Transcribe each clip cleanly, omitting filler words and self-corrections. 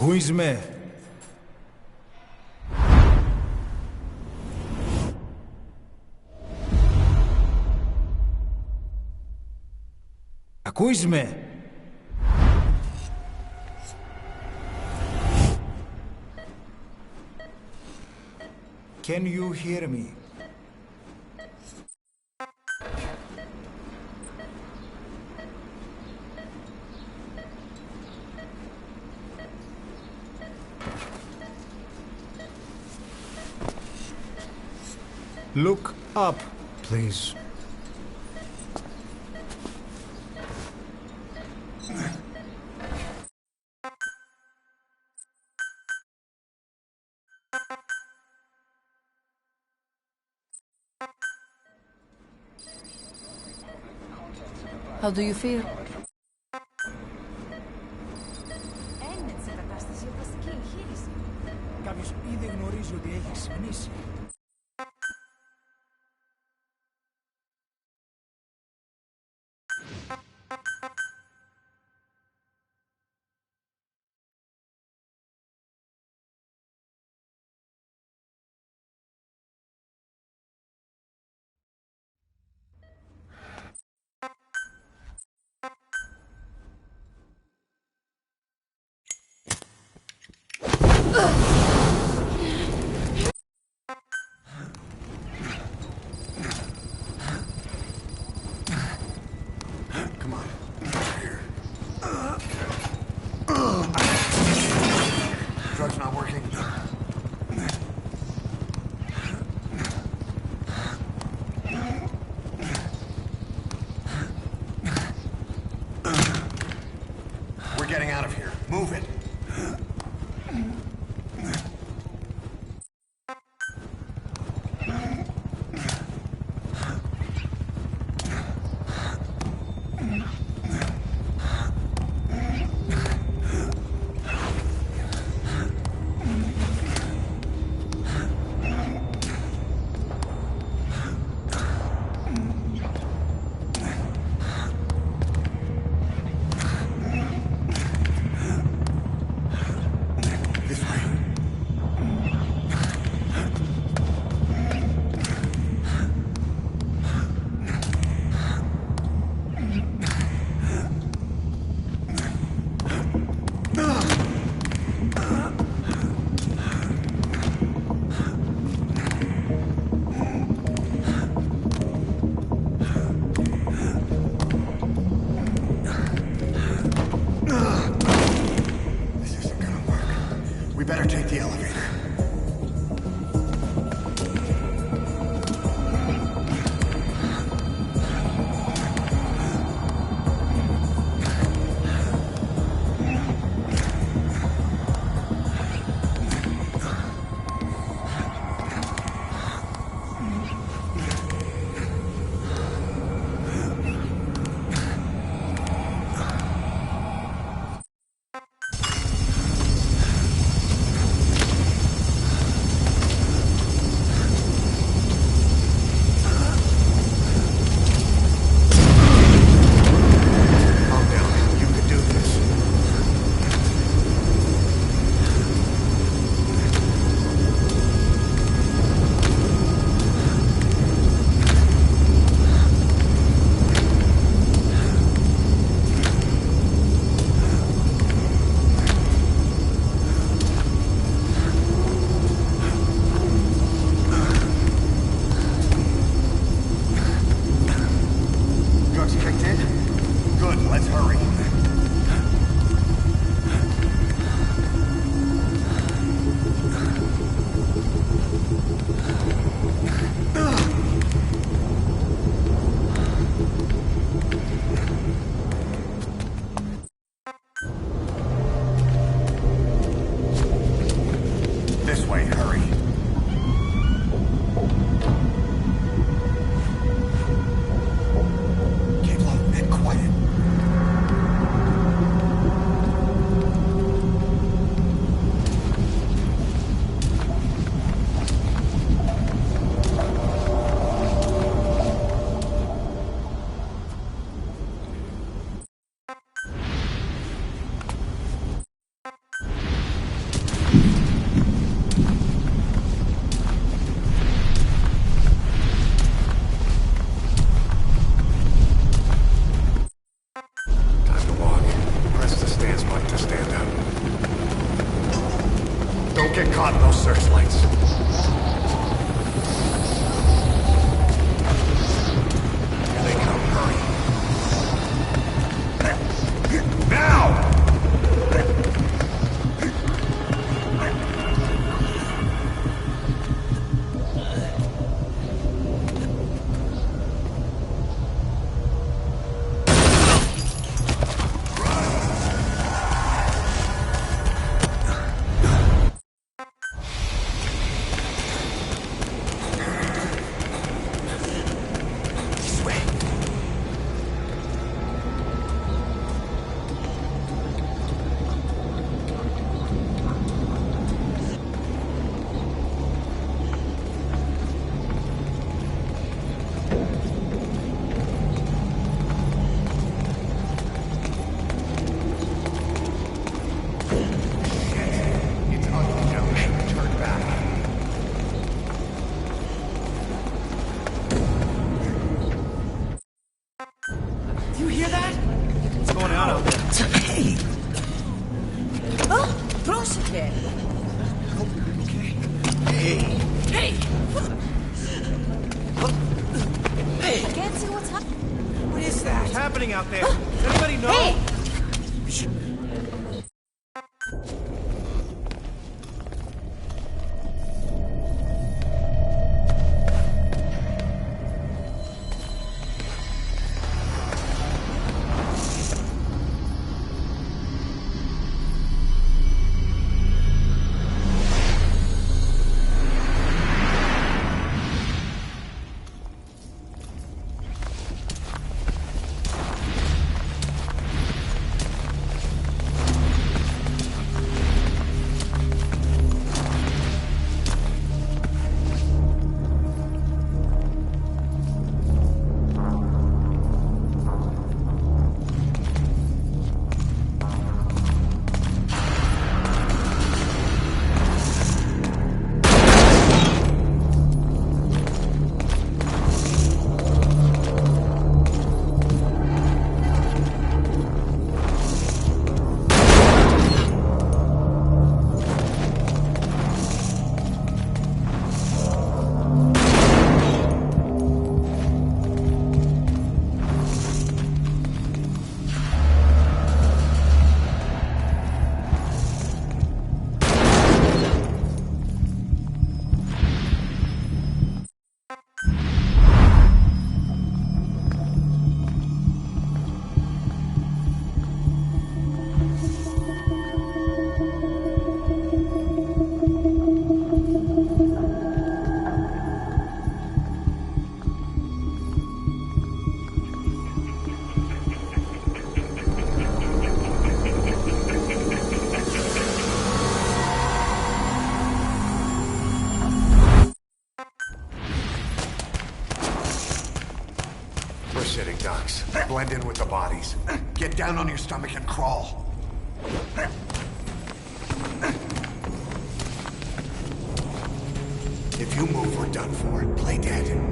Ακούεις με? Ακούεις με? Can you hear me? Look up, please. How do you feel? Έγινε σε κατάσταση οπαστική εγχείρηση. Κάποιος ήδη γνωρίζει ότι έχει ξυπνήσει. Drug's not working. We're getting out of here. Move it. Don't get caught in those searchlights. Here they come. Hurry. Now! Out there. Does anybody know? Hey! We should... Blend in with the bodies. Get down on your stomach and crawl. If you move, we're done for. Play dead.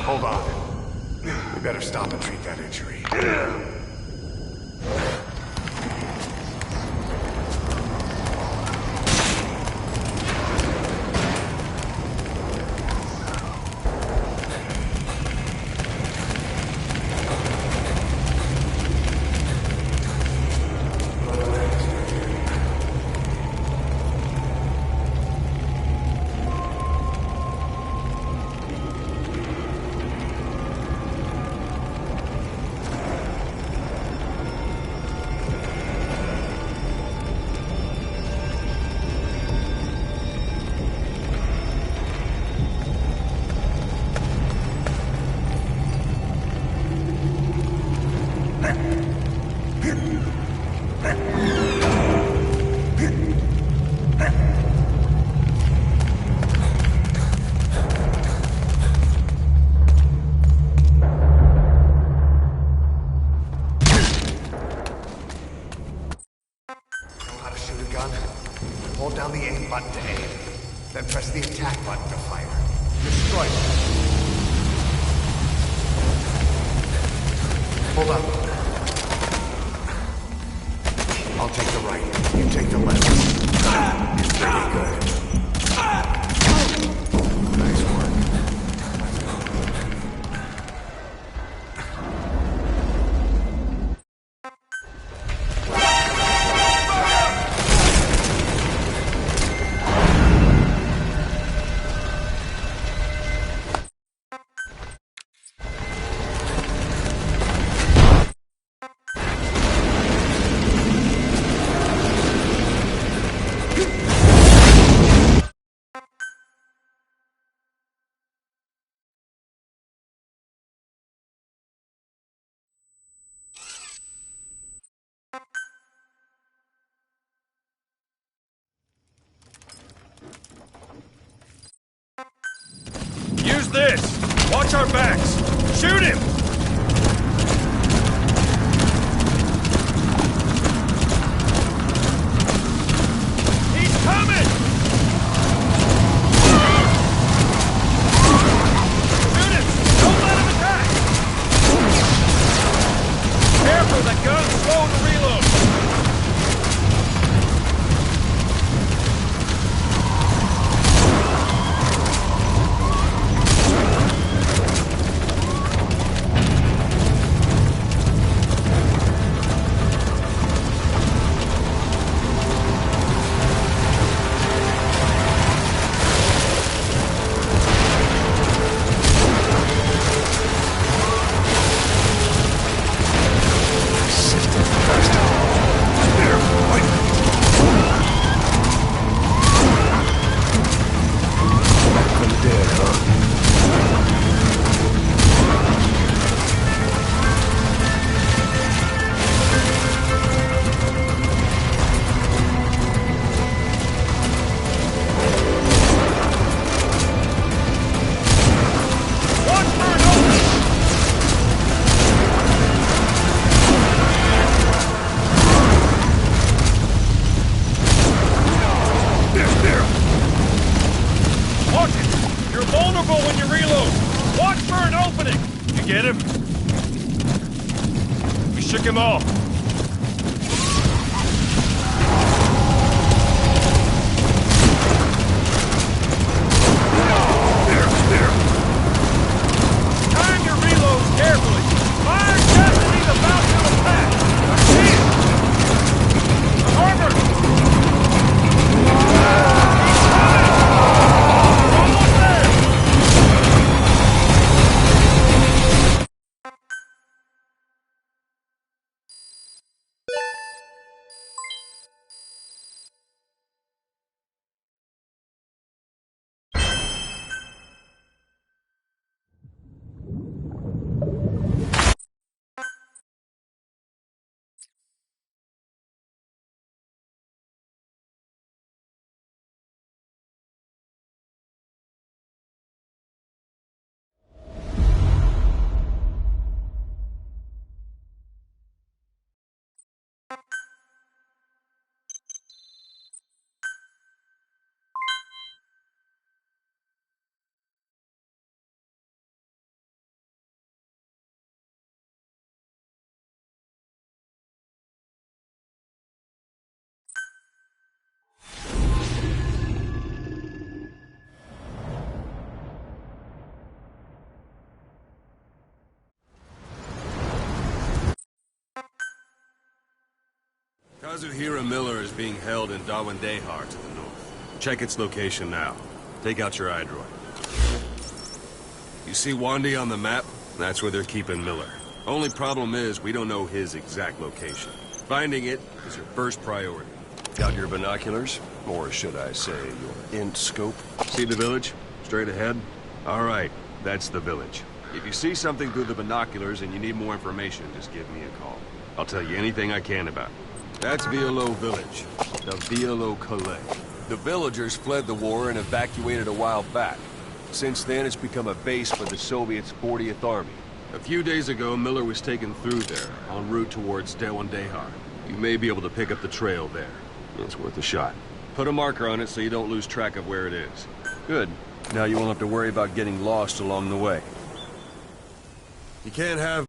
Hold on. We better stop and treat that injury. Then press the attack button to fire. Destroy it. Hold up. I'll take the right. You take the left. Very good. Nice work. Use this! Watch our backs! Shoot him! He's coming! Shoot him! Don't let him attack! Careful, that gun's slow to reload! Get him? We shook him off. Time your reloads carefully. Fire just as he's about to attack. I see it. Harbor! Kazuhira Miller is being held in Dawandehar to the north. Check its location now. Take out your iDroid. You see Wandi on the map? That's where they're keeping Miller. Only problem is, we don't know his exact location. Finding it is your first priority. Got your binoculars? Or should I say, your int scope? See the village? Straight ahead? Alright, that's the village. If you see something through the binoculars and you need more information, just give me a call. I'll tell you anything I can about it. That's Violo Village, the Violo Calais. The villagers fled the war and evacuated a while back. Since then, it's become a base for the Soviets' 40th Army. A few days ago, Miller was taken through there, en route towards Dawandehar. You may be able to pick up the trail there. It's worth a shot. Put a marker on it so you don't lose track of where it is. Good. Now you won't have to worry about getting lost along the way. You can't have...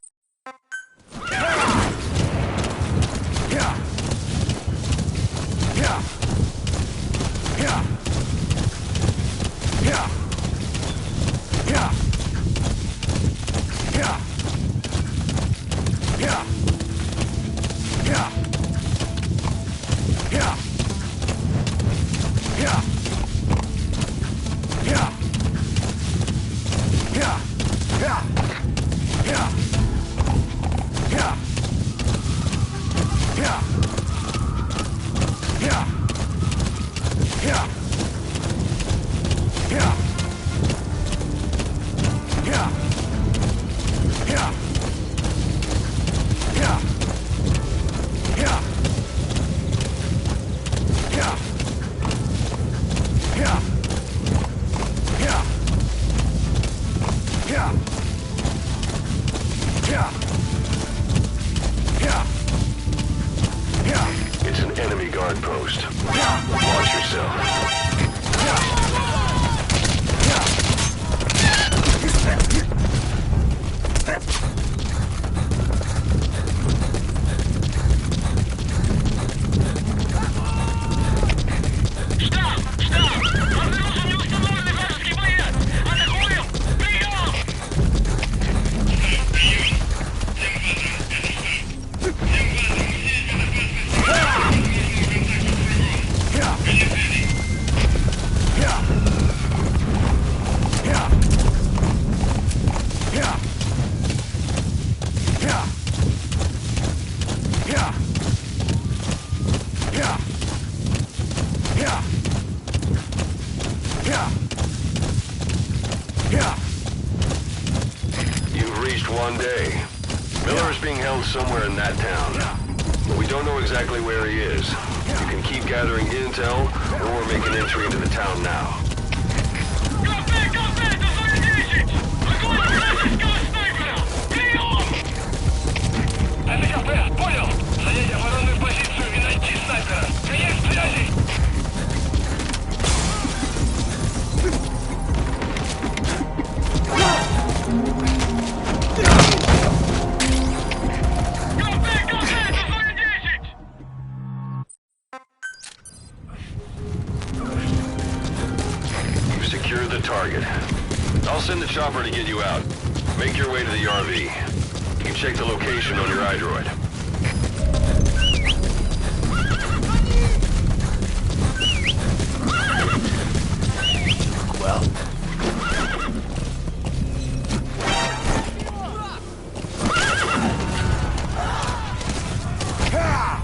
It's an enemy guard post. Watch yourself. You've reached one day. Miller is being held somewhere in that town. But we don't know exactly where he is. You can keep gathering intel, or make an entry into the town now. You've secured the target. I'll send the chopper to get you out. Make your way to the RV. You can check the location on your iDroid. Well,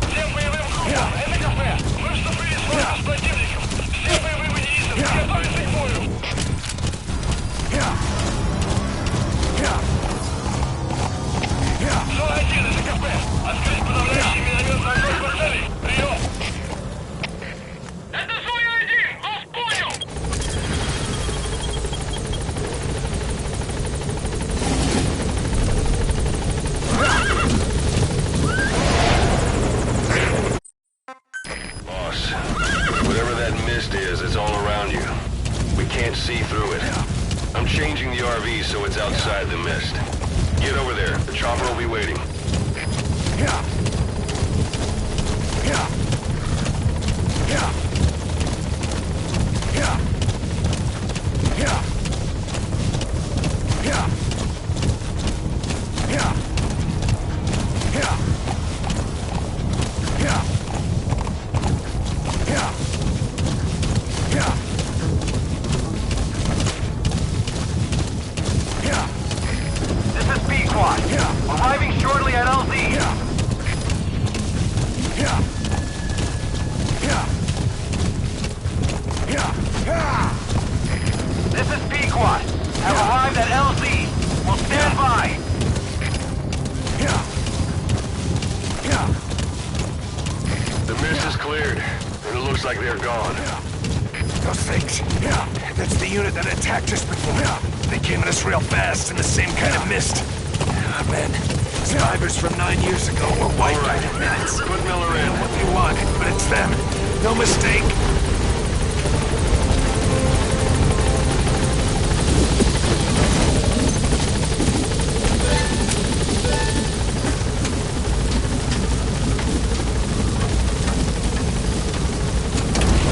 Всем боевым группам! Это кафе! Мы вступили с вами с противником! Все боевые единицы приготовиться к бою! Зона 1, это кафе! Открыть подавляющий минометный огонь по цели! Прием! Это зона 1! Вас понял! Boss, whatever that mist is, it's all around you. We can't see through it. I'm changing the RV so it's outside the mist. Get over there. The chopper will be waiting. This is P-Quad. Arriving shortly at LZ. This is P-Quad. Have arrived at LZ. Will stand by. The mist is cleared, and it looks like they're gone. those things. That's the unit that attacked us before. They came at us real fast in the same kind of mist. Ah, man. Survivors from 9 years ago were wiped out in minutes. Put Miller in. What they want, but it's them. No mistake.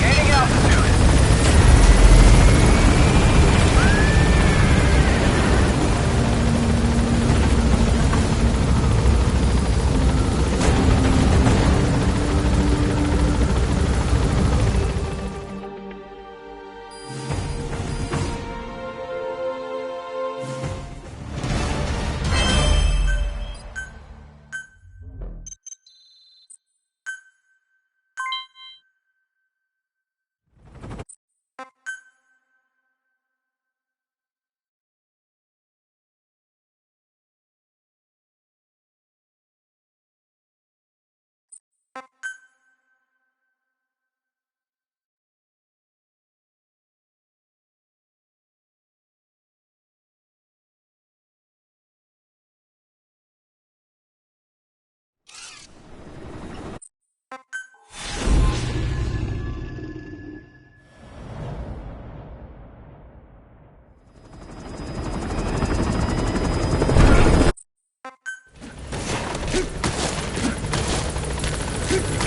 Gaining altitude.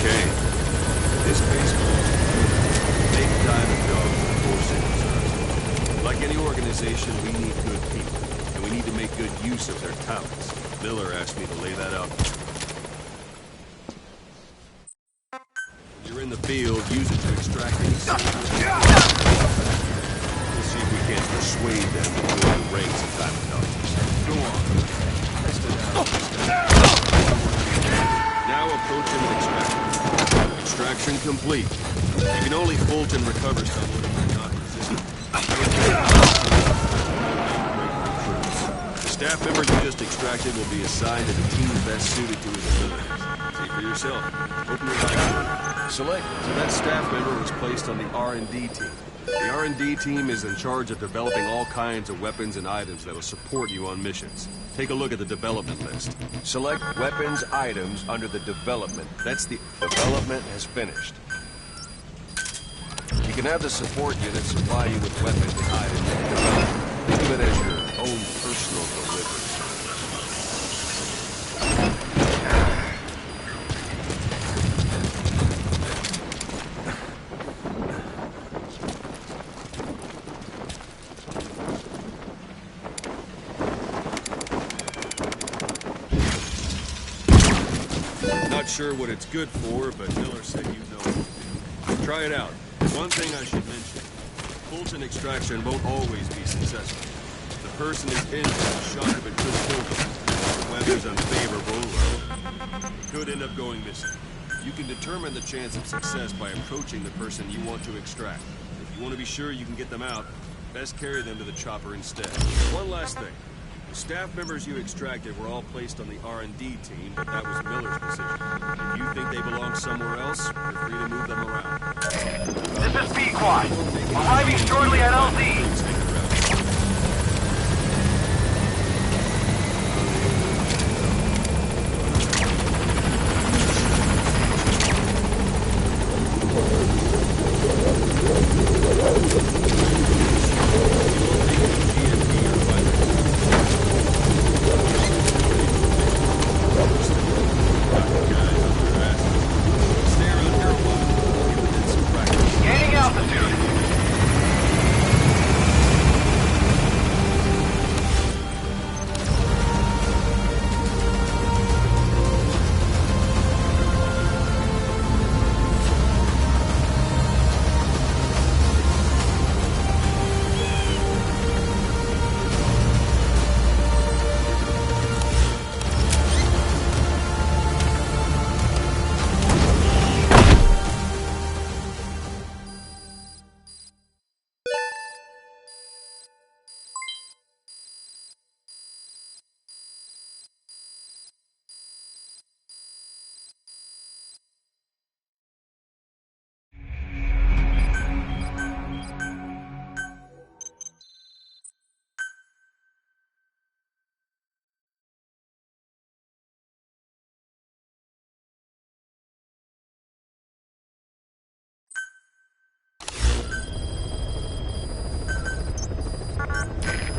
Okay. This case, take time and go before signals. Like any organization, we need good people, and we need to make good use of their talents. Miller asked me to lay that out. You're in the field, use it to extract any signals. We'll see if we can't persuade them to join the ranks of diamond dogs. Go on. Test it out. Now approach him and extract him. Extraction complete. You can only hold and recover someone if you're not resistant. The staff member you just extracted will be assigned to the team best suited to his abilities. See for yourself. Open your eyes. Select. So that staff member was placed on the R&D team. The R&D team is in charge of developing all kinds of weapons and items that will support you on missions. Take a look at the development list. Select weapons items under the development. That's the... Development has finished. You can have the support unit supply you with weapons and items in development. Think of it as your own personal delivery. Not sure what it's good for, but Miller said you know what to do. Try it out. One thing I should mention. Fulton extraction won't always be successful. The person is injured, the shock of it could kill them. The weather's unfavorable, well, it could end up going missing. You can determine the chance of success by approaching the person you want to extract. If you want to be sure you can get them out, best carry them to the chopper instead. One last thing. The staff members you extracted were all placed on the R&D team, but that was Miller's decision. If you think they belong somewhere else, you're free to move them around. This is B-Quad. Arriving shortly at LZ.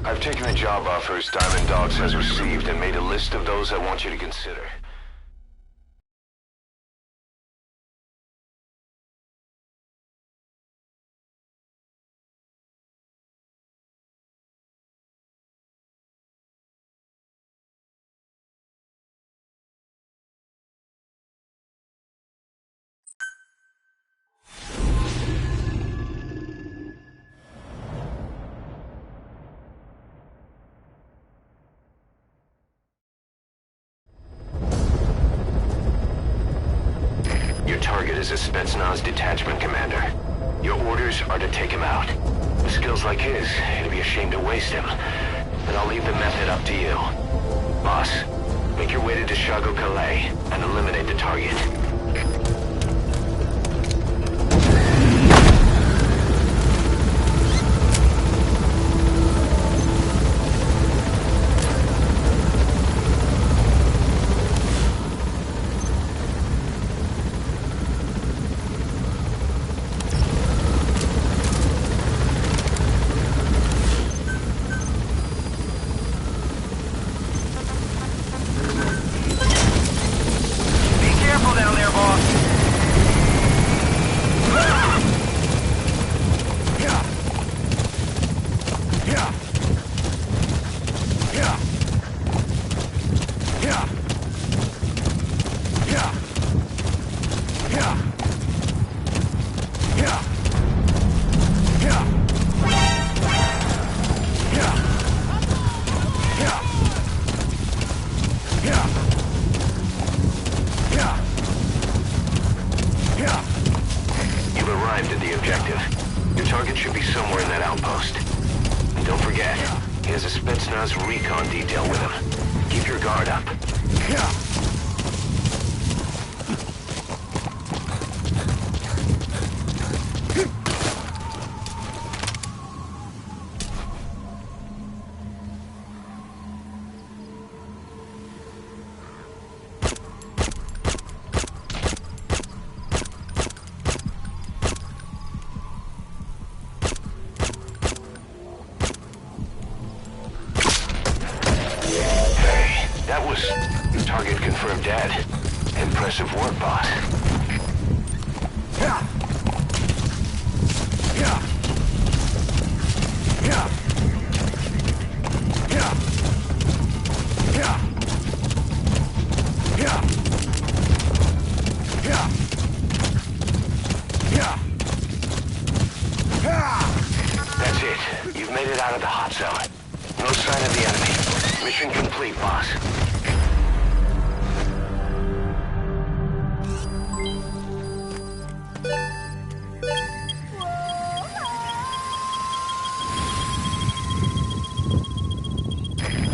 I've taken the job offers Diamond Dogs has received and made a list of those I want you to consider. Your target is a Spetsnaz detachment commander. Your orders are to take him out. With skills like his, it'd be a shame to waste him. But I'll leave the method up to you. Boss, make your way to Deshago Calais and eliminate the target. Recon detail with him. Keep your guard up. Target confirmed dead. Impressive work, boss. That's it. You've made it out of the hot zone. No sign of the enemy. Mission complete, boss.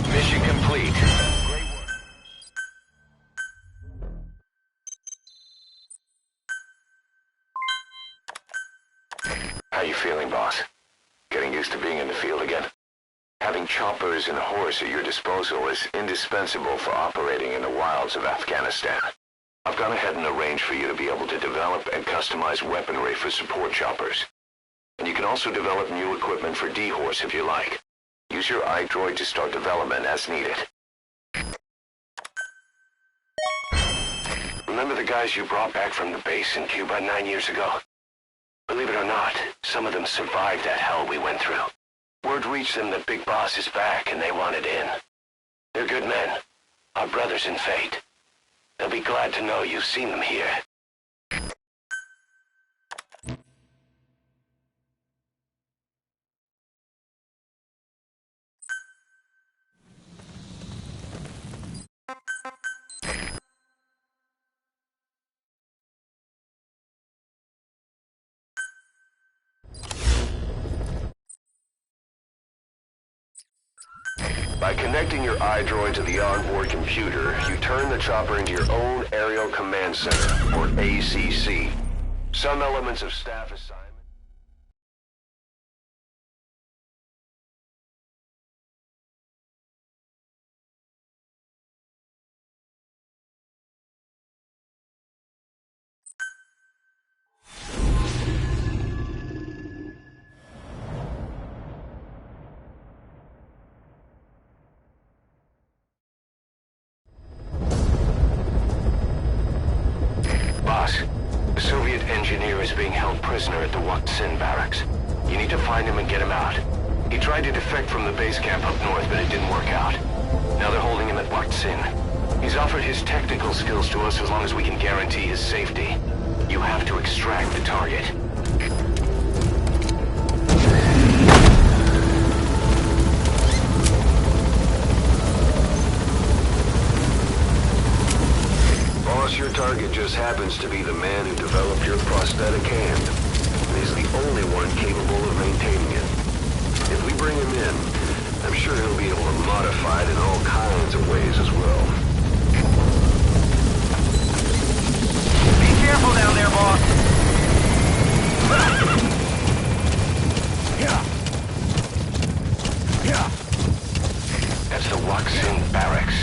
Mission complete. Great work. How you feeling, boss? Getting used to being in the field again? Having choppers and horse at your disposal is indispensable for operating in the wilds of Afghanistan. I've gone ahead and arranged for you to be able to develop and customize weaponry for support choppers. And you can also develop new equipment for D-Horse if you like. Use your iDroid to start development as needed. Remember the guys you brought back from the base in Cuba 9 years ago? Believe it or not, some of them survived that hell we went through. Word reached them that Big Boss is back and they wanted in. They're good men, our brothers in fate. They'll be glad to know you've seen them here. By connecting your iDroid to the onboard computer, you turn the chopper into your own Aerial Command Center, or ACC. Some elements of staff assignment... prisoner at the Yakın barracks. You need to find him and get him out. He tried to defect from the base camp up north, but it didn't work out. Now they're holding him at Yakın. He's offered his technical skills to us as long as we can guarantee his safety. You have to extract the target. Boss, your target just happens to be the man who developed your prosthetic hand. He's the only one capable of maintaining it. If we bring him in, I'm sure he'll be able to modify it in all kinds of ways as well. Be careful down there, boss. That's the Yakın barracks.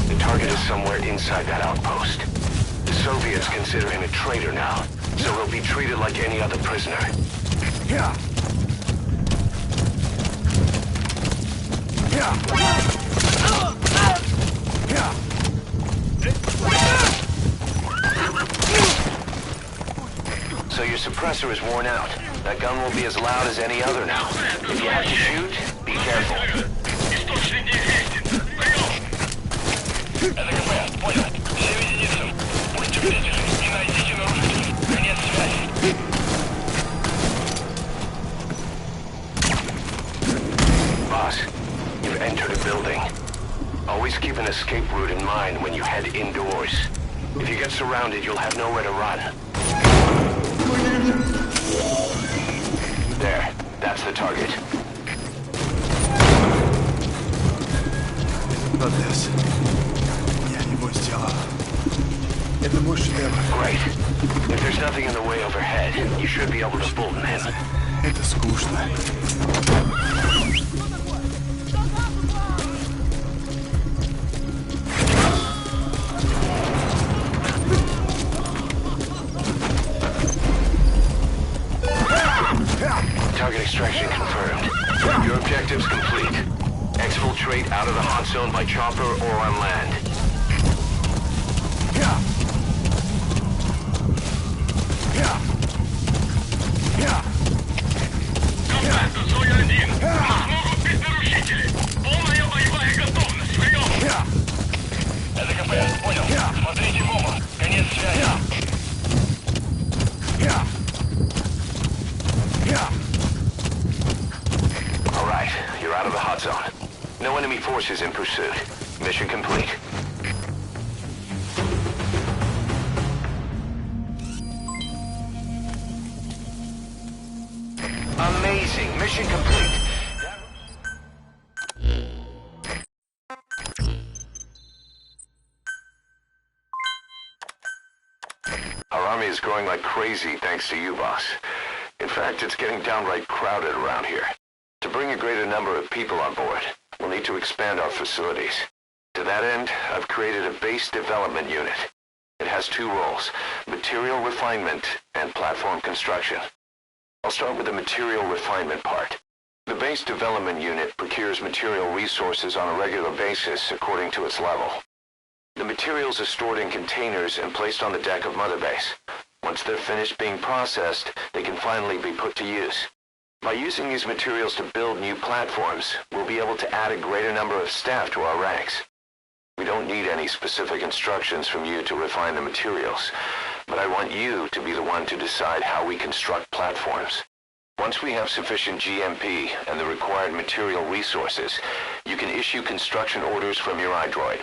The target is somewhere inside that outpost. The Soviets consider him a traitor now, so he'll be treated like any other prisoner. So your suppressor is worn out. That gun will be as loud as any other now. If you have to shoot, be careful. Boss, you've entered a building. Always keep an escape route in mind when you head indoors. If you get surrounded, you'll have nowhere to run. There, that's the target. This. Я его сделал. Это больше дела. Great. If there's nothing in the way overhead, you should be able to bolt in. Это скучно. Target extraction confirmed. Your objective's complete. Exfiltrate out of the hot zone by chopper or on land. All right, you're out of the hot zone. No enemy forces in pursuit. Mission complete. Amazing. Mission complete. Our army is growing like crazy thanks to you, boss. In fact, it's getting downright crowded around here. To bring a greater number of people on board, we'll need to expand our facilities. To that end, I've created a base development unit. It has two roles, material refinement and platform construction. I'll start with the material refinement part. The base development unit procures material resources on a regular basis according to its level. The materials are stored in containers and placed on the deck of Mother Base. Once they're finished being processed, they can finally be put to use. By using these materials to build new platforms, we'll be able to add a greater number of staff to our ranks. We don't need any specific instructions from you to refine the materials, but I want you to be the one to decide how we construct platforms. Once we have sufficient GMP and the required material resources, you can issue construction orders from your iDroid.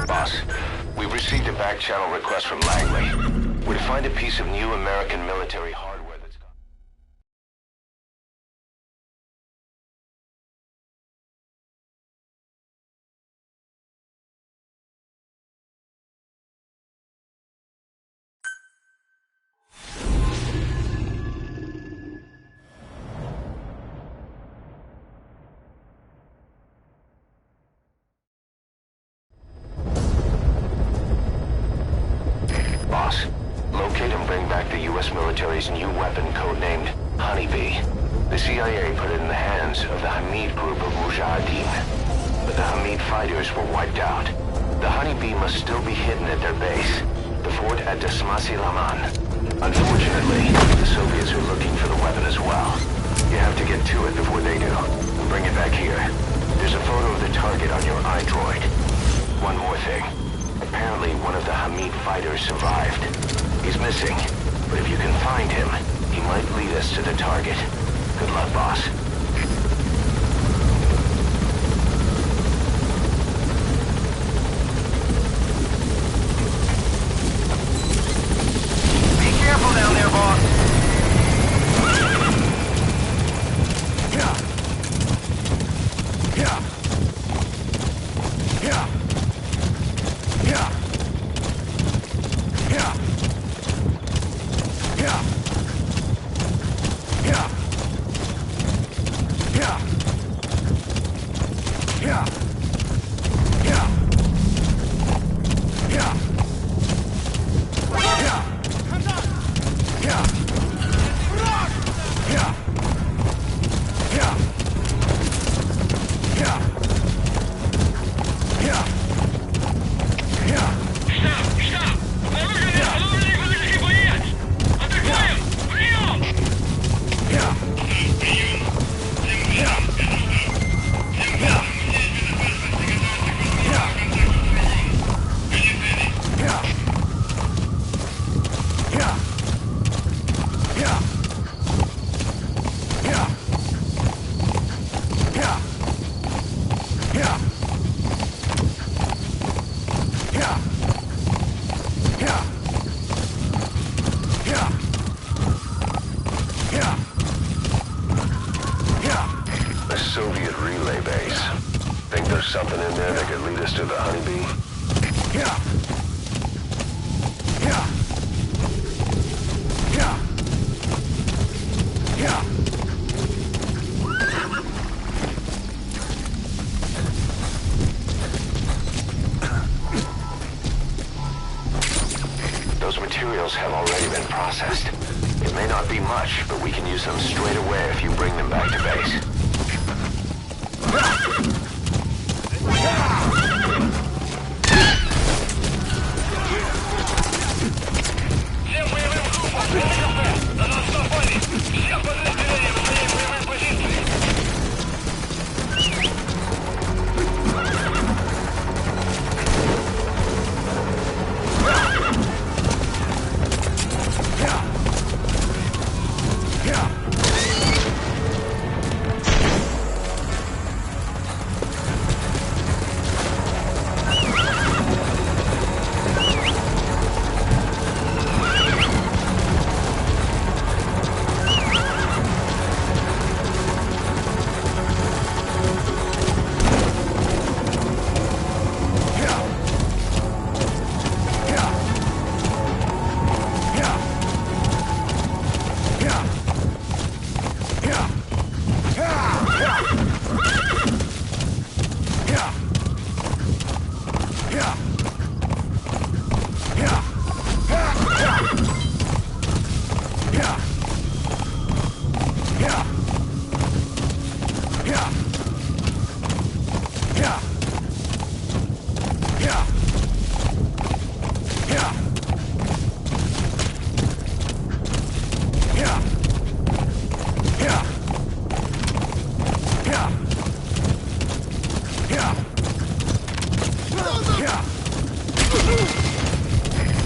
Boss, we've received a back-channel request from Langley. We're to find a piece of new American military hardware. track the U.S. military's new weapon codenamed Honeybee. The CIA put it in the hands of the Hamid group of Mujahideen. But the Hamid fighters were wiped out. The Honeybee must still be hidden at their base, the fort at Dasmasi Laman. Unfortunately, the Soviets are looking for the weapon as well. You have to get to it before they do. Bring it back here. There's a photo of the target on your iDroid. One more thing. Apparently, one of the Hamid fighters survived. He's missing, but if you can find him, he might lead us to the target. Good luck, boss. Be careful down there, boss. Soviet relay base. Think there's something in there that could lead us to the Honeybee? Those materials have already been processed. It may not be much, but we can use them straight away if you bring them back to base.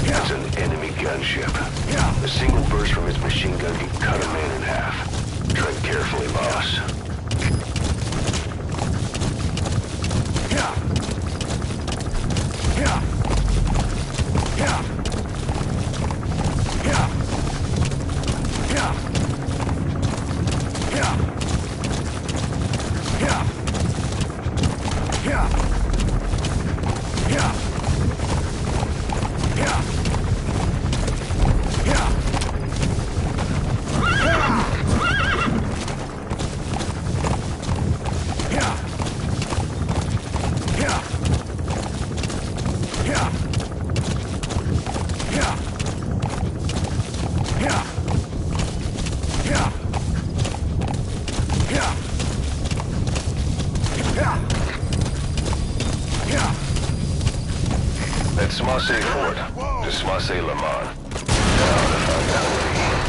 That's an enemy gunship. A single burst from its machine gun can cut a man in half. Tread carefully, boss. Commencez Le Mans. Now to find out where he is.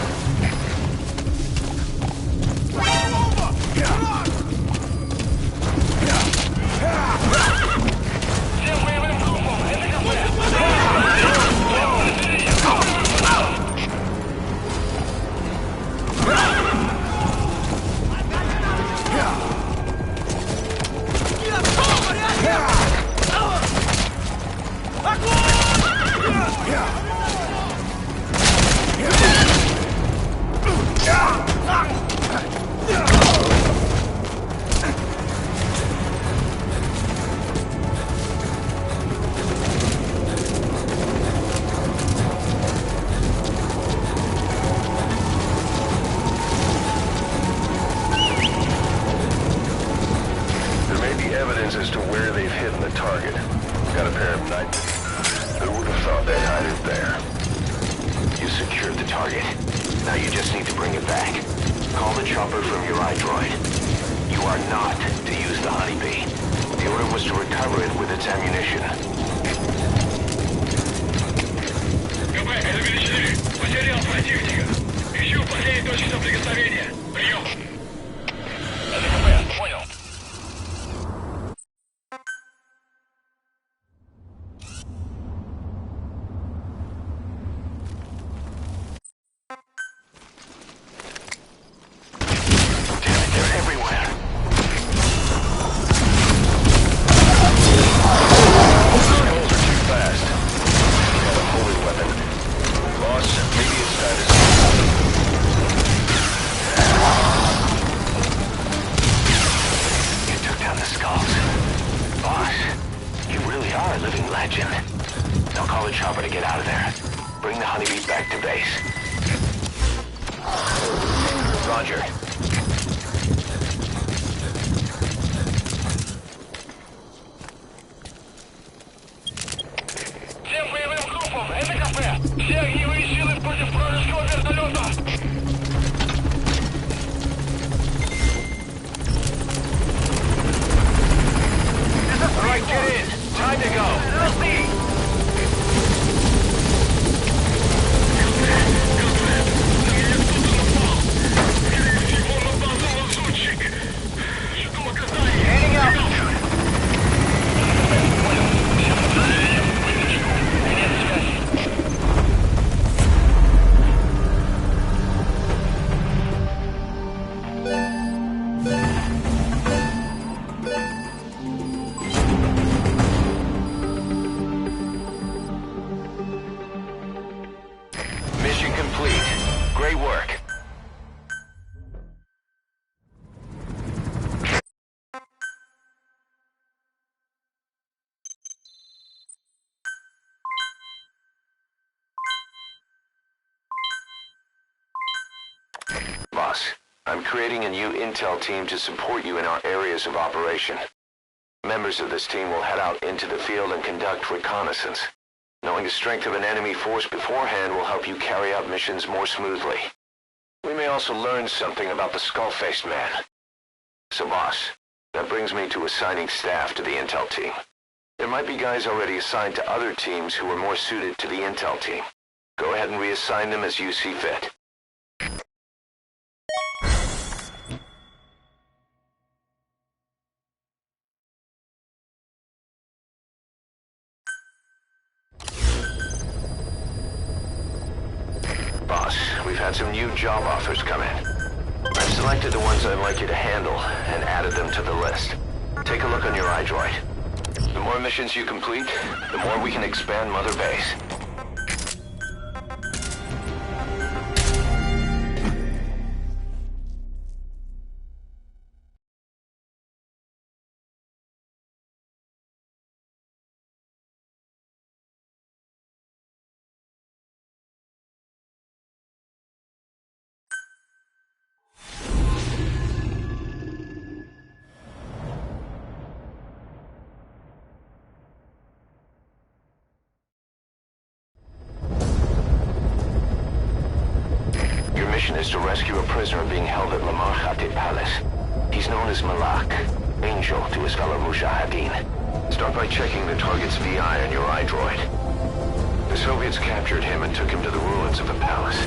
As to where they've hidden the target. Got a pair of night. Who would have thought they'd hide it there? You secured the target. Now you just need to bring it back. Call the chopper from your iDroid. You are not to use the honeybee. The order was to recover it with its ammunition. КП, это величины. Потерял противника. Ищу последней точки соприкосновения. Прием. Это КП, понял. Now call the chopper to get out of there. Bring the honeybees back to base. Roger. Всем боевым группам, это КП. Все огневые силы против вражеского вертолета. All right, get in. Time to go. Heading altitude. Mission complete. Great work. Boss, I'm creating a new intel team to support you in our areas of operation. Members of this team will head out into the field and conduct reconnaissance. Knowing the strength of an enemy force beforehand will help you carry out missions more smoothly. We may also learn something about the skull-faced man. So boss, that brings me to assigning staff to the intel team. There might be guys already assigned to other teams who are more suited to the intel team. Go ahead and reassign them as you see fit. Boss, we've had some new job offers come in. I've selected the ones I'd like you to handle and added them to the list. Take a look on your iDroid. The more missions you complete, the more we can expand Mother Base. Is to rescue a prisoner being held at Lamarchate Palace. He's known as Malak, Angel to his fellow Mujahideen. Start by checking the target's VI on your iDroid. The Soviets captured him and took him to the ruins of the palace.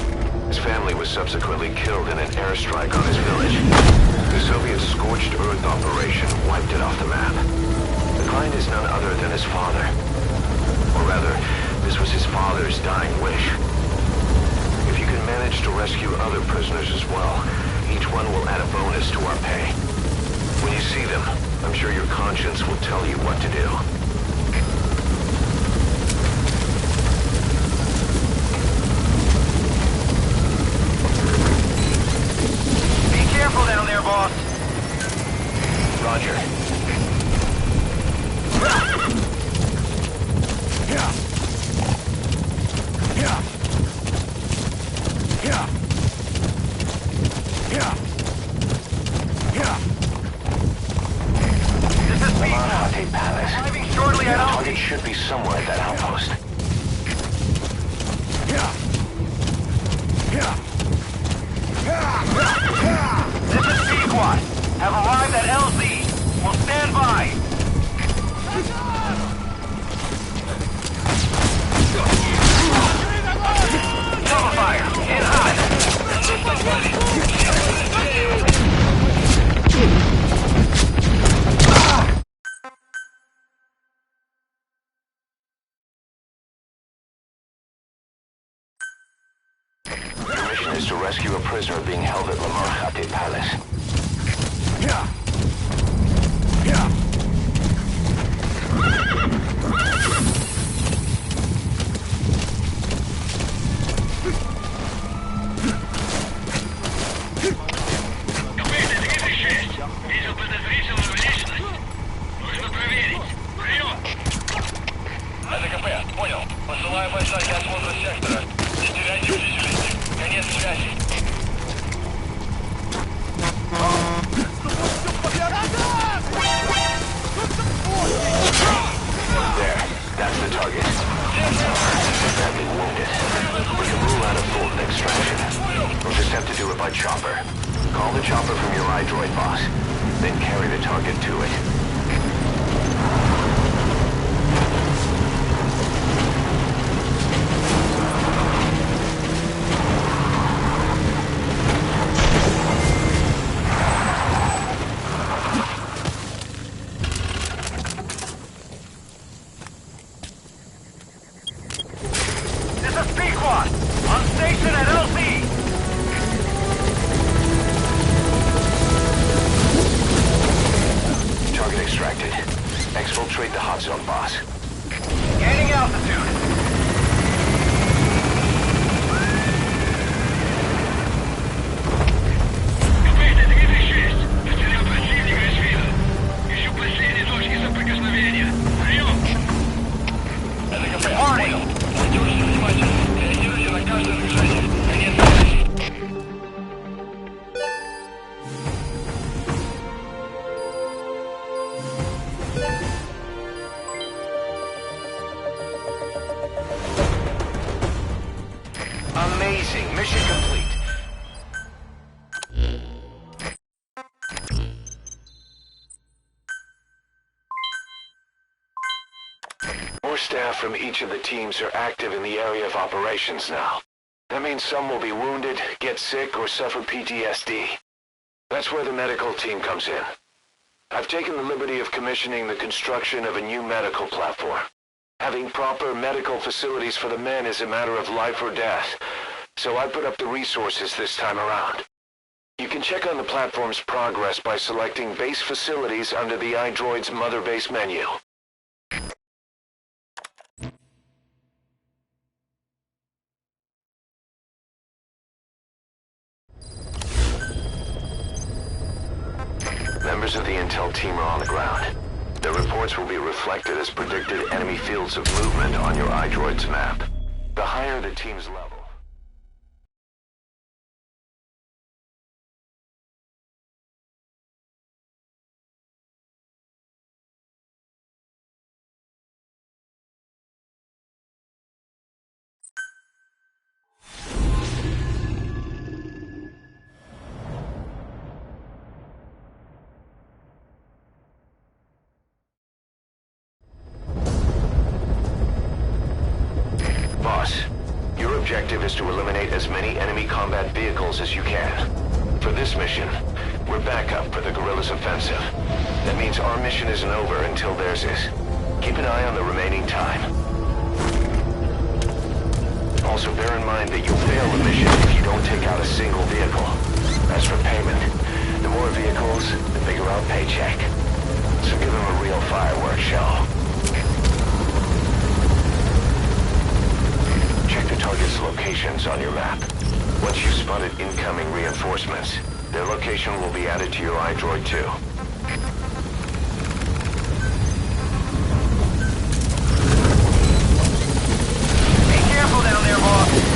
His family was subsequently killed in an airstrike on his village. The Soviet scorched earth operation wiped it off the map. The client is none other than his father. Or rather, this was his father's dying wish. If you can manage to rescue other prisoners as well, each one will add a bonus to our pay. When you see them, I'm sure your conscience will tell you what to do. Careful down there, boss. Roger. This is Speedrun Palace. arriving shortly at Target should be somewhere at that outpost. This is P-Quad. Have arrived at LZ. Will stand by. Cover fire. In hot. Your mission is to rescue a prisoner being held at Lamarchate Palace. ТПП, понял. Посылаю бойца для осмотра сектора. Не теряйте бдительности. Конец связи. There, that's the target. Badly wounded. We can rule out a full extraction. We'll just have to do it by chopper. Call the chopper from your iDroid boss, then carry the target to it. This is P-Quad. On station at LZ. Target extracted. Exfiltrate the hot zone, boss. Gaining altitude. Amazing. Mission complete. More staff from each of the teams are active in the area of operations now. That means some will be wounded, get sick, or suffer PTSD. That's where the medical team comes in. I've taken the liberty of commissioning the construction of a new medical platform. Having proper medical facilities for the men is a matter of life or death, so I put up the resources this time around. You can check on the platform's progress by selecting Base Facilities under the iDroid's Mother Base menu. Members of the intel team are on the ground. Their reports will be reflected as predicted enemy fields of movement on your iDroid's map. The higher the team's level, objective is to eliminate as many enemy combat vehicles as you can. For this mission, we're backup for the guerrillas' offensive. That means our mission isn't over until theirs is. Keep an eye on the remaining time. Also bear in mind that you'll fail the mission if you don't take out a single vehicle. As for payment, the more vehicles, the bigger our paycheck. So give them a real fireworks show. Check the target's locations on your map. Once you've spotted incoming reinforcements, their location will be added to your iDroid too. Be careful down there, boss.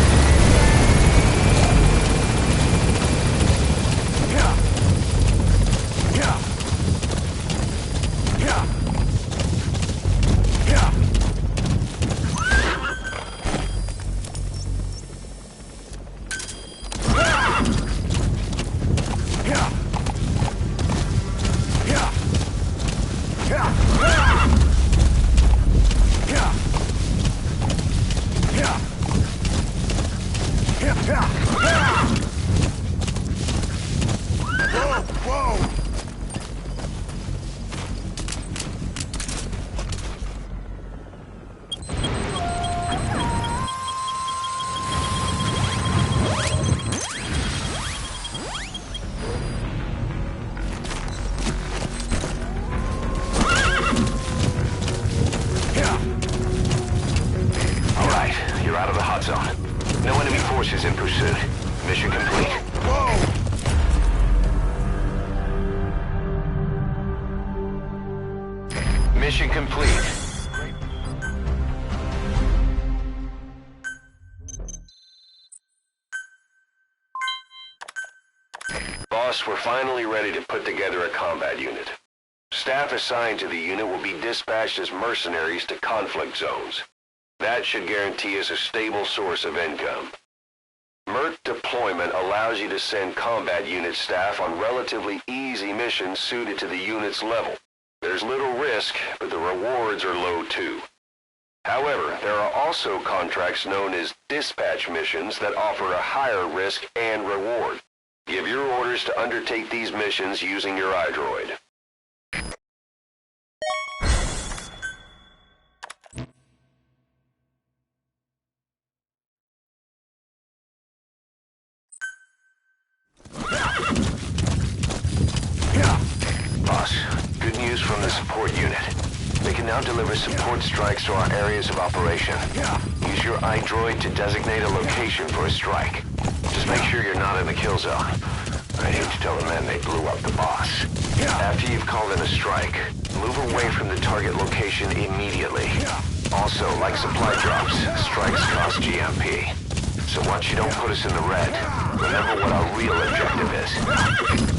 In pursuit. Mission complete. Mission complete. Boss, we're finally ready to put together a combat unit. Staff assigned to the unit will be dispatched as mercenaries to conflict zones. That should guarantee us a stable source of income. MERT deployment allows you to send combat unit staff on relatively easy missions suited to the unit's level. There's little risk, but the rewards are low too. However, there are also contracts known as dispatch missions that offer a higher risk and reward. Give your orders to undertake these missions using your iDroid. Boss, good news from the support unit. They can now deliver support strikes to our areas of operation. Use your iDroid to designate a location for a strike. Just make sure you're not in the kill zone. I hate to tell the men they blew up the boss. After you've called in a strike, move away from the target location immediately. Also, like supply drops, strikes cost GMP. So once you don't put us in the red, remember what our real objective is.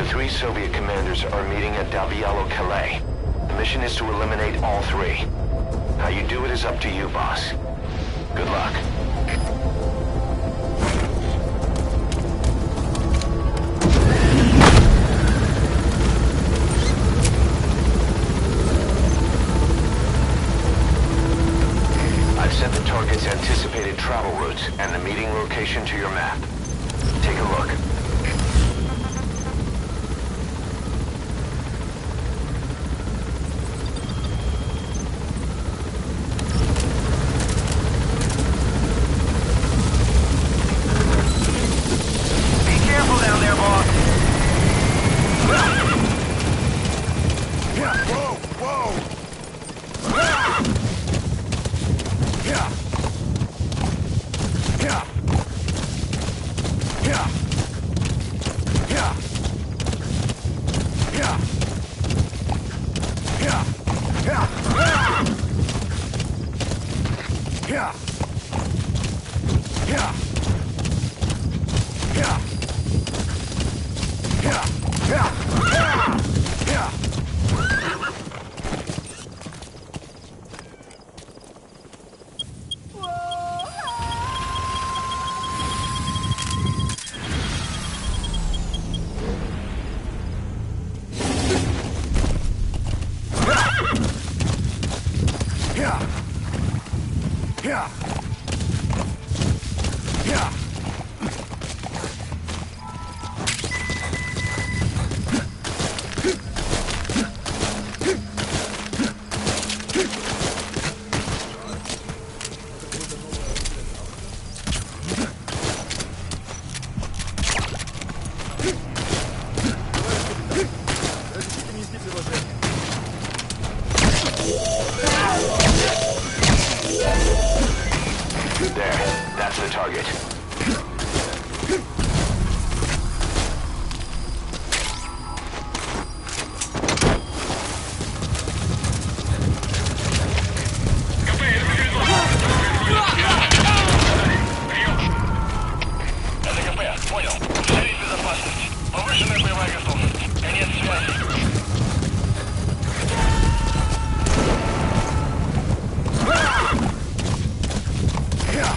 The three Soviet commanders are meeting at Calais. The mission is to eliminate all three. How you do it is up to you, boss. Good luck. I've sent the target's anticipated travel routes and the meeting location to your map. Take a look.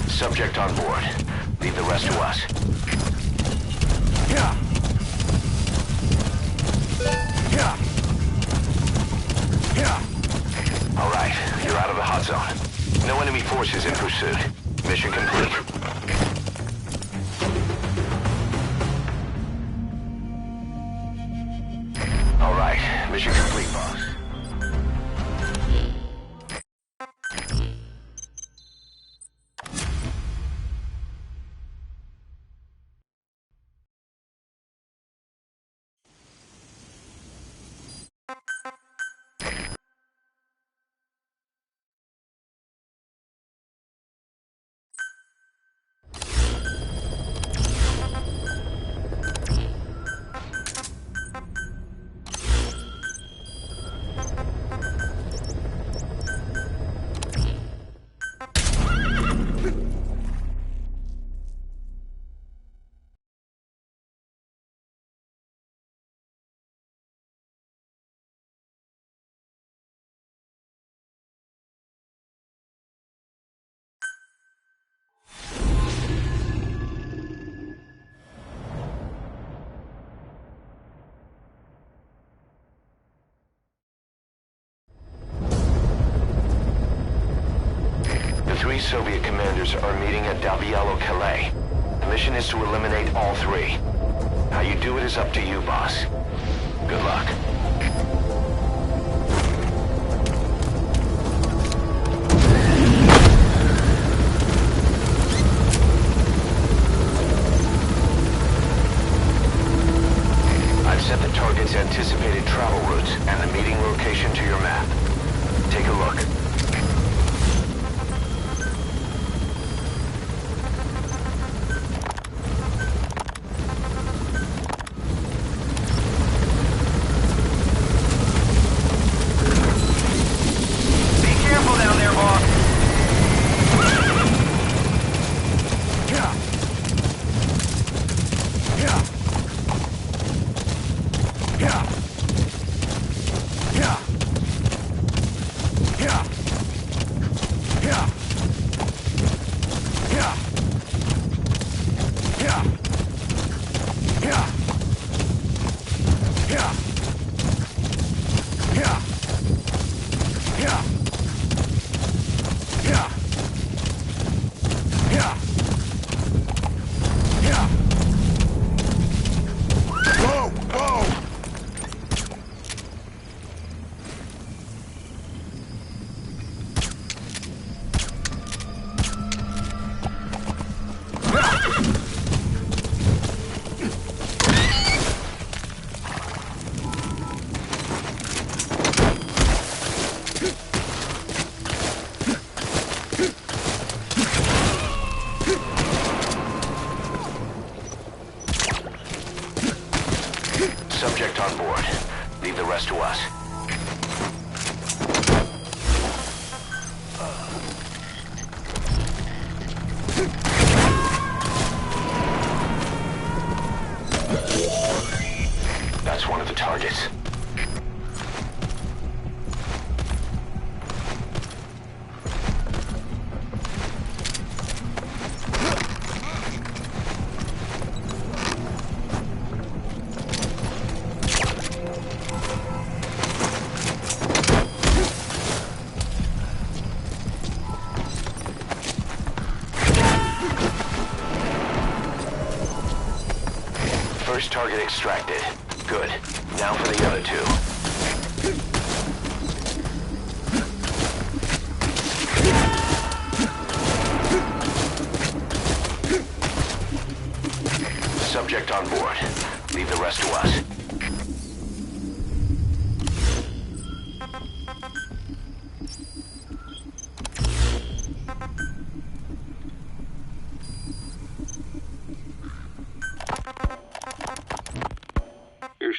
Subject on board. Leave the rest to us. All right, you're out of the hot zone. No enemy forces in pursuit. Mission complete. All right, mission complete, boss. 3 Soviet commanders are meeting at Calais. The mission is to eliminate all 3. How you do it is up to you, boss. Good luck. I've set the target's anticipated travel routes and the meeting location to your map. Take a look. Subject on board. Leave the rest to us. That's one of the targets. First target extracted. Good. Now for the other 2. Subject on board. Leave the rest to us.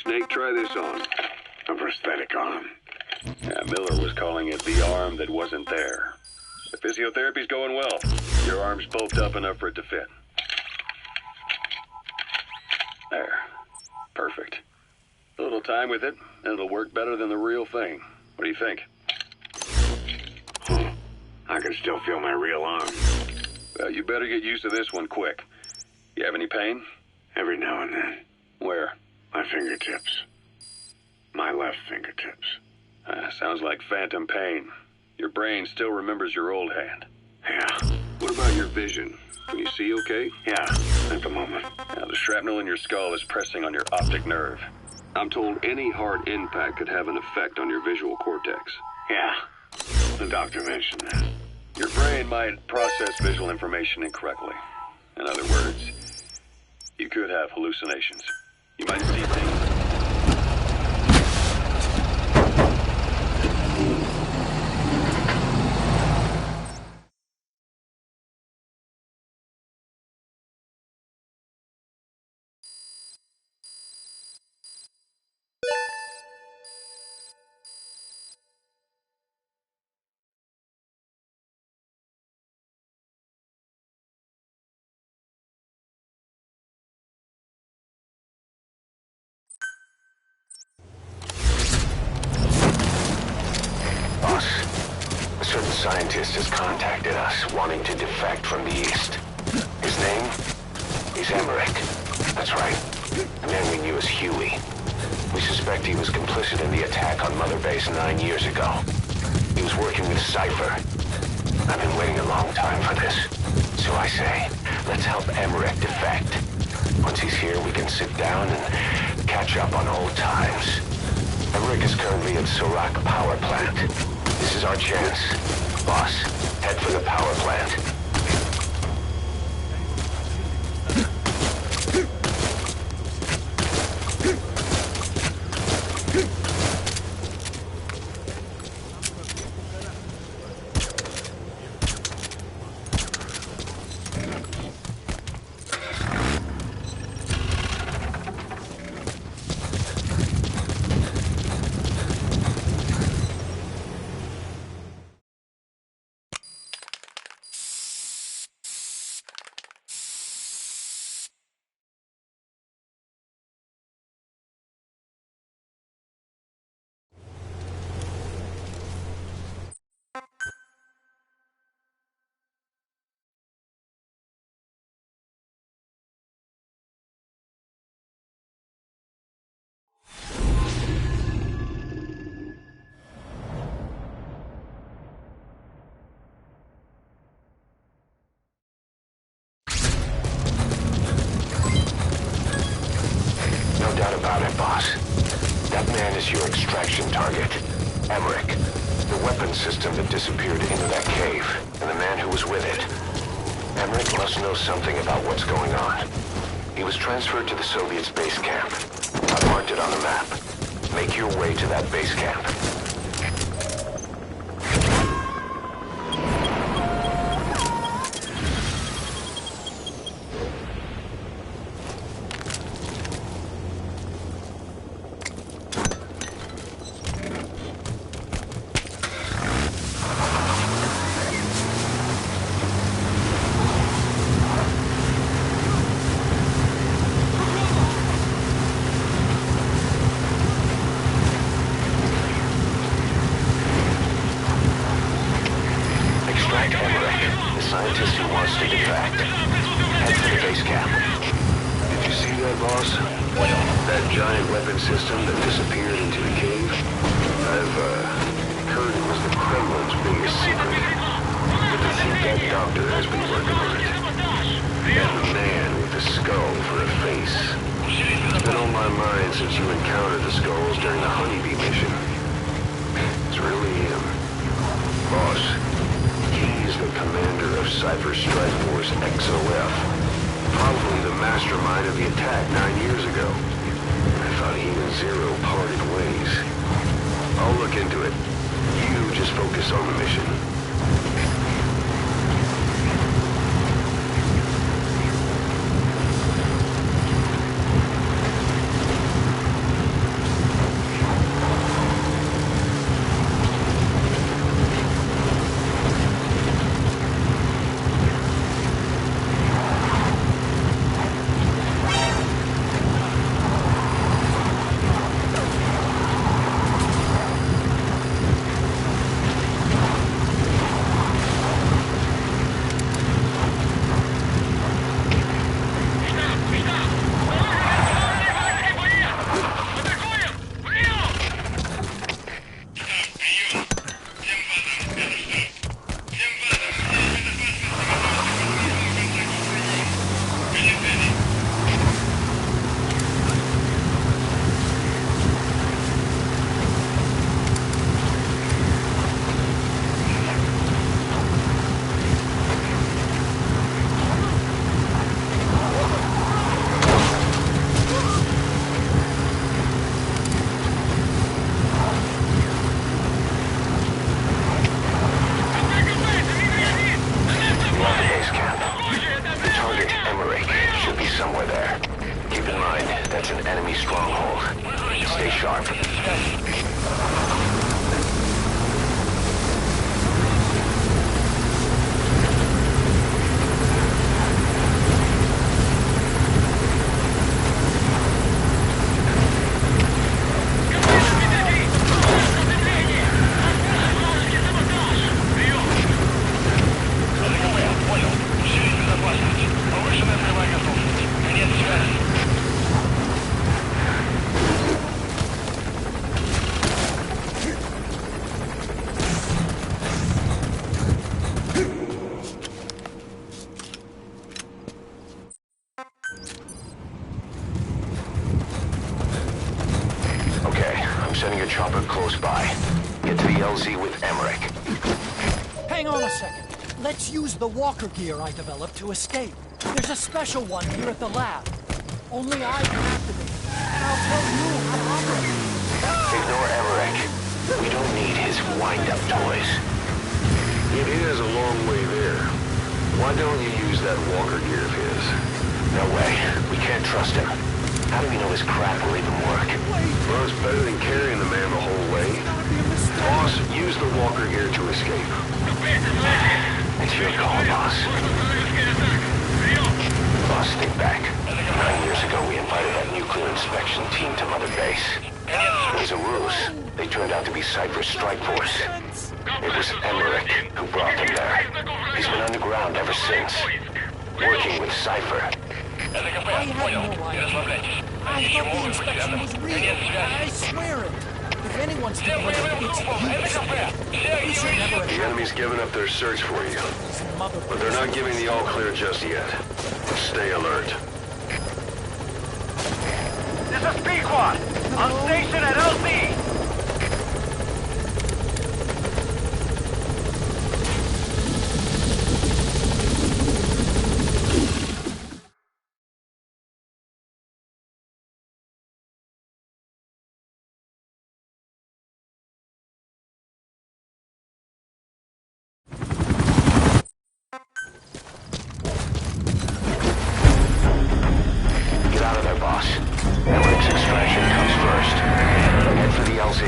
Snake, try this on. A prosthetic arm. Yeah, Miller was calling it the arm that wasn't there. The physiotherapy's going well. Your arm's bulked up enough for it to fit. There. Perfect. A little time with it, and it'll work better than the real thing. What do you think? I can still feel my real arm. Well, you better get used to this one quick. You have any pain? Every now and then. Where? My fingertips. My left fingertips. Sounds like phantom pain. Your brain still remembers your old hand. Yeah. What about your vision? Can you see okay? Yeah, at the moment. Now, the shrapnel in your skull is pressing on your optic nerve. I'm told any hard impact could have an effect on your visual cortex. Yeah. The doctor mentioned that. Your brain might process visual information incorrectly. In other words, you could have hallucinations. You might see things. A certain scientist has contacted us, wanting to defect from the East. His name? He's Emmerich. That's right. The man we knew as Huey. We suspect he was complicit in the attack on Mother Base 9 years ago. He was working with Cypher. I've been waiting a long time for this. So I say, let's help Emmerich defect. Once he's here, we can sit down and catch up on old times. Emmerich is currently at Sorak Power Plant. This is our chance. Boss, head for the power plant. No doubt about it, boss. That man is your extraction target. Emmerich. The weapon system that disappeared into that cave, and the man who was with it. Emmerich must know something about what's going on. He was transferred to the Soviets' base camp. I've marked it on the map. Make your way to that base camp. Scientist who wants to defect. Head for the base camp. Did you see that, boss? That giant weapon system that disappeared into the cave? I've heard it was the Kremlin's biggest secret. But I think that doctor has been working on it. And the man with the skull for a face. It's been on my mind since you encountered the skulls during the Honeybee mission. It's really him. Boss, he's the commander of Cypher Strike Force XOF. Probably the mastermind of the attack 9 years ago. I thought he and Zero parted ways. I'll look into it. You just focus on the mission. sending a chopper close by. Get to the LZ with Emmerich. Hang on a second. Let's use the walker gear I developed to escape. There's a special one here at the lab. Only I can activate it, and I'll tell you how to operate it. Ignore Emmerich. We don't need his wind-up toys. It is a long way there. Why don't you use that walker gear of his? No way. We can't trust him. How do we know his crap will even work? Well, it's better than carrying the man the whole way. Boss, use the walker gear to escape. It's your call, boss. Boss, think back. 9 years ago, we invited that nuclear inspection team to Mother Base. It was a ruse. They turned out to be Cypher's strike force. It was Emmerich who brought them there. He's been underground ever since, working with Cypher. I had no idea. I thought the inspection was real. I swear it. If anyone's to blame, it's you. You should never The enemy's given up their search for you, but they're not giving the all-clear just yet. Stay alert. This is Pequod! On station at LZ! Get out of there, boss. Emmerich's extraction comes first. Head for the LZ.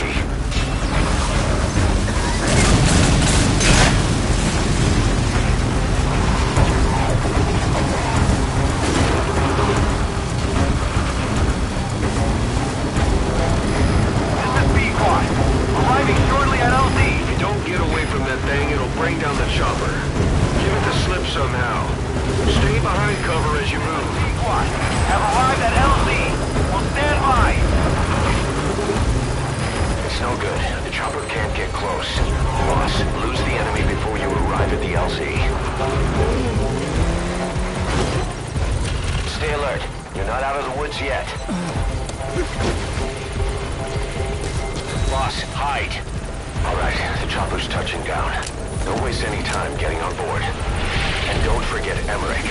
This is Pequod. Arriving shortly at LZ. If you don't get away from that thing, it'll bring down the chopper. Give it the slip somehow. Stay behind cover as you move. Pequod, have arrived at LZ. We'll stand by. It's no good. The chopper can't get close. Boss, lose the enemy before you arrive at the LZ. Stay alert. You're not out of the woods yet. Boss, hide. All right, the chopper's touching down. Don't waste any time getting on board. And don't forget Emmerich.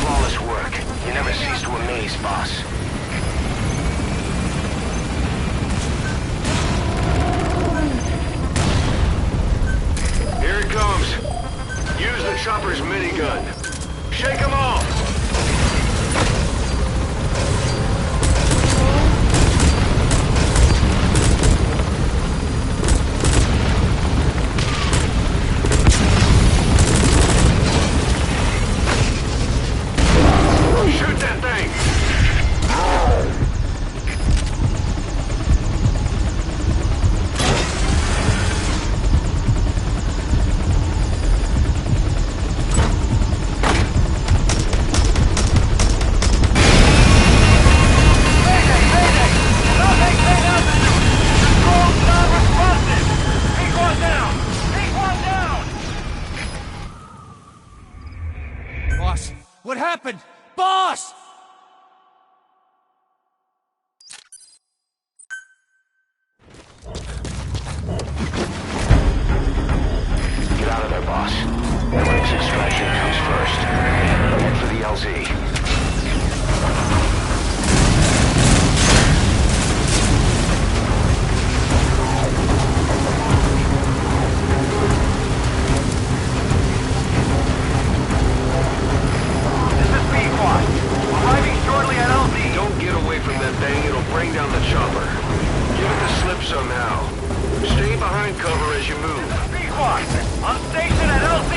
Flawless work. You never cease to amaze, boss. Here it comes. Use the chopper's minigun. Shake them off! Shoot that thing! Boss, what happened? Boss! Get out of there, boss. Emmerich's extraction comes first. Head for the LZ. This is Pequod. Arriving shortly at LZ. Don't get away from that thing, it'll bring down the chopper. Give it the slip somehow. Stay behind cover as you move. Pequod, on station at LZ.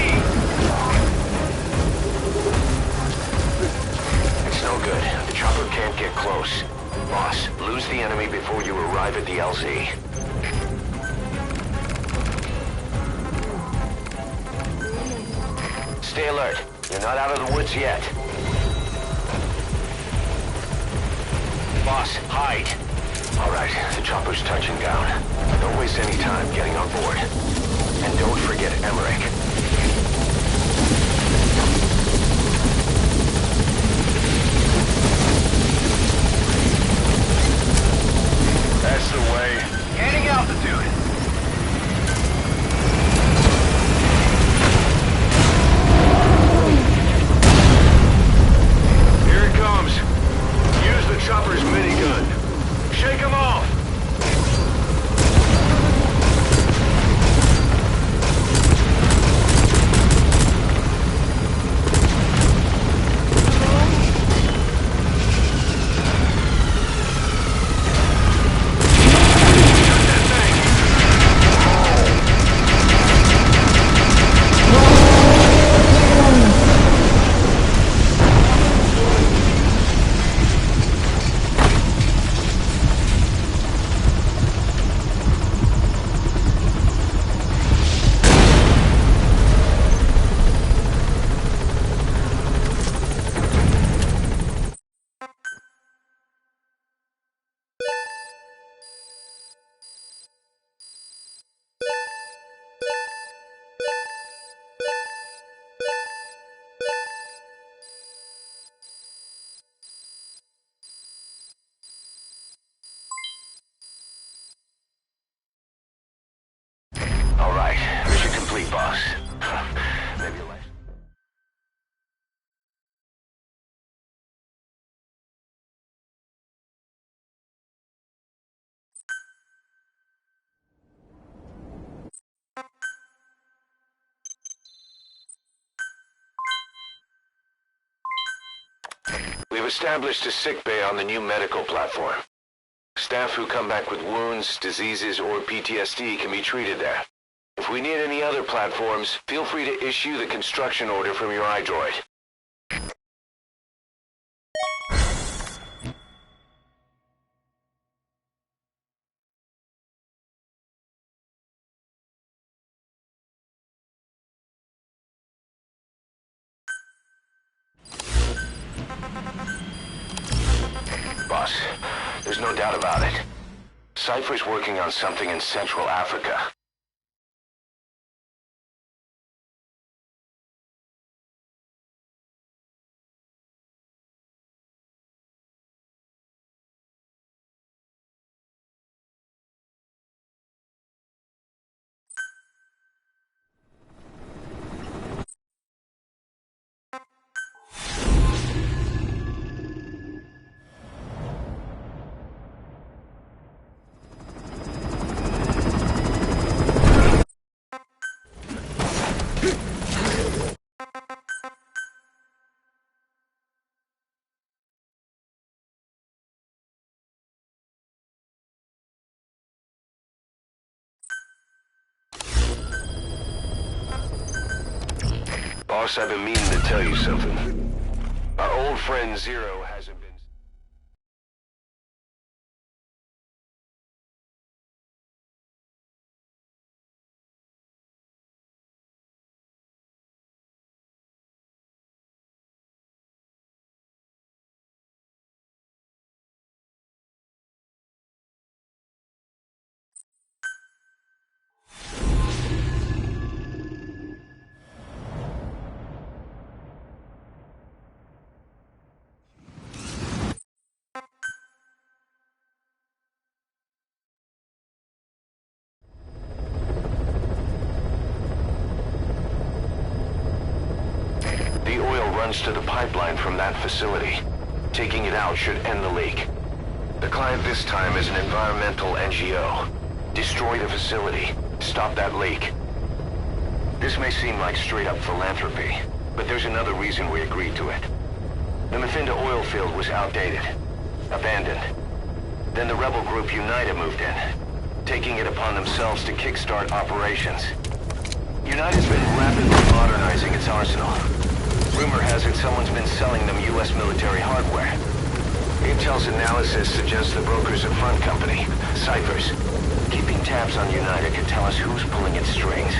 It's no good. The chopper can't get close. Boss, lose the enemy before you arrive at the LZ. Stay alert. You're not out of the woods yet. Boss, hide. All right, the chopper's touching down. Don't waste any time getting on board. And don't forget Emmerich. That's the way. Gaining altitude. Here it comes. Use the chopper's minigun. Shake him off! All right, mission complete, boss. Maybe less. We've established a sick bay on the new medical platform. Staff who come back with wounds, diseases, or PTSD can be treated there. If we need any other platforms, feel free to issue the construction order from your iDroid. Boss, there's no doubt about it. Cypher's working on something in Central Africa. Boss, I've been meaning to tell you something. Our old friend Zero hasn't been... The oil runs to the pipeline from that facility. Taking it out should end the leak. The client this time is an environmental NGO. Destroy the facility. Stop that leak. This may seem like straight-up philanthropy, but there's another reason we agreed to it. The Mafinda oil field was outdated, abandoned. Then the rebel group United moved in, taking it upon themselves to kickstart operations. United's been rapidly modernizing its arsenal. Rumor has it someone's been selling them U.S. military hardware. Intel's analysis suggests the broker's a front company, Cyphers. Keeping tabs on United could tell us who's pulling its strings.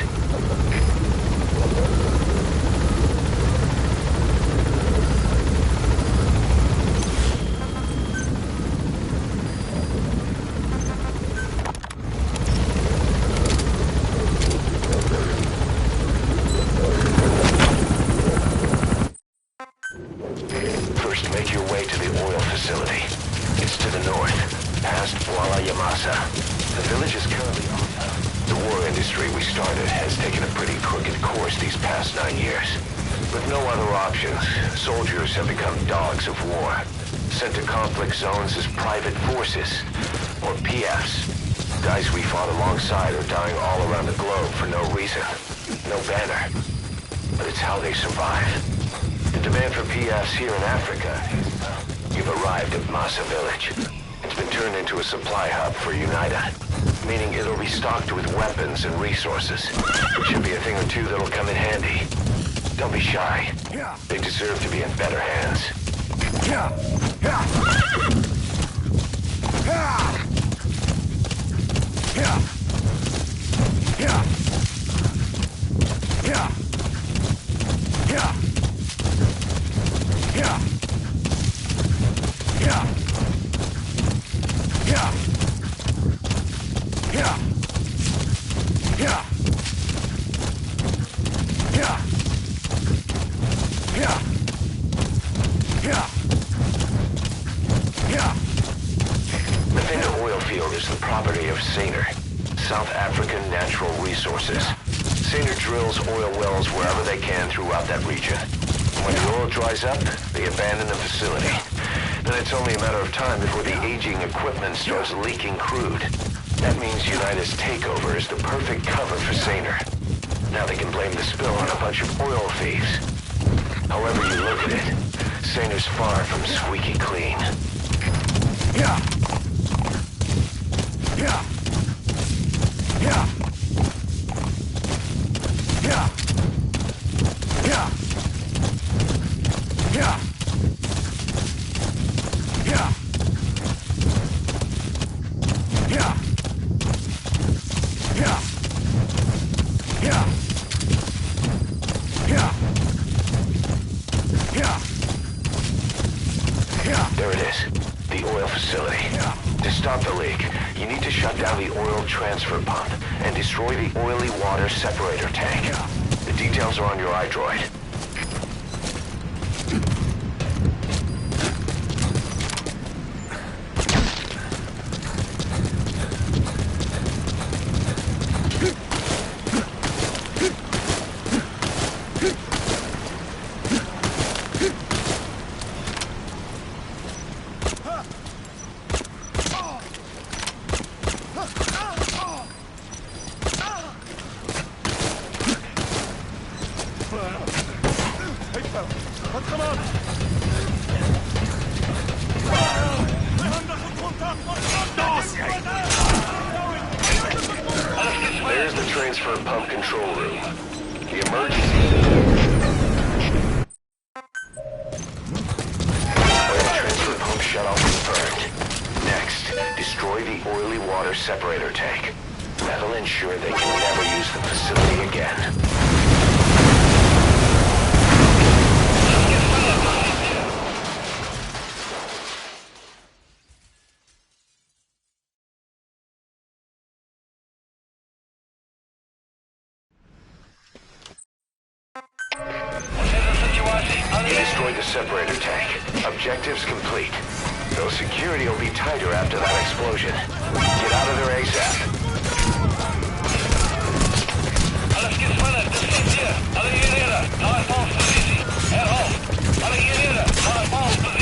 started has taken a pretty crooked course these past 9 years. With no other options, soldiers have become dogs of war, sent to conflict zones as private forces, or PFs. Guys we fought alongside are dying all around the globe for no reason. No banner. But it's how they survive. The demand for PFs here in Africa. You've arrived at Massa Village. It's been turned into a supply hub for UNITA, meaning it'll be stocked with weapons and resources. Should be a thing or two that'll come in handy. Don't be shy. They deserve to be in better hands. South African Natural Resources. Saner drills oil wells wherever they can throughout that region. When the oil dries up, they abandon the facility. Then it's only a matter of time before the aging equipment starts leaking crude. That means UNITA's takeover is the perfect cover for Saner. Now they can blame the spill on a bunch of oil thieves. However you look at it, Saner's far from squeaky clean. Yeah. There it is, the oil facility. To stop the leak, you need to shut down the oil transfer pump and destroy the oily water separator tank. The details are on your iDroid. There's the transfer pump control room. The emergency oil transfer pump shutoff confirmed. Next, destroy the oily water separator tank. That'll ensure they can never use the facility again. You destroyed the separator tank. Objectives complete. Though security will be tighter after that explosion. Get out of there ASAP. Alles gespannt, das steht hier. Alle hierher, nach Position. Herauf. Alle hierher, nach Position.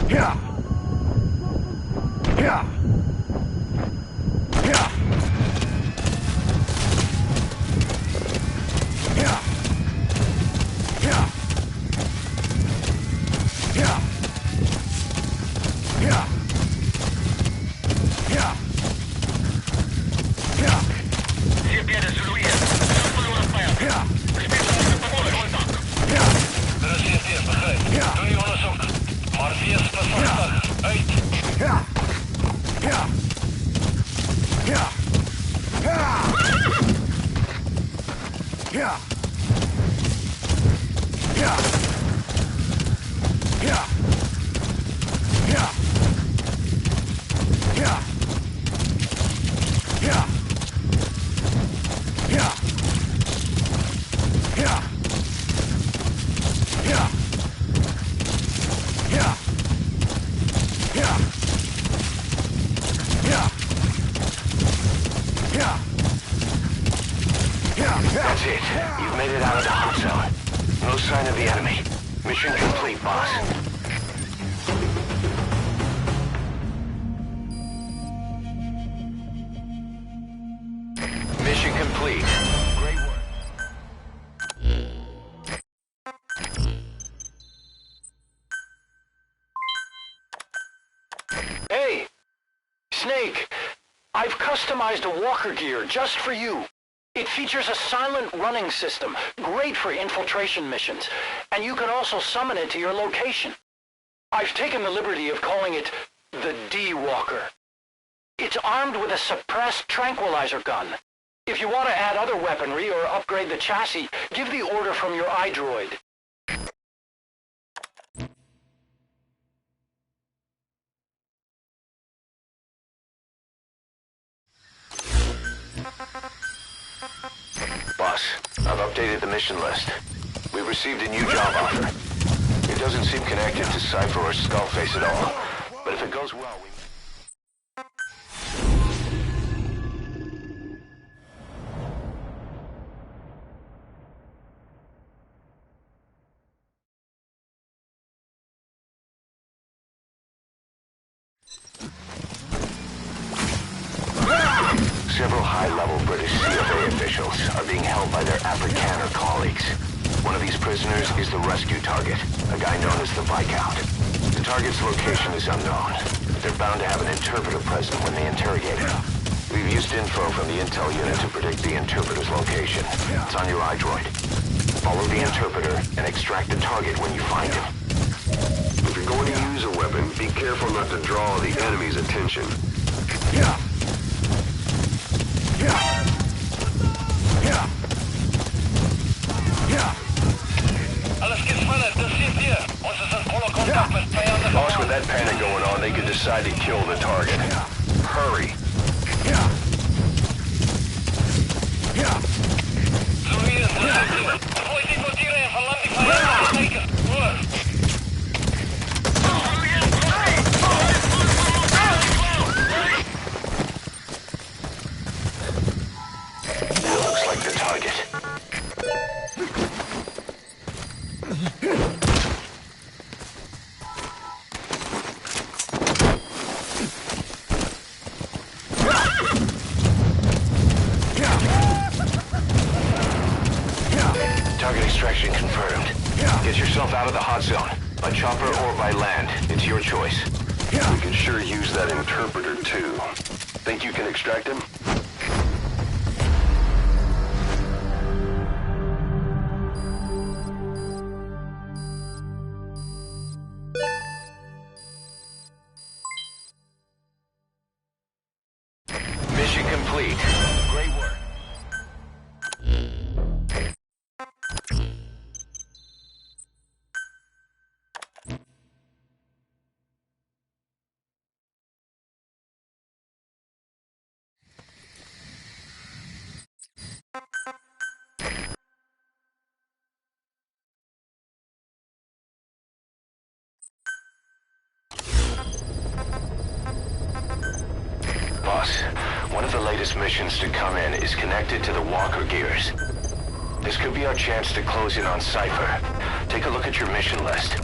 Yeah. sign of the enemy. Mission complete, boss. Mission complete. Great work. Hey! Snake! I've customized a walker gear just for you. It features a silent running system, great for infiltration missions, and you can also summon it to your location. I've taken the liberty of calling it the D-Walker. It's armed with a suppressed tranquilizer gun. If you want to add other weaponry or upgrade the chassis, give the order from your iDroid. Boss, I've updated the mission list. We've received a new job offer. It doesn't seem connected to Cypher or Skullface at all, but if it goes well, we... Several high-level British CFA officials are being held by their Afrikaner colleagues. One of these prisoners is the rescue target, a guy known as the Viscount. The target's location is unknown. They're bound to have an interpreter present when they interrogate him. We've used info from the intel unit to predict the interpreter's location. It's on your iDroid. Follow the interpreter and extract the target when you find him. If you're going to use a weapon, be careful not to draw the enemy's attention. Boss, with that panic going on, they could decide to kill the target. Hurry. That looks like the target. Target extraction confirmed. Get yourself out of the hot zone. By chopper or by land. It's your choice. We could sure use that interpreter, too. Think you can extract him? Mission complete. Great work. Boss, one of the latest missions to come in is connected to the walker gears. This could be our chance to close in on Cypher. Take a look at your mission list.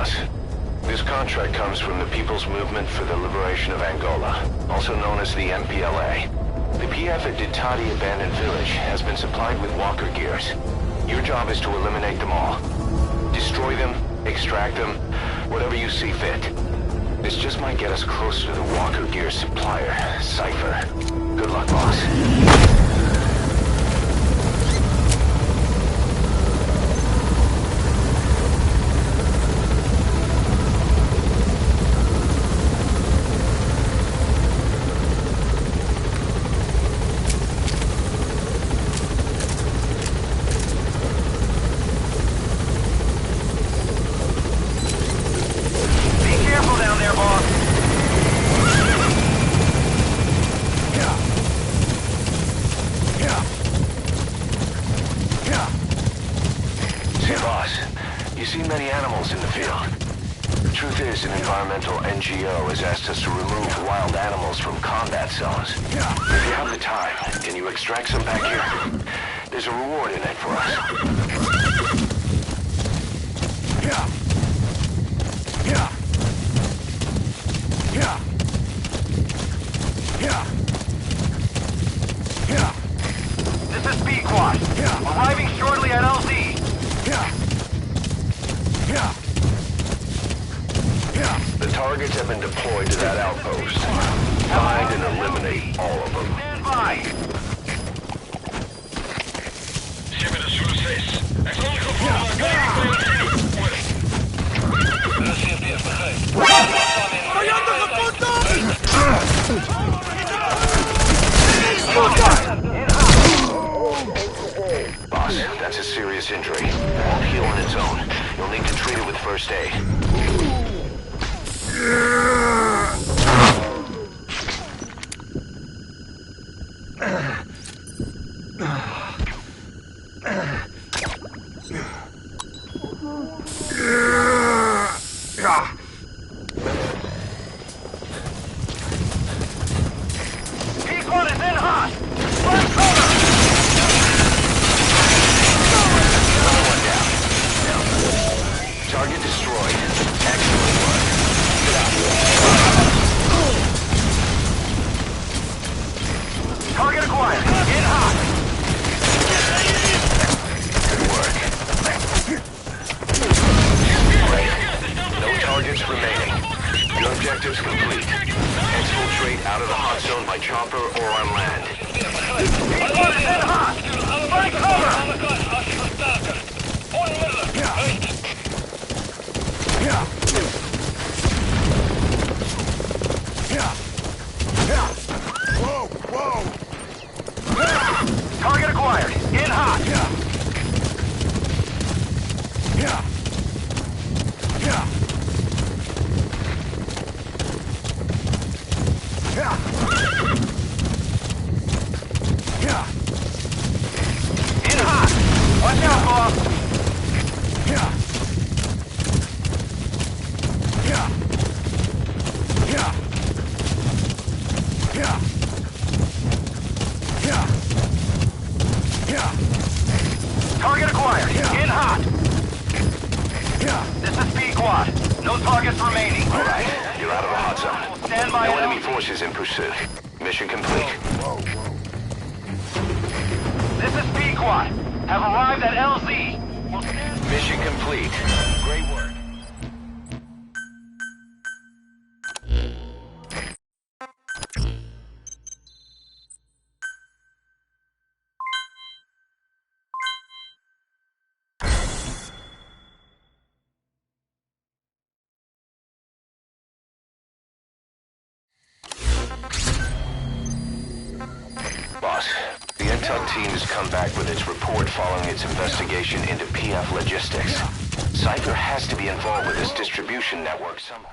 boss. This contract comes from the People's Movement for the Liberation of Angola, also known as the MPLA. The PF at Ditati Abandoned Village has been supplied with walker gears. Your job is to eliminate them all. Destroy them, extract them, whatever you see fit. This just might get us closer to the walker gear supplier, Cypher. Good luck, boss. NGO has asked us to remove wild animals from combat zones. If you have the time, can you extract some back here? There's a reward in it for us. This is B-Quad. Arriving shortly at LZ. The targets have been deployed to that outpost. Find and eliminate all of them. Stand by. Boss, that's a serious injury. It won't heal on its own. You'll need to treat it with first aid. P-Quad is in hot. Run cover. Target destroyed. Excellent work. Target acquired. In hot. Good work. Great. No targets remaining. Your objective's complete. Exfiltrate out of the hot zone by chopper or on land. P-Quad is in hot. Run cover. Target acquired. In hot. In hot. Watch out, boss. Target acquired. In hot. This is B-Quad. No targets remaining. All right, you're out of the hot zone. Stand by. No enemy forces in pursuit. Mission complete. This is B-Quad. Have arrived at LZ. Mission complete. Great work. Boss, the intel team has come back with its report following its investigation into PF logistics. Cypher has to be involved with this distribution network somehow.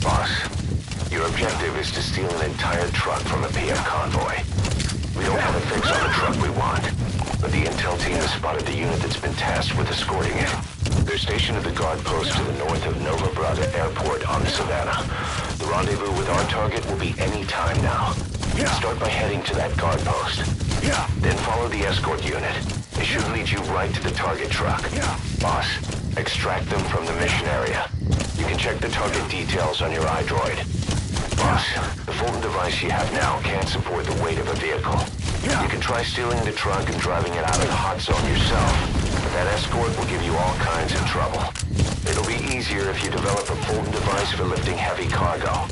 Boss, your objective is to steal an entire truck from a PF convoy. We don't have a fix on the truck we want. but the intel team has spotted the unit that's been tasked with escorting it. They're stationed at the guard post to the north of Nova Brada Airport on the Savannah. The rendezvous with our target will be any time now. Start by heading to that guard post. Then follow the escort unit. It should lead you right to the target truck. Boss, extract them from the mission area. You can check the target details on your iDroid. Boss, the Fulton device you have now can't support the weight of a vehicle. You can try stealing the truck and driving it out of the hot zone yourself, but that escort will give you all kinds of trouble. It'll be easier if you develop a Fulton device for lifting heavy cargo.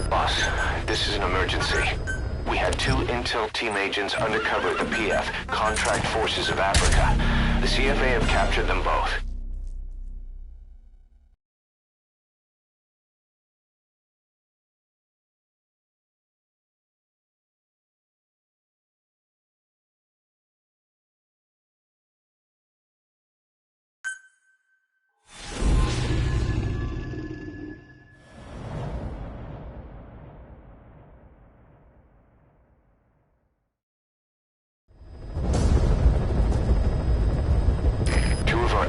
Boss, this is an emergency. We had 2 intel team agents undercover at the PF, Contract Forces of Africa. The CFA have captured them both.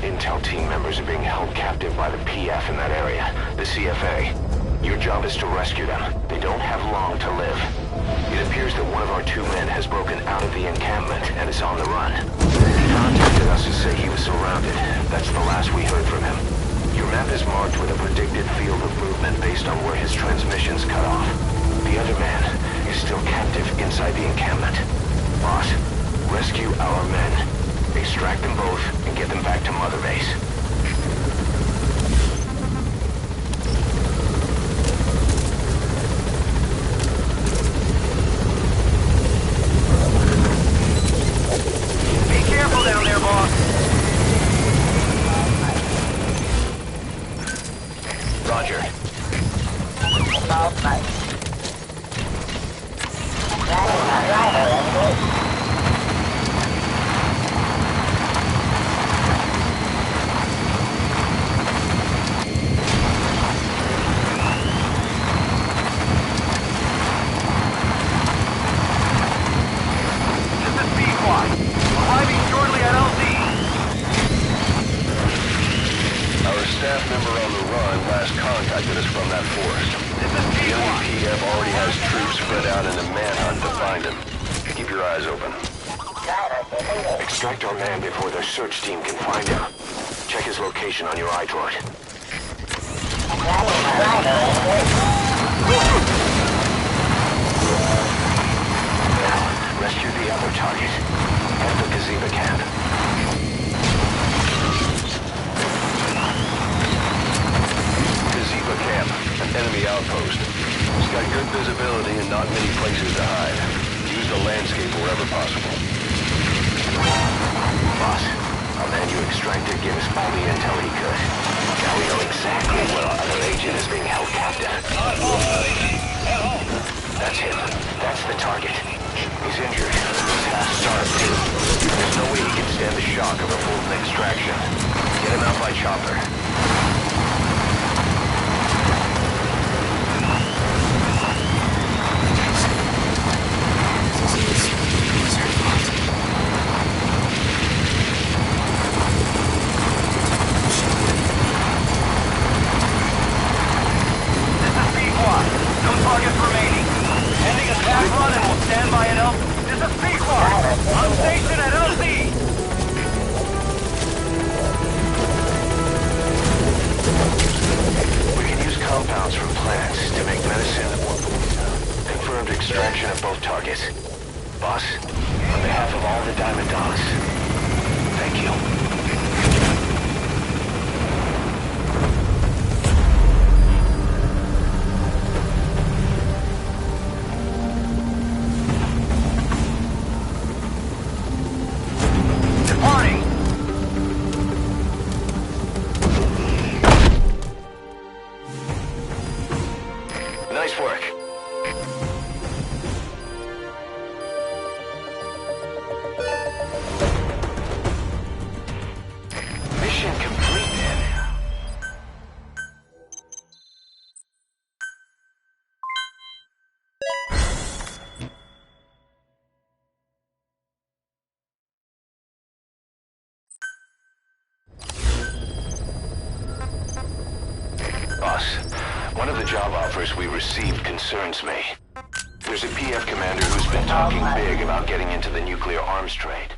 Intel team members are being held captive by the PF in that area, the CFA. Your job is to rescue them. They don't have long to live. It appears that one of our 2 men has broken out of the encampment and is on the run. He contacted us to say he was surrounded. That's the last we heard from him. Your map is marked with a predicted field of movement based on where his transmissions cut off. The other man is still captive inside the encampment. Boss, rescue our men. Extract them both and get them back to Mother Base. Be careful down there, boss. Roger. Staff member on the run last contacted us from that forest. The MPF already has troops spread out in a manhunt to find him. Keep your eyes open. Extract our man before their search team can find him. Check his location on your iDroid. Now, rescue the other target. Head for Gazeba camp. Gazeba camp, an enemy outpost. It's got good visibility and not many places to hide. Use the landscape wherever possible. Boss, our man you extracted gave us all the intel he could. Now we know exactly where our other agent is being held captive. That's him. That's the target. He's injured. He's half-starved, too. There's no way he can stand the shock of a full extraction. Get him out by chopper. Extraction of both targets. Boss, on behalf of all the Diamond Dogs, thank you. Departing! Nice work. One of the job offers we received concerns me. There's a PF commander who's been talking big about getting into the nuclear arms trade.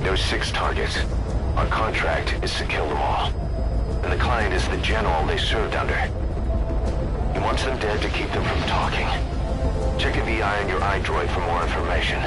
There's 6 targets. Our contract is to kill them all. And the client is the general they served under. He wants them dead to keep them from talking. Check a VI on your iDroid for more information.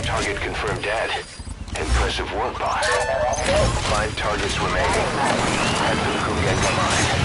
Target confirmed dead. Impressive work, boss. 5 targets remaining. Head to the Kugenga mine.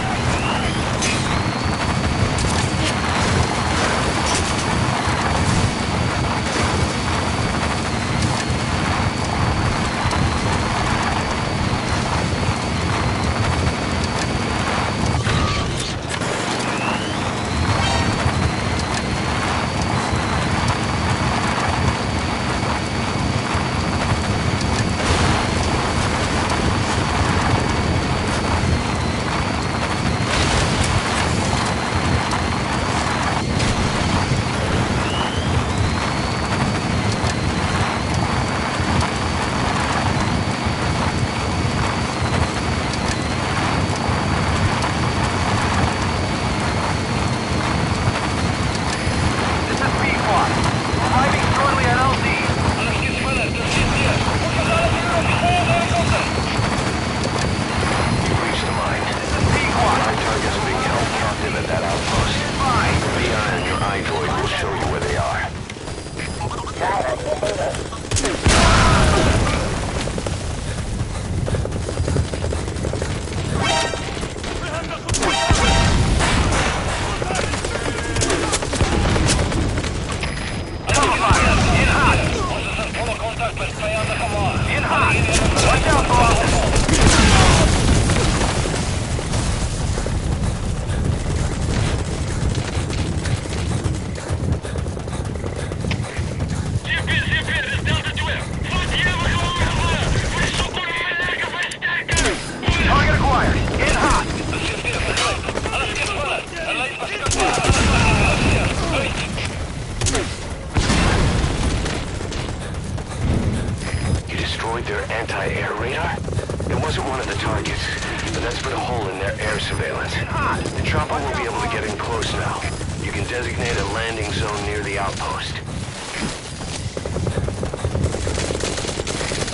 anti-air radar? It wasn't one of the targets, but that's put a hole in their air surveillance. The chopper will be able to get in close now. You can designate a landing zone near the outpost.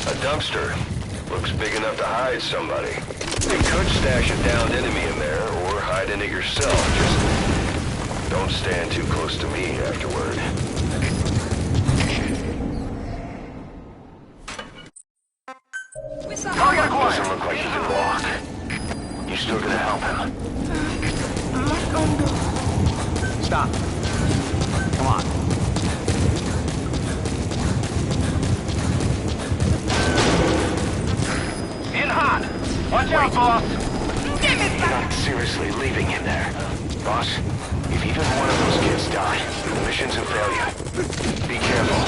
A dumpster. Looks big enough to hide somebody. You could stash a downed enemy in there, or hide in it yourself. Just don't stand too close to me afterward. Doesn't look like he can walk. You still gonna help him? Stop. Come on. In hot. Watch out, boss. You're not seriously leaving him there. Boss, if even one of those kids die, the mission's a failure. Be careful.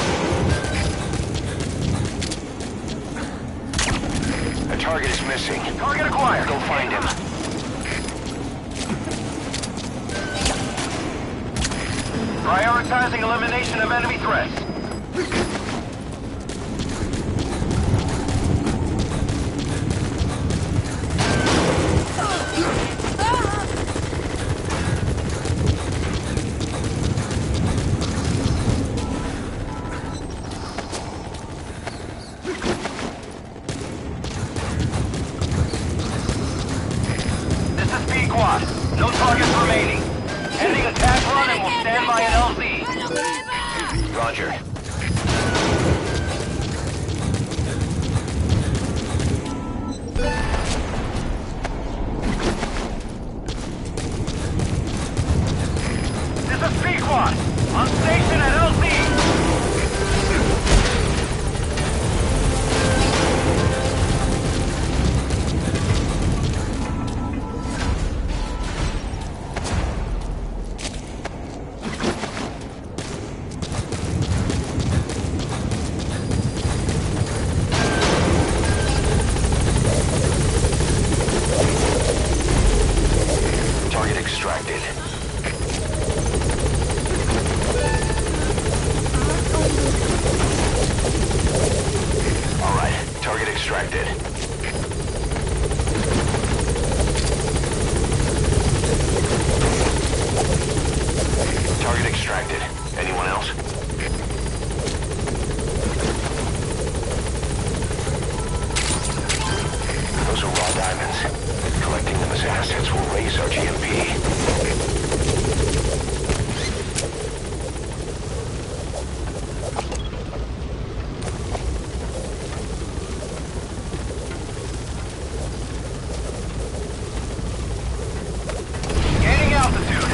A target is missing. Target acquired. Go find him. Prioritizing elimination of enemy threats. This is Pequod. No targets remaining. Ending attack run and we'll stand by an LZ. Roger. This is Pequod. On station at LZ. Target extracted. All right, target extracted. Target extracted. Anyone else? Those are raw diamonds. Collecting them as assets will raise our GMP. Gaining altitude.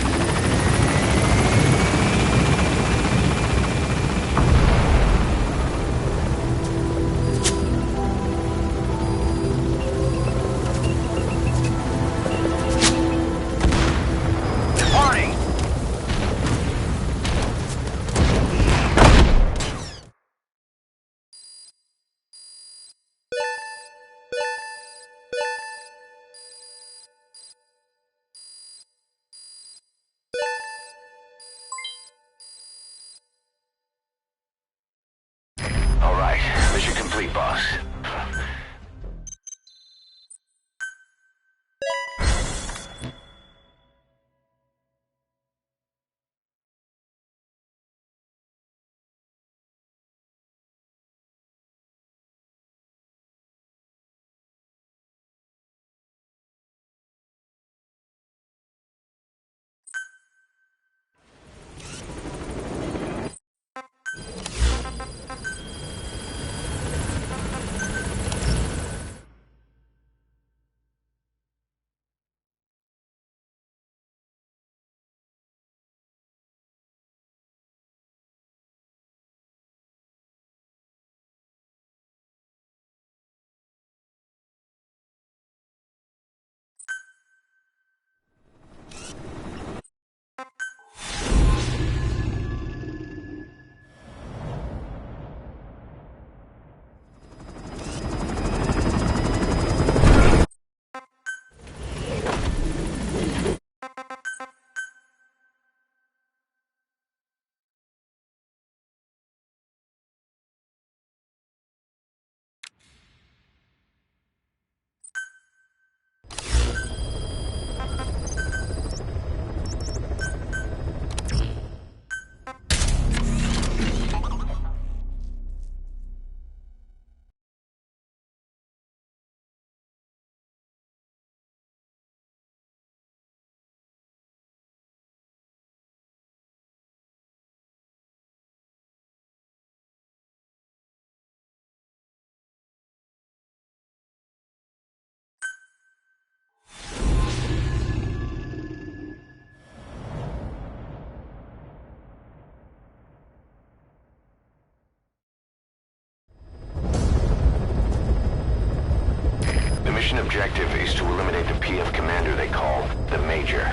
objective is to eliminate the PF commander they call the Major.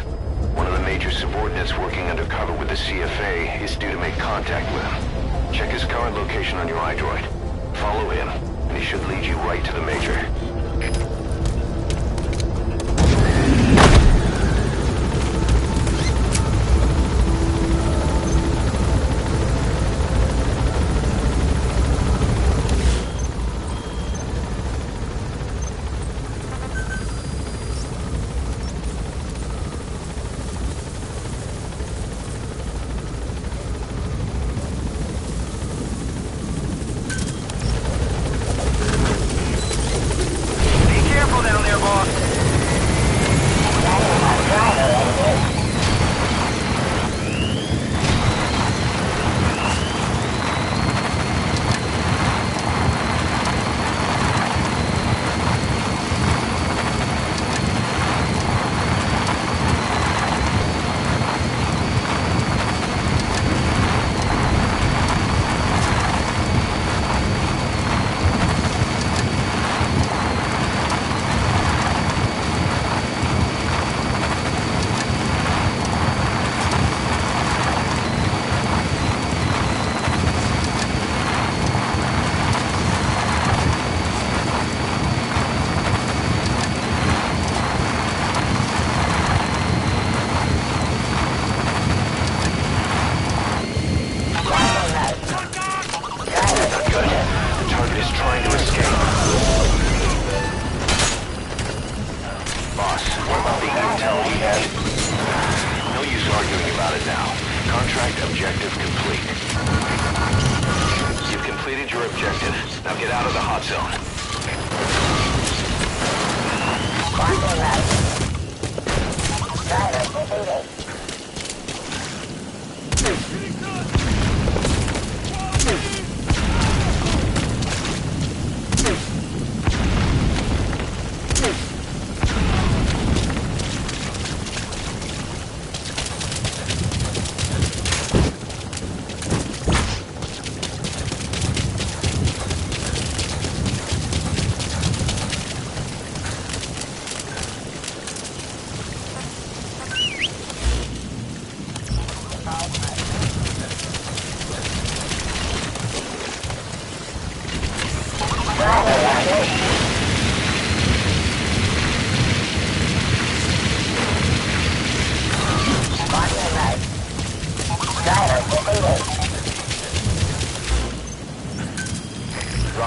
One of the Major's subordinates working undercover with the CFA is due to make contact with him. Check his current location on your iDroid. Follow him, and he should lead you right to the Major.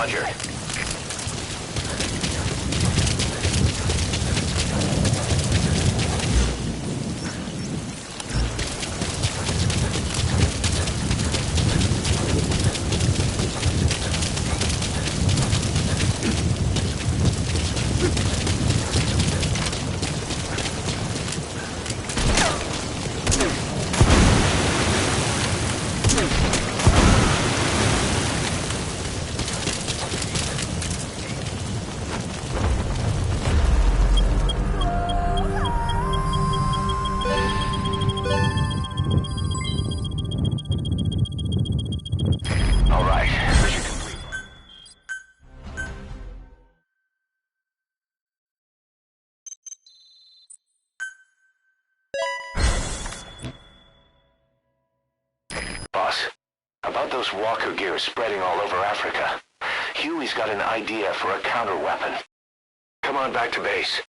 Roger. About those walker gears spreading all over Africa. Huey's got an idea for a counter-weapon. Come on back to base.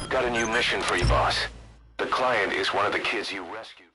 Got a new mission for you, boss. The client is one of the kids you rescued.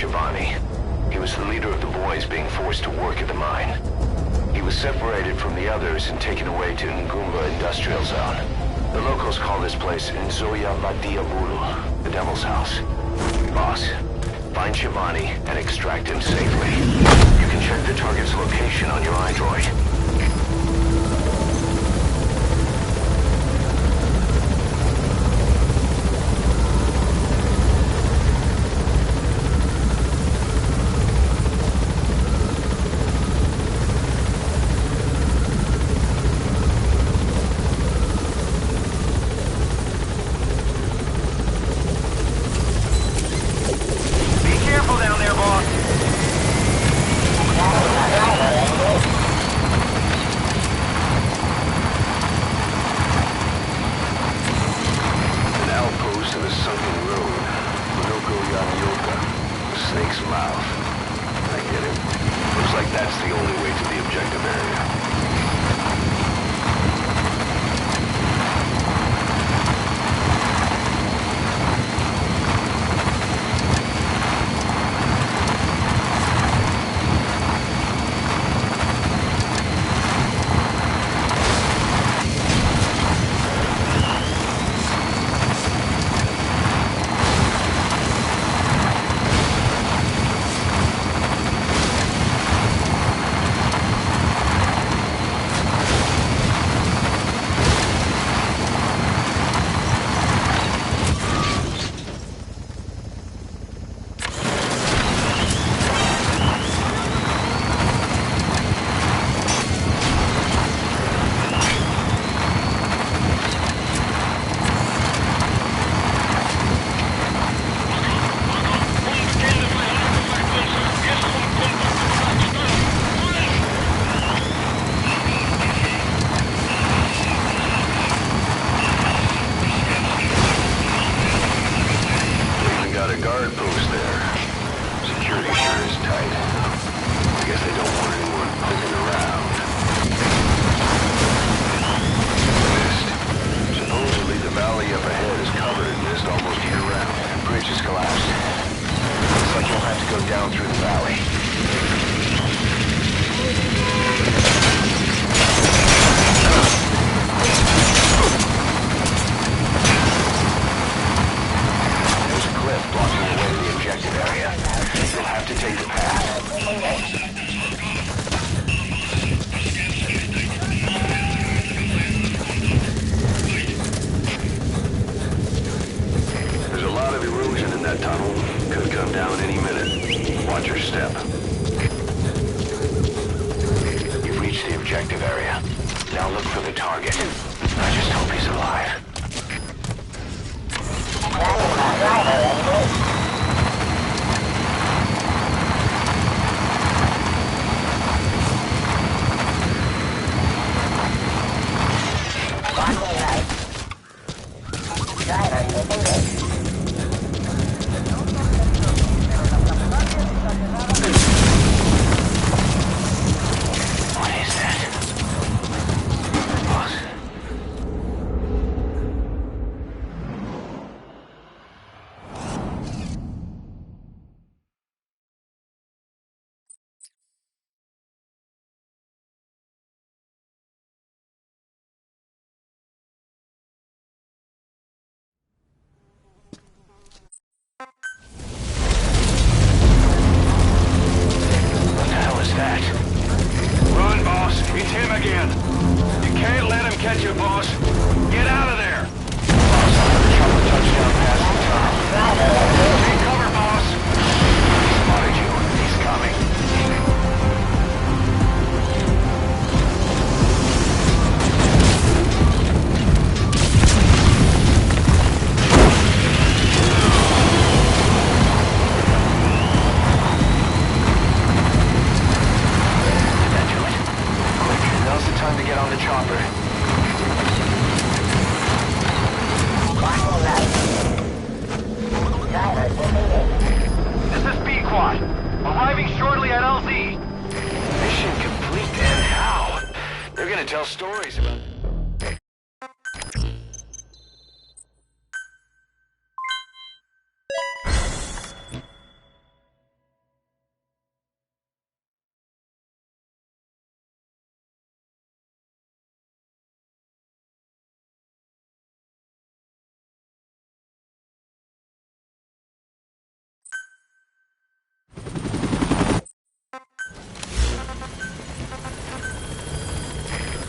Shivani. He was the leader of the boys being forced to work at the mine. He was separated from the others and taken away to Ngumba Industrial Zone. The locals call this place Nzoya Vadia Bulu, the Devil's House. Boss, find Shivani and extract him safely. You can check the target's location on your iDroid. Tell stories about...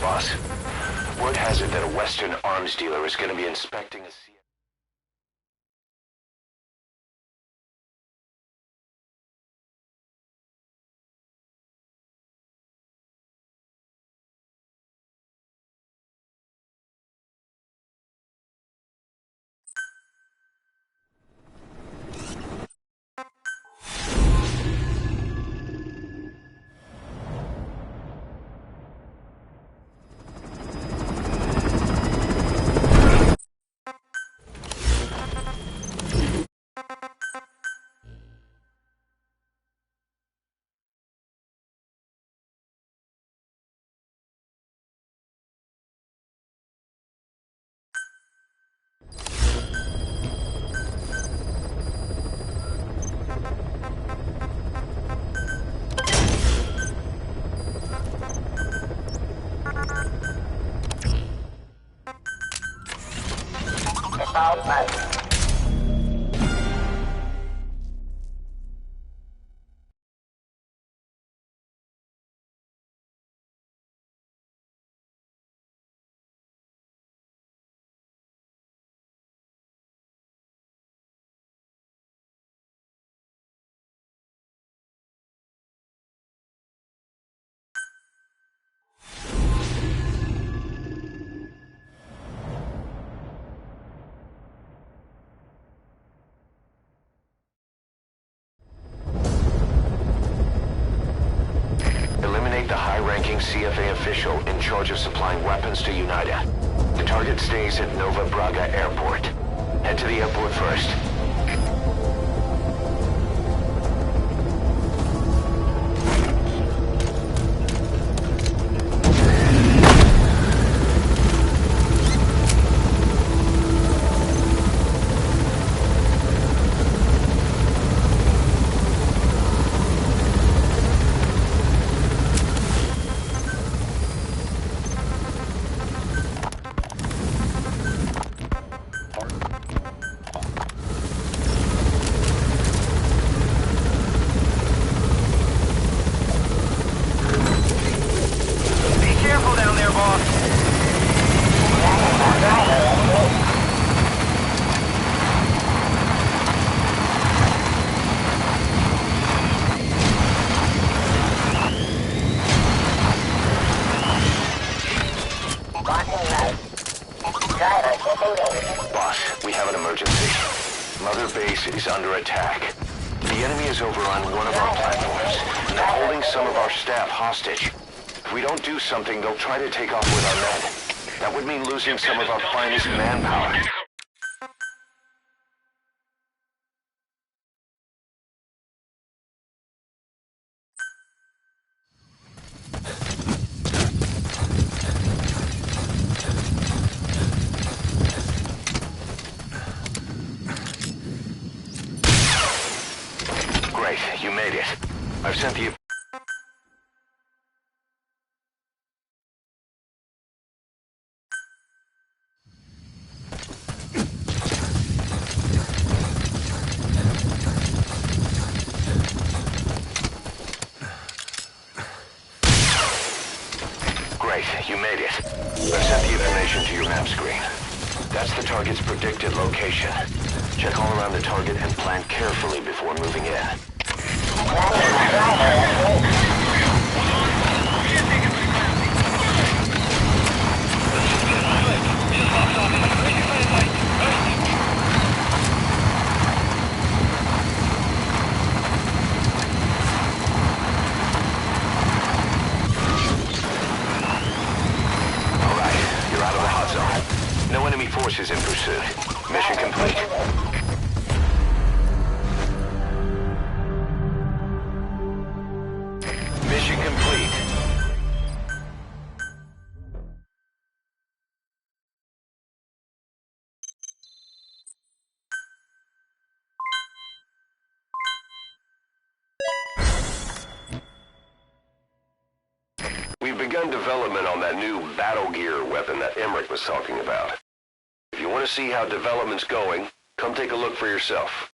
Boss, word has it that a Western arms dealer is going to be inspecting a... The high-ranking CFA official in charge of supplying weapons to UNITA. The target stays at Nova Braga Airport. Head to the airport first. Boss, we have an emergency. Mother Base is under attack. The enemy is over on one of our platforms, and they're holding some of our staff hostage. If we don't do something, they'll try to take off with our men. That would mean losing some of our finest manpower. Great, you made it. I've sent the... Great, you made it. I've sent the information to your map screen. That's the target's predicted location. Check all around the target and plan carefully before moving in. No enemy forces in pursuit. Mission complete. Mission complete. We've begun development on that new battle gear weapon that Emmerich was talking about. If you want to see how development's going, come take a look for yourself.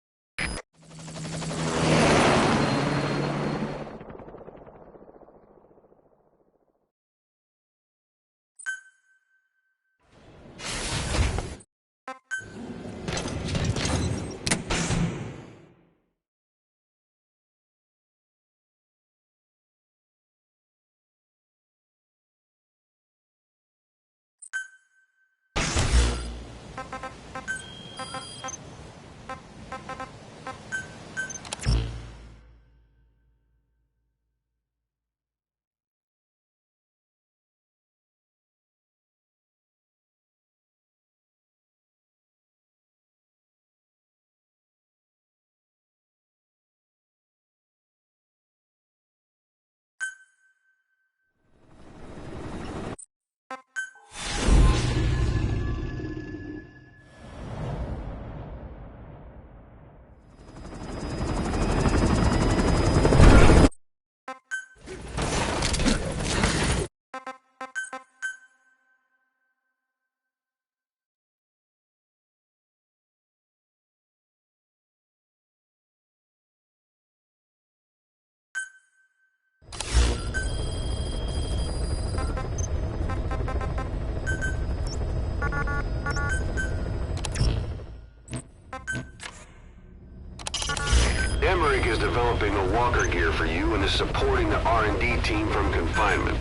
walker gear for you and is supporting the R&D team from confinement.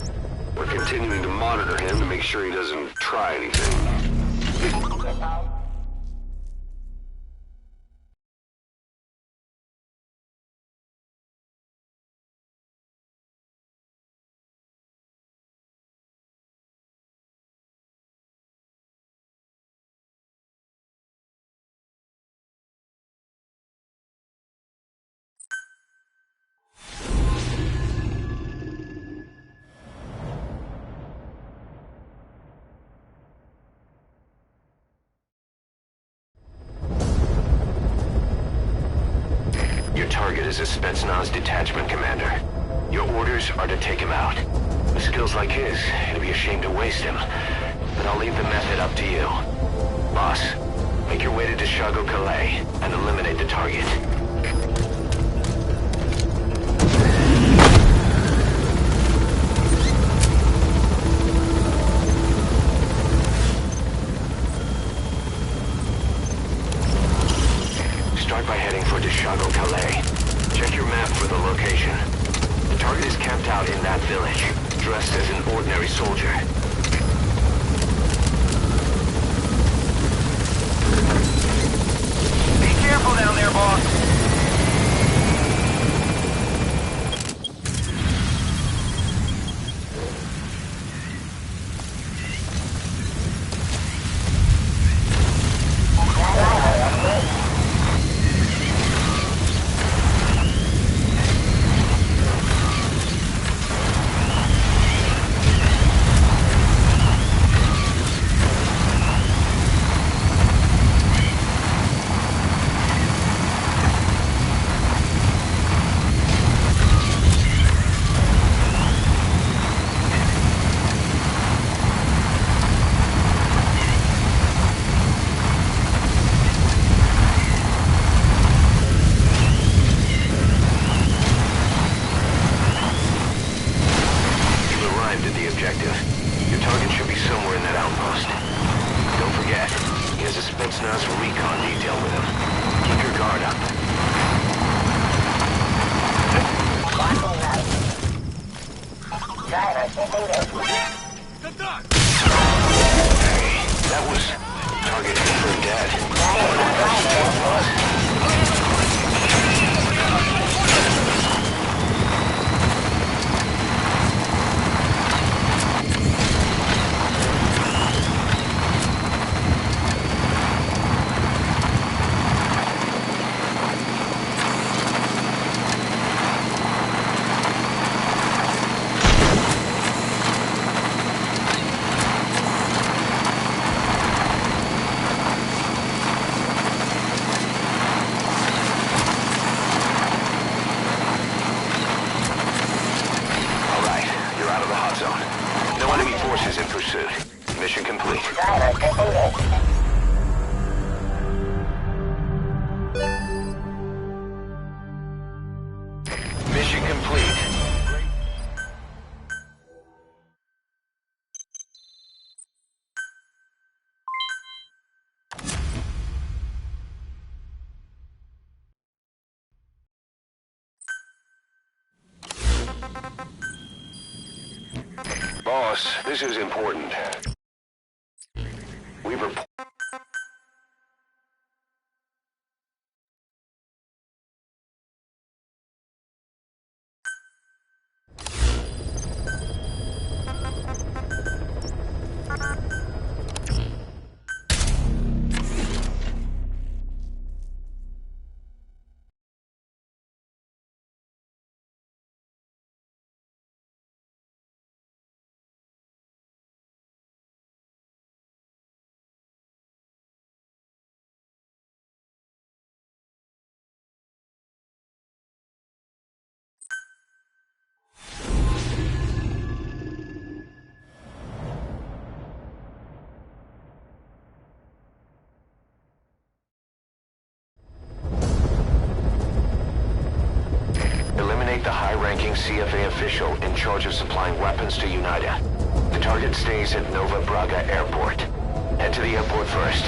We're continuing to monitor him to make sure he doesn't try anything. Your target is a Spetsnaz detachment commander. Your orders are to take him out. With skills like his, it'd be a shame to waste him. But I'll leave the method up to you. Boss, make your way to Deshago Calais and eliminate the target. Start by heading for Deshago Calais. Check your map for the location. The target is camped out in that village, dressed as an ordinary soldier. Be careful down there, boss. That was target confirmed forces in pursuit. Mission complete. Mission complete. Boss, this is important. We've reported. Eliminate the high-ranking CFA official in charge of supplying weapons to UNITA. The target stays at Nova Braga Airport. Head to the airport first.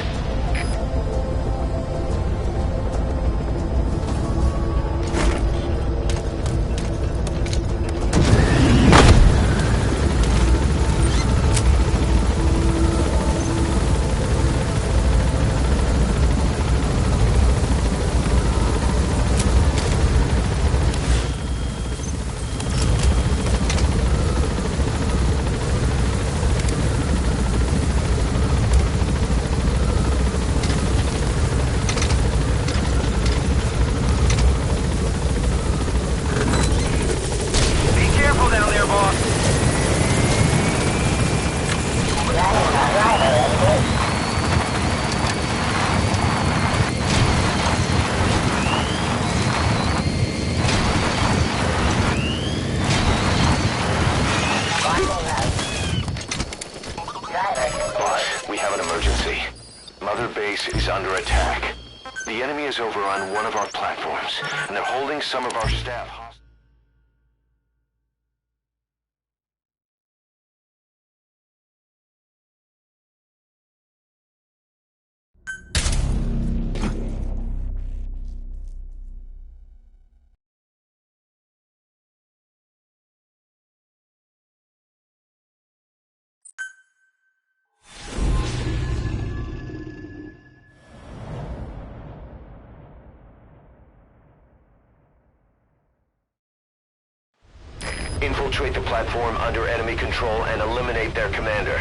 Mother Base is under attack. The enemy is overrun one of our platforms, and they're holding some of our staff hostage. Infiltrate the platform under enemy control and eliminate their commander.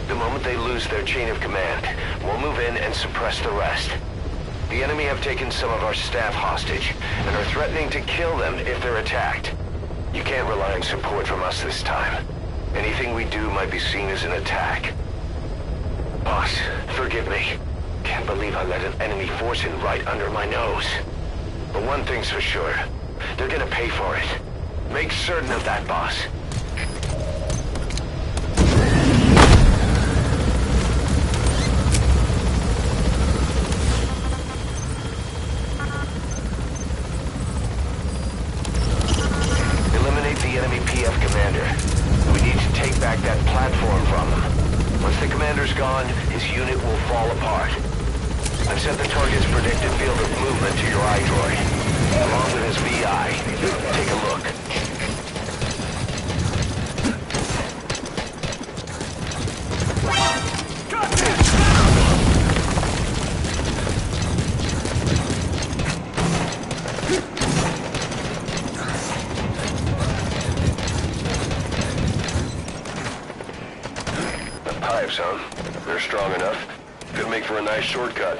The moment they lose their chain of command, we'll move in and suppress the rest. The enemy have taken some of our staff hostage and are threatening to kill them if they're attacked. You can't rely on support from us this time. Anything we do might be seen as an attack. Boss, forgive me. Can't believe I let an enemy force in right under my nose. But one thing's for sure. They're gonna pay for it. Make certain of that, boss. Eliminate the enemy PF commander. We need to take back that platform from him. Once the commander's gone, his unit will fall apart. I've set the target's predicted field of movement to your iDroid, along with his VI. Take a look. Pipes, huh? They're strong enough. Could make for a nice shortcut.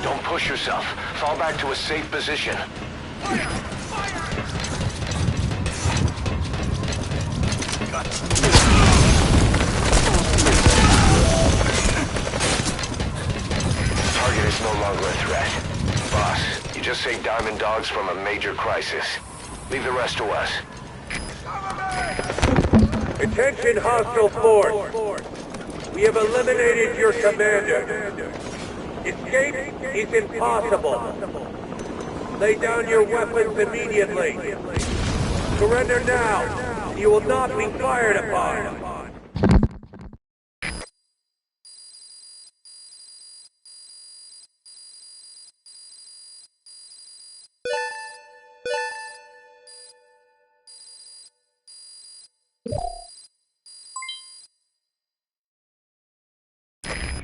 Don't push yourself. Fall back to a safe position. Target is no longer a threat. Boss, you just saved Diamond Dogs from a major crisis. Leave the rest to us. Attention hostile force. We have eliminated your commander. Escape is impossible. Lay down your weapons immediately. Surrender now. You will not be fired upon.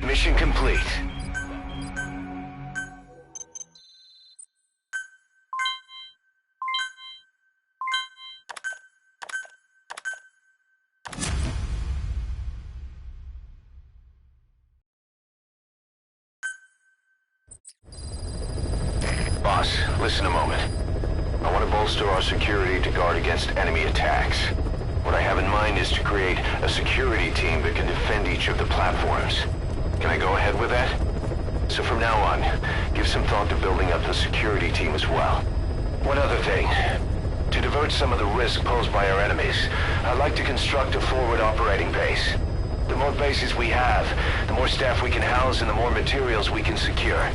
Mission complete. Boss, listen a moment. I want to bolster our security to guard against enemy attacks. What I have in mind is to create a security team that can defend each of the platforms. Can I go ahead with that? So from now on, give some thought to building up the security team as well. One other thing. To divert some of the risk posed by our enemies, I'd like to construct a forward operating base. The more bases we have, the more staff we can house and the more materials we can secure.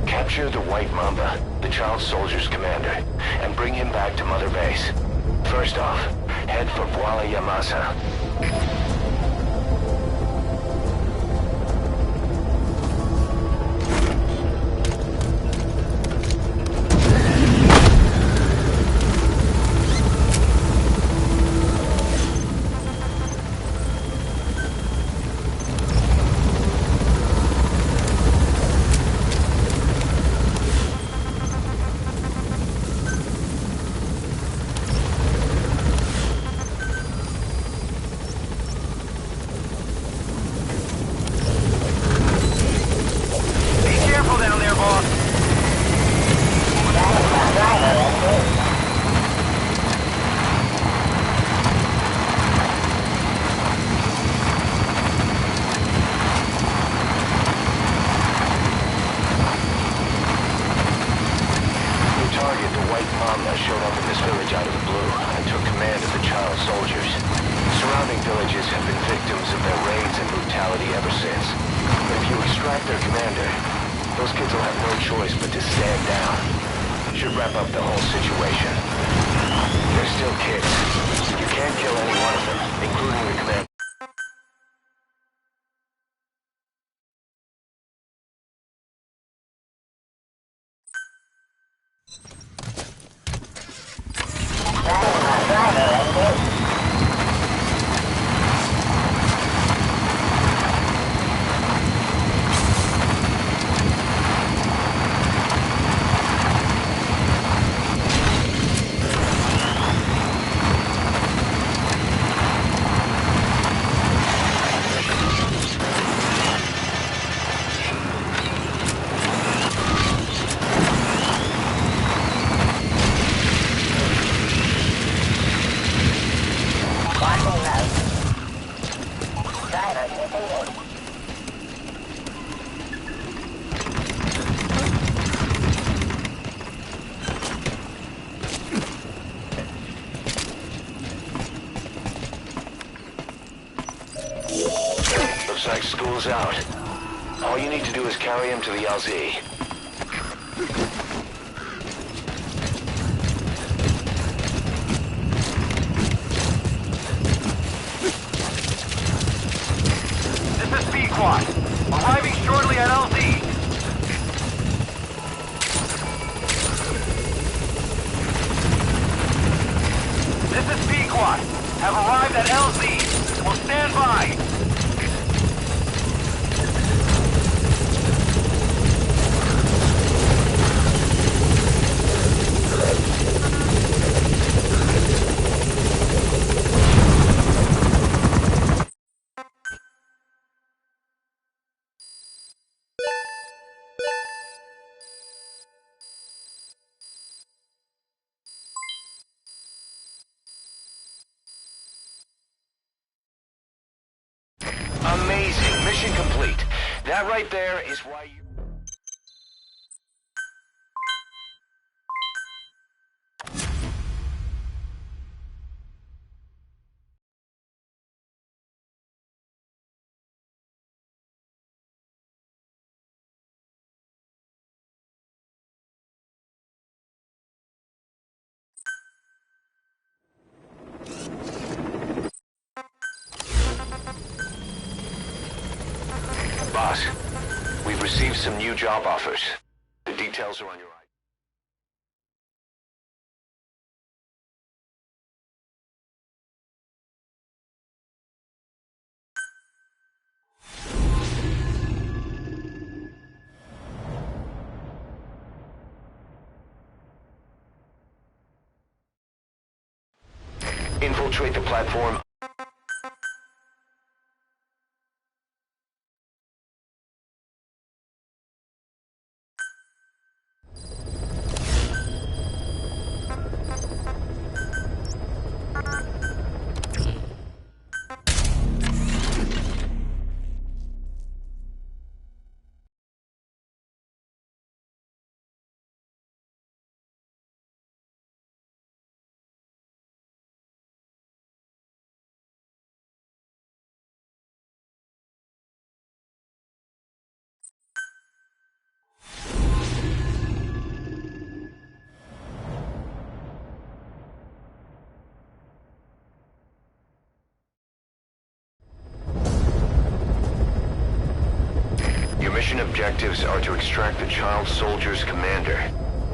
Capture the White Mamba, the child soldier's commander, and bring him back to Mother Base. First off, head for Voila Yamasa. Showed up in this village out of the blue and took command of the child soldiers. Surrounding villages have been victims of their raids and brutality ever since. But if you extract their commander, those kids will have no choice but to stand down. Should wrap up the whole situation. They're still kids. You can't kill any one of them, including the commander. Looks like school's out. All you need to do is carry him to the LZ. This is Speedrun. Arriving shortly at LZ. This is Speedrun. Have arrived at LZ. Will stand by. Amazing. Mission complete. That right there is why you... Boss, we've received some new job offers. The details are on your... Infiltrate the platform. objectives are to extract the child soldier's commander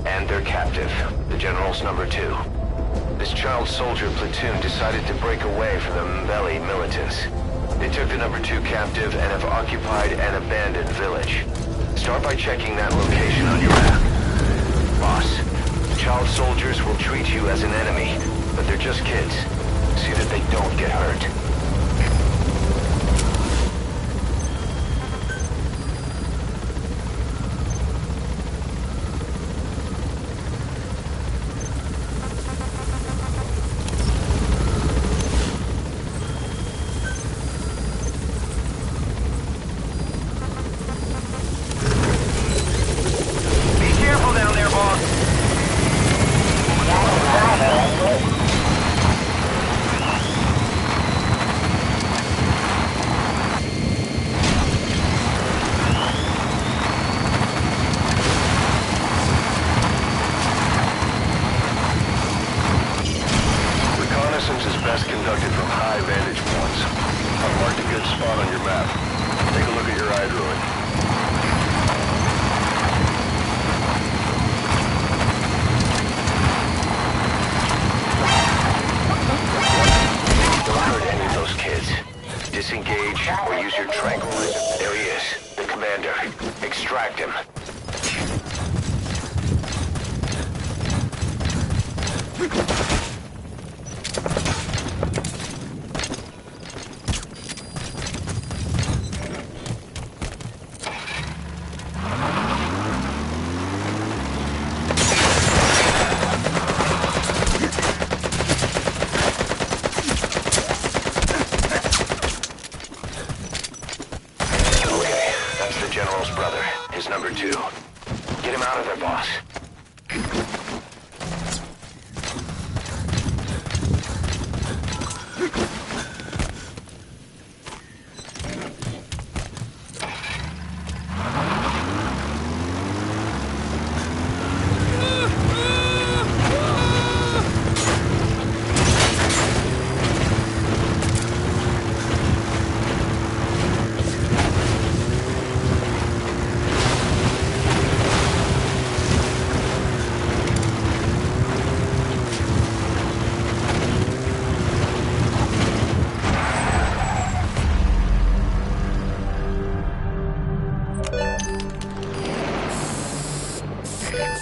and their captive, the General's number 2. This child soldier platoon decided to break away from the Mbeli militants. They took the number 2 captive and have occupied an abandoned village. Start by checking that location on your map. Boss, the child soldiers will treat you as an enemy, but they're just kids. See that they don't get hurt.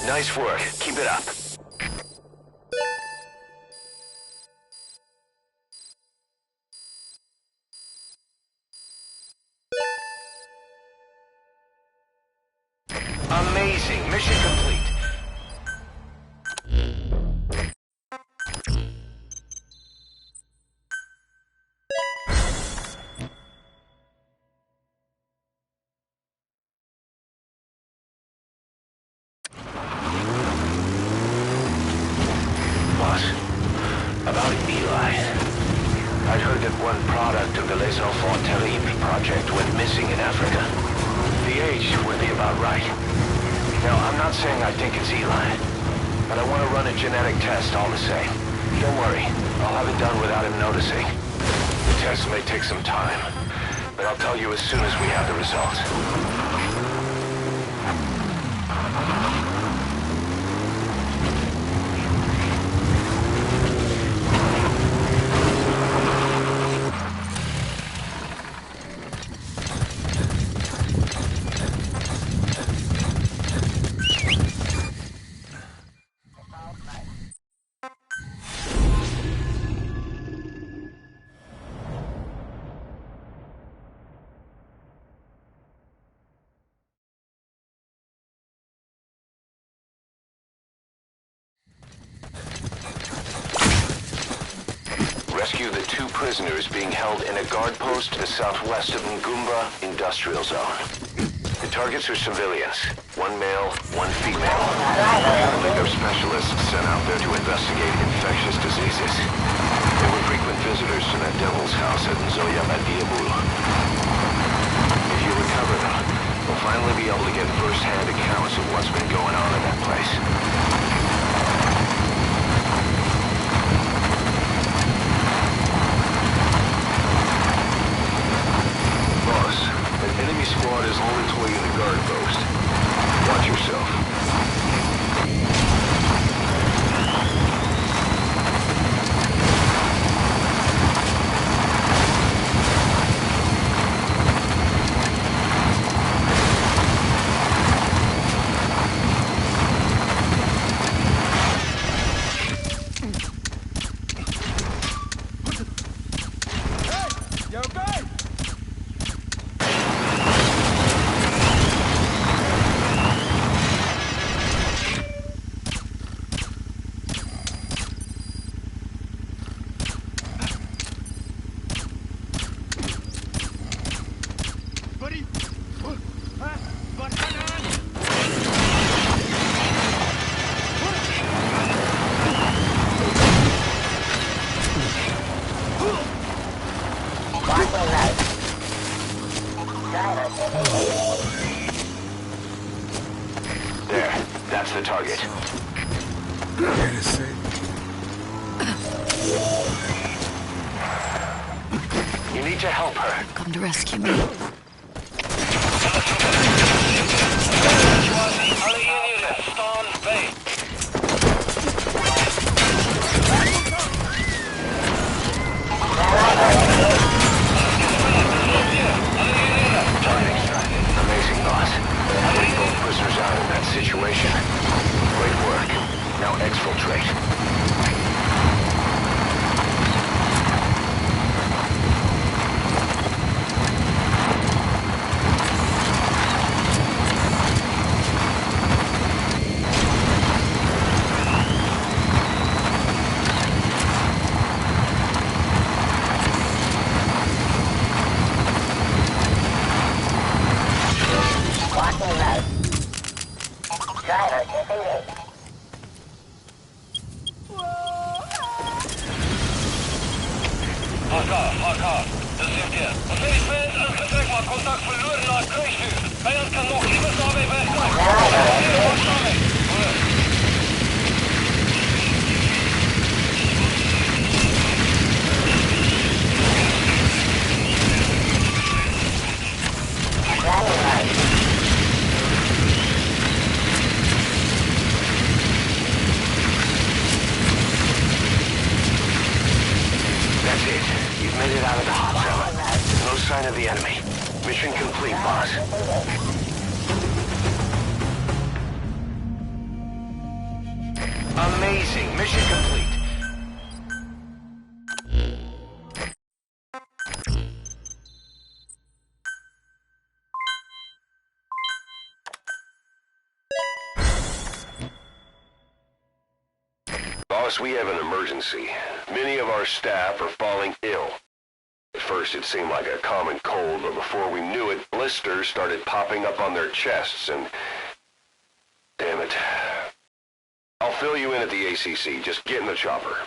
Nice work. Keep it up. Amazing. Mission complete. About Eli. I'd heard that one product of the Les Enfants Terribles project went missing in Africa. The age would be about right. Now, I'm not saying I think it's Eli, but I want to run a genetic test all the same. Don't worry, I'll have it done without him noticing. The test may take some time, but I'll tell you as soon as we have the results. Rescue the 2 prisoners being held in a guard post to the southwest of Ngumba Industrial Zone. The targets are civilians. 1 male, 1 female. They're specialists sent out there to investigate infectious diseases. They were frequent visitors to that devil's house at Nzoya Badiabu. If you recover them, we'll finally be able to get first-hand accounts of what's been going on in that place. Boss, an enemy squad is on its way in the guard post. Here to say. You need to help her. Come to rescue me. Alle Eenheden, stand bij. Amazing, boss. Getting both prisoners out in that situation. Great work. Now exfiltrate. HK. Dat zegt je. Als jullie fans een getrek maar contact verloren naar het kruisvuur. Vijand kan nog immers daarbij wegkomen. That's it. You've made it out of the hot zone. No sign of the enemy. Mission complete, boss. Amazing. Mission complete. Boss, we have an emergency. Many of our staff are falling ill. At first it seemed like a common cold, but before we knew it, blisters started popping up on their chests and... Damn it. I'll fill you in at the ACC. Just get in the chopper.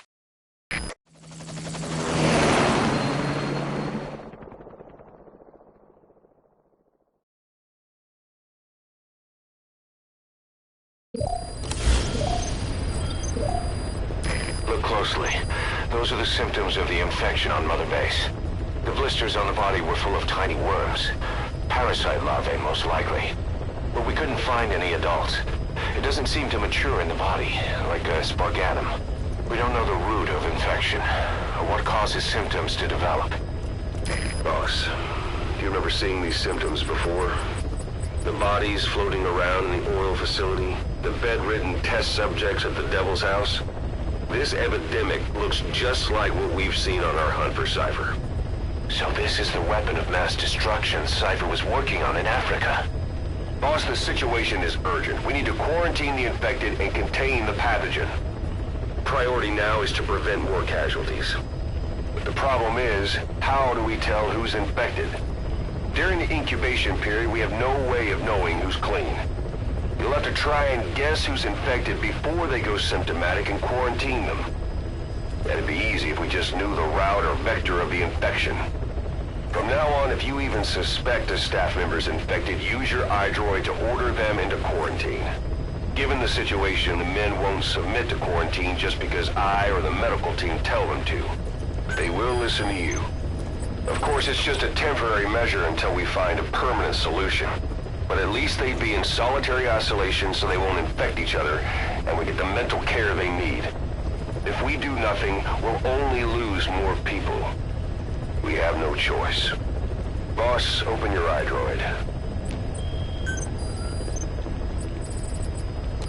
Look closely. Those are the symptoms of the infection on Mother Base. The blisters on the body were full of tiny worms. Parasite larvae, most likely. But we couldn't find any adults. It doesn't seem to mature in the body, like a spargatum. We don't know the root of infection, or what causes symptoms to develop. Boss, do you remember seeing these symptoms before? The bodies floating around in the oil facility, the bedridden test subjects at the Devil's House. This epidemic looks just like what we've seen on our hunt for Cypher. So this is the weapon of mass destruction Cypher was working on in Africa. Boss, the situation is urgent. We need to quarantine the infected and contain the pathogen. Priority now is to prevent more casualties. But the problem is, how do we tell who's infected? During the incubation period, we have no way of knowing who's clean. You'll have to try and guess who's infected before they go symptomatic and quarantine them. That'd be easy if we just knew the route or vector of the infection. From now on, if you even suspect a staff member's infected, use your iDroid to order them into quarantine. Given the situation, the men won't submit to quarantine just because I or the medical team tell them to. But they will listen to you. Of course, it's just a temporary measure until we find a permanent solution. But at least they'd be in solitary isolation so they won't infect each other, and we get the mental care they need. If we do nothing, we'll only lose more people. We have no choice. Boss, open your iDroid.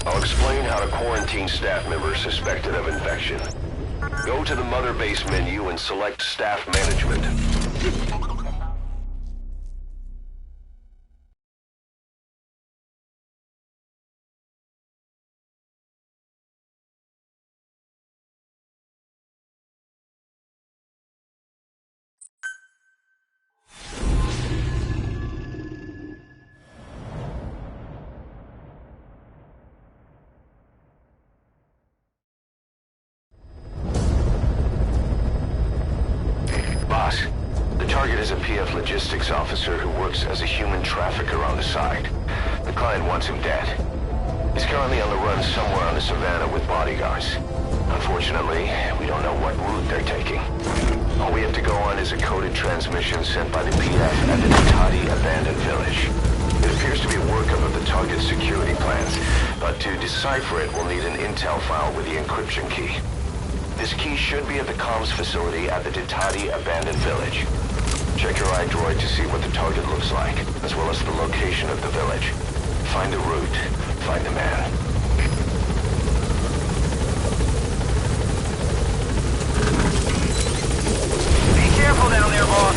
I'll explain how to quarantine staff members suspected of infection. Go to the Mother Base menu and select Staff Management. Boss, the target is a PF logistics officer who works as a human trafficker on the side. The client wants him dead. He's currently on the run somewhere on the savannah with bodyguards. Unfortunately, we don't know what route they're taking. All we have to go on is a coded transmission sent by the PF at the Ditati abandoned village. It appears to be a workup of the target's security plans, but to decipher it, we'll need an intel file with the encryption key. This key should be at the comms facility at the Ditati abandoned village. Check your iDroid to see what the target looks like, as well as the location of the village. Find the route, find the man. Be careful down there, boss.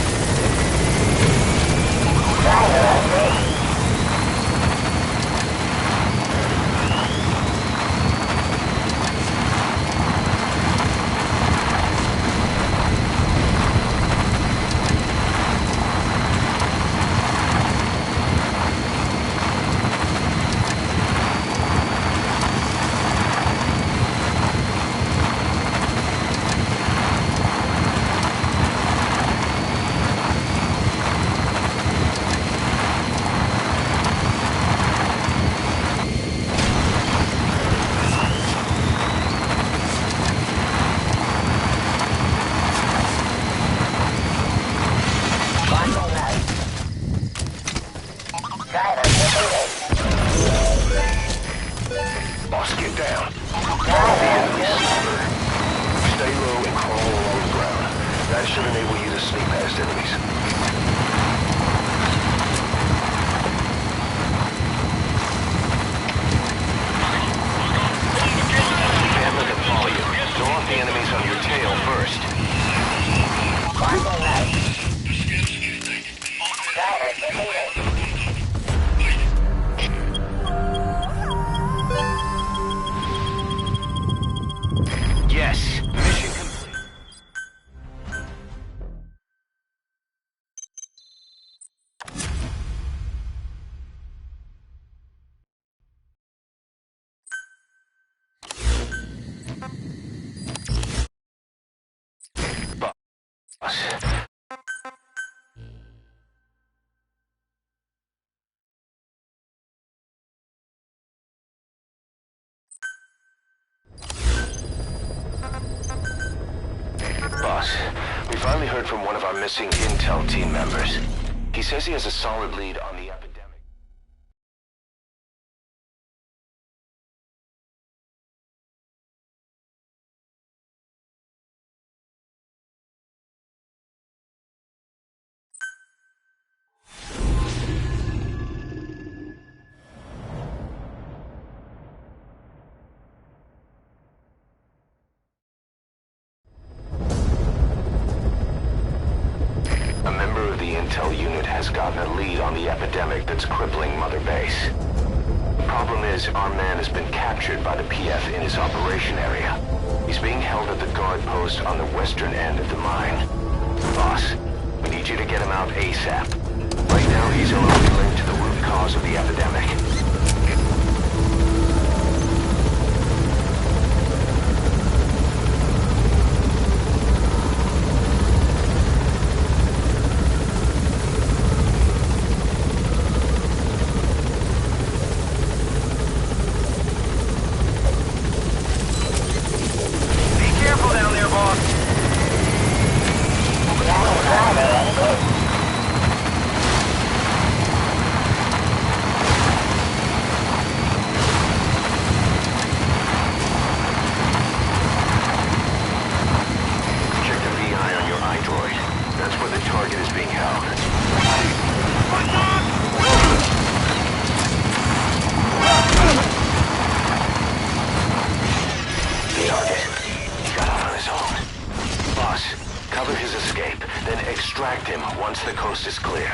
Boss, get down. The enemy's sniper. Stay low and crawl along the ground. That should enable you to sneak past enemies. Can't let them follow you. Throw off the enemies on your tail first. Yes, mission complete. Boss. Boss, we finally heard from one of our missing intel team members. He says he has a solid lead on the epidemic. A member of the intel unit has gotten a lead on the epidemic that's crippling Mother Base. The problem is, our man has been captured by the PF in his operation area. He's being held at the guard post on the western end of the mine. Boss, we need you to get him out ASAP. Right now, he's our only link to the root cause of the epidemic. Extract him once the coast is clear.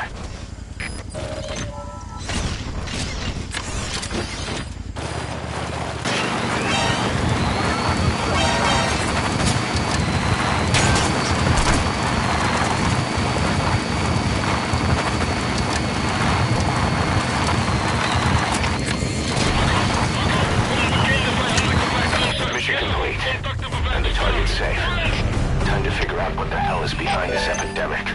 Mission complete. And the target's safe. Time to figure out what the hell is behind this epidemic.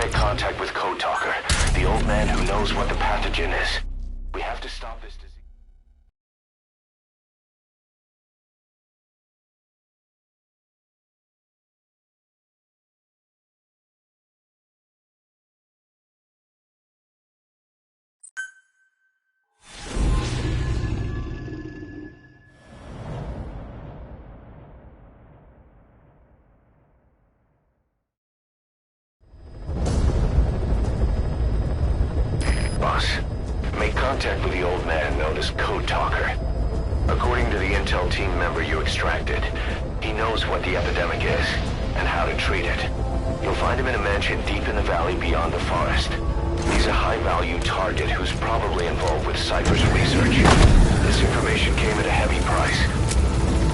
make contact with Code Talker, the old man who knows what the pathogen is. We have to stop this disease. Boss, make contact with the old man known as Code Talker. According to the intel team member you extracted, he knows what the epidemic is and how to treat it. You'll find him in a mansion deep in the valley beyond the forest. He's a high-value target who's probably involved with Cypher's research. This information came at a heavy price.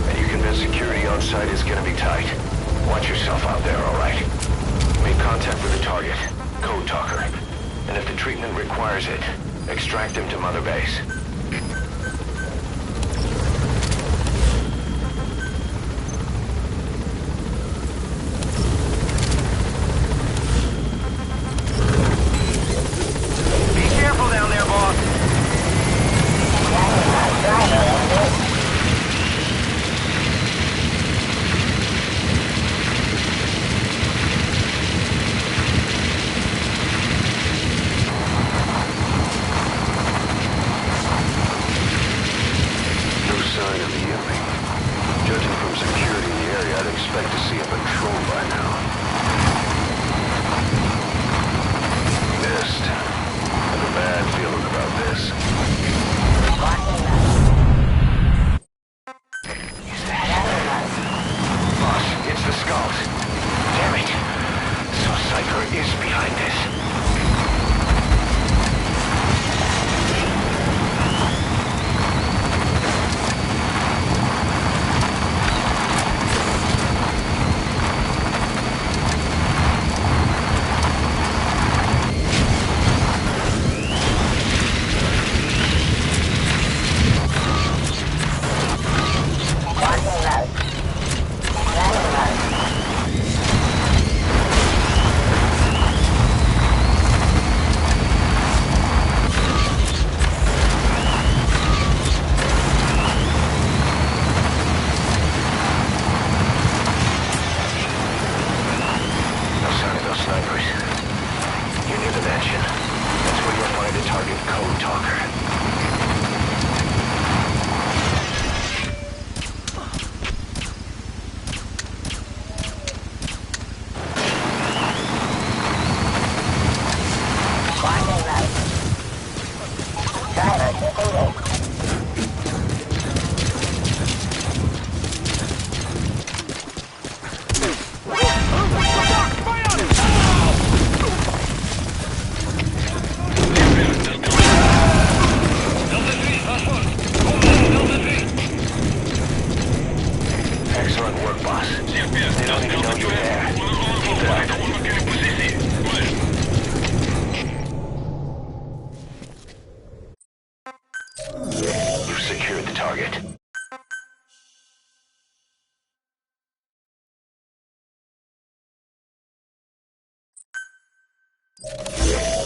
And you convinced security on site is gonna be tight. Watch yourself out there, alright? Make contact with the target, Code Talker. And if the treatment requires it, extract him to Mother Base. Be careful down there, boss. Sign of the enemy. Judging from security in the area, I'd expect to see a patrol by now. Missed. I have a bad feeling about this. Boss, it's the skulls. Damn it. So Cypher is behind this.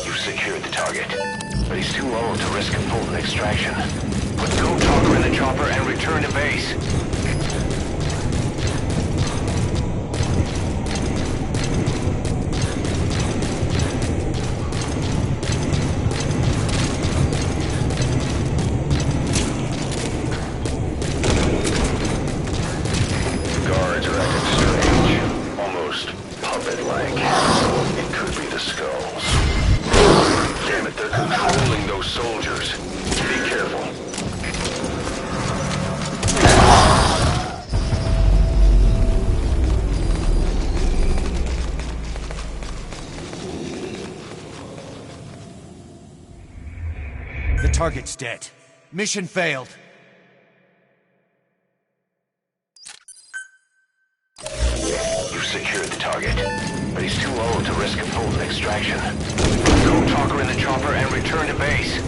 You've secured the target, but he's too old to risk a full extraction. Put Code Talker in the chopper and return to base. Guards are acting strange, almost puppet-like. It could be the skulls. Damn it, they're controlling those soldiers. Be careful. The target's dead. Mission failed. You've secured the target, but he's too old to risk a full extraction. Put Code Talker in the chopper and return to base.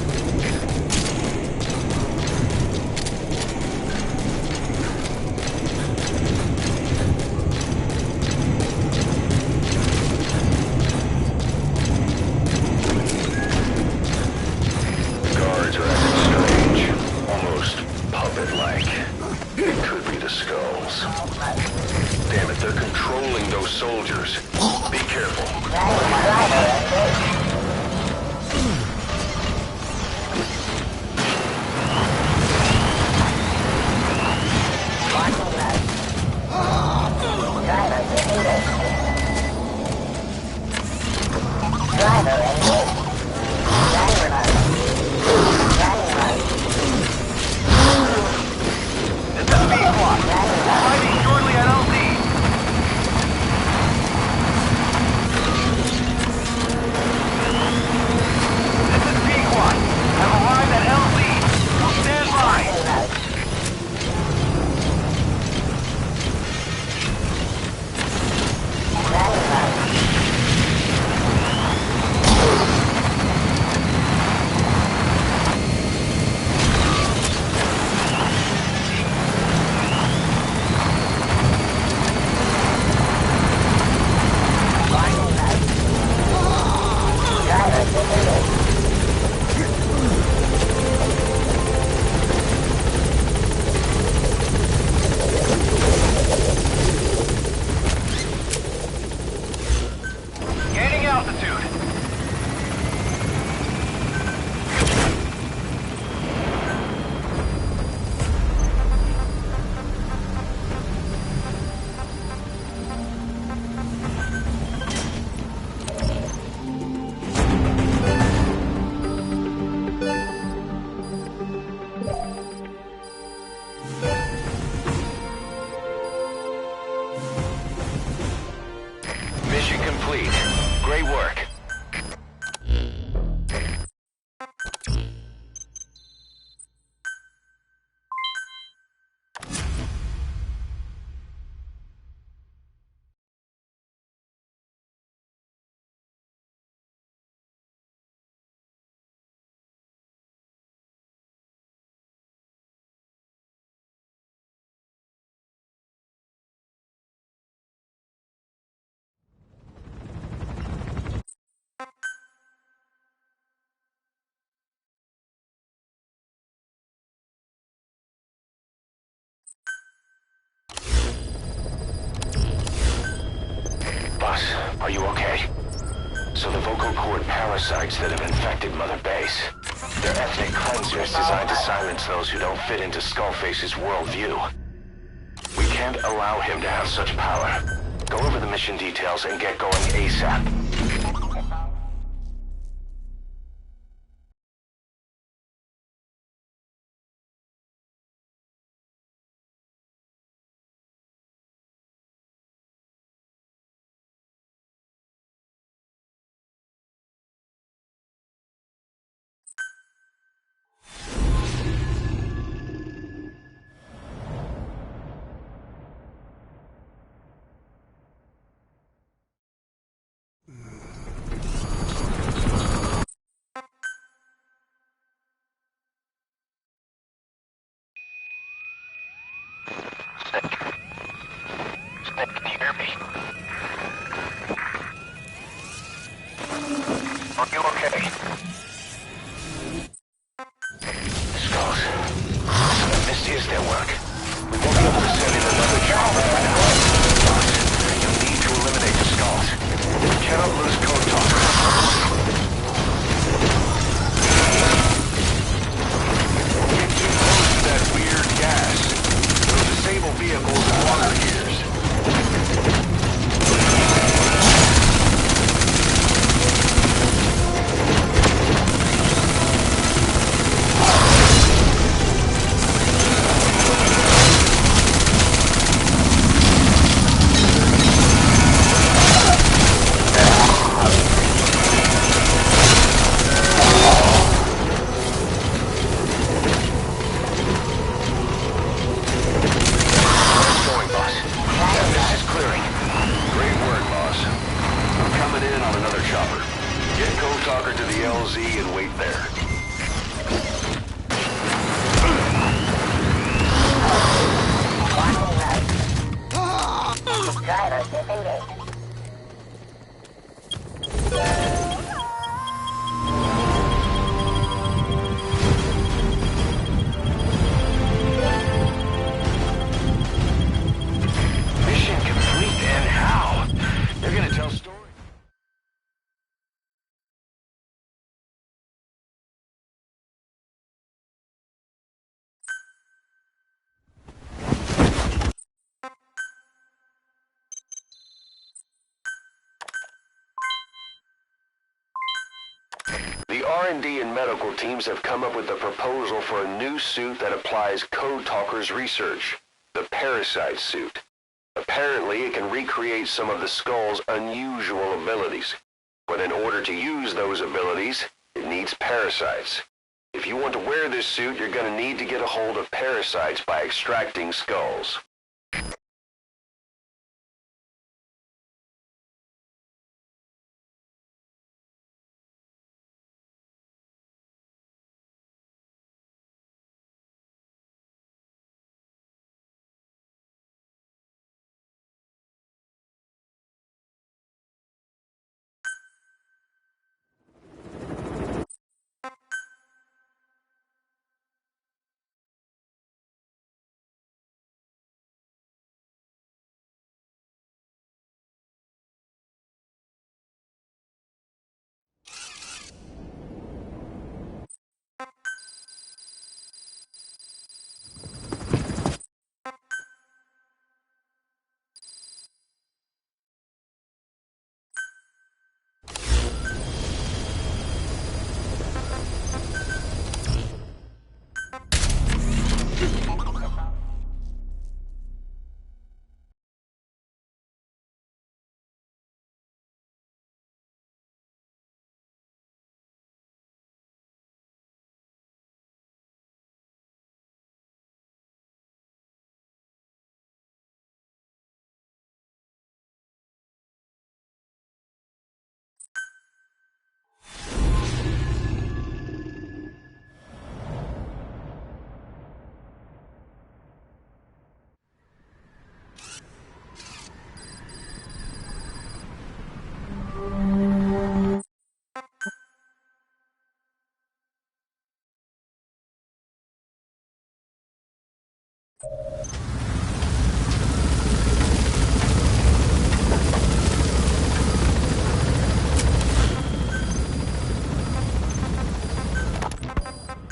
Are you okay? So the vocal cord parasites that have infected Mother Base. They're ethnic cleansers designed to silence those who don't fit into Skullface's worldview. We can't allow him to have such power. Go over the mission details and get going ASAP. Can you hear me? Are you okay? Skulls. This is their work. We won't be able to send in another chopper for now. But you'll need to eliminate the skulls. We cannot lose Code Talker. Get too close to that weird gas. It'll disable vehicles and water gears. The R&D and medical teams have come up with a proposal for a new suit that applies Code Talker's research, the Parasite suit. Apparently, it can recreate some of the Skull's unusual abilities. But in order to use those abilities, it needs parasites. If you want to wear this suit, you're going to need to get a hold of parasites by extracting skulls.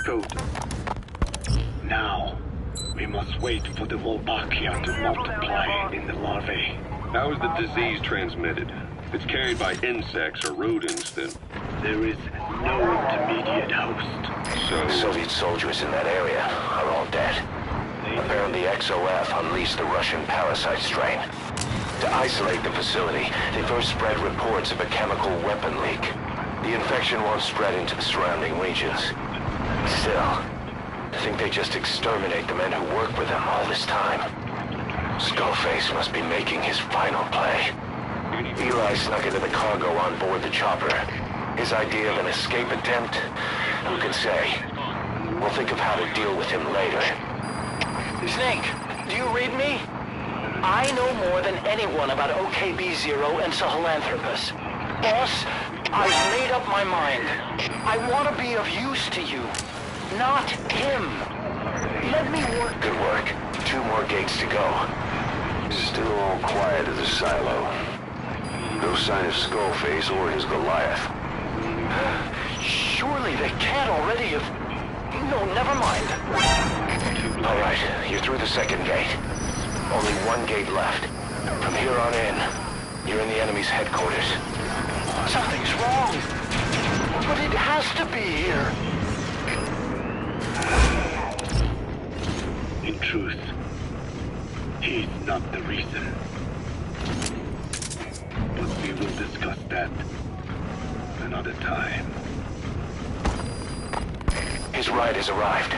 Code. Now, we must wait for the Wolbachia to multiply in the larvae. How is the disease transmitted? If it's carried by insects or rodents, then there is no intermediate host. So... The Soviet soldiers in that area are all dead. Apparently XOF unleashed the Russian parasite strain. To isolate the facility, they first spread reports of a chemical weapon leak. The infection won't spread into the surrounding regions. Still, I think they just exterminate the men who work with them all this time. Skullface must be making his final play. Eli snuck into the cargo on board the chopper. His idea of an escape attempt? Who can say? We'll think of how to deal with him later. Snake, do you read me? I know more tand anyone about OKB-0 and Sahelanthropus. Boss, I've made up my mind. I want to be of use to you, not him. Let me work. Good work. 2 more gates to go. Still all quiet at the silo. No sign of Skullface or his Goliath. Surely they can't already have... No, never mind. All right, you're through the second gate. Only 1 gate left. From here on in, you're in the enemy's headquarters. Something's wrong. But it has to be here. In truth, he's not the reason. But we will discuss that another time. His ride has arrived.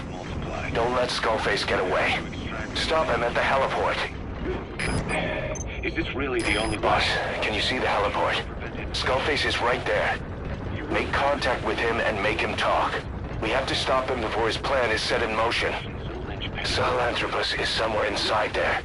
Don't let Skullface get away. Stop him at the heliport. Is this really the only Boss, can you see the heliport? Skullface is right there. Make contact with him and make him talk. We have to stop him before his plan is set in motion. Sahelanthropus is somewhere inside there.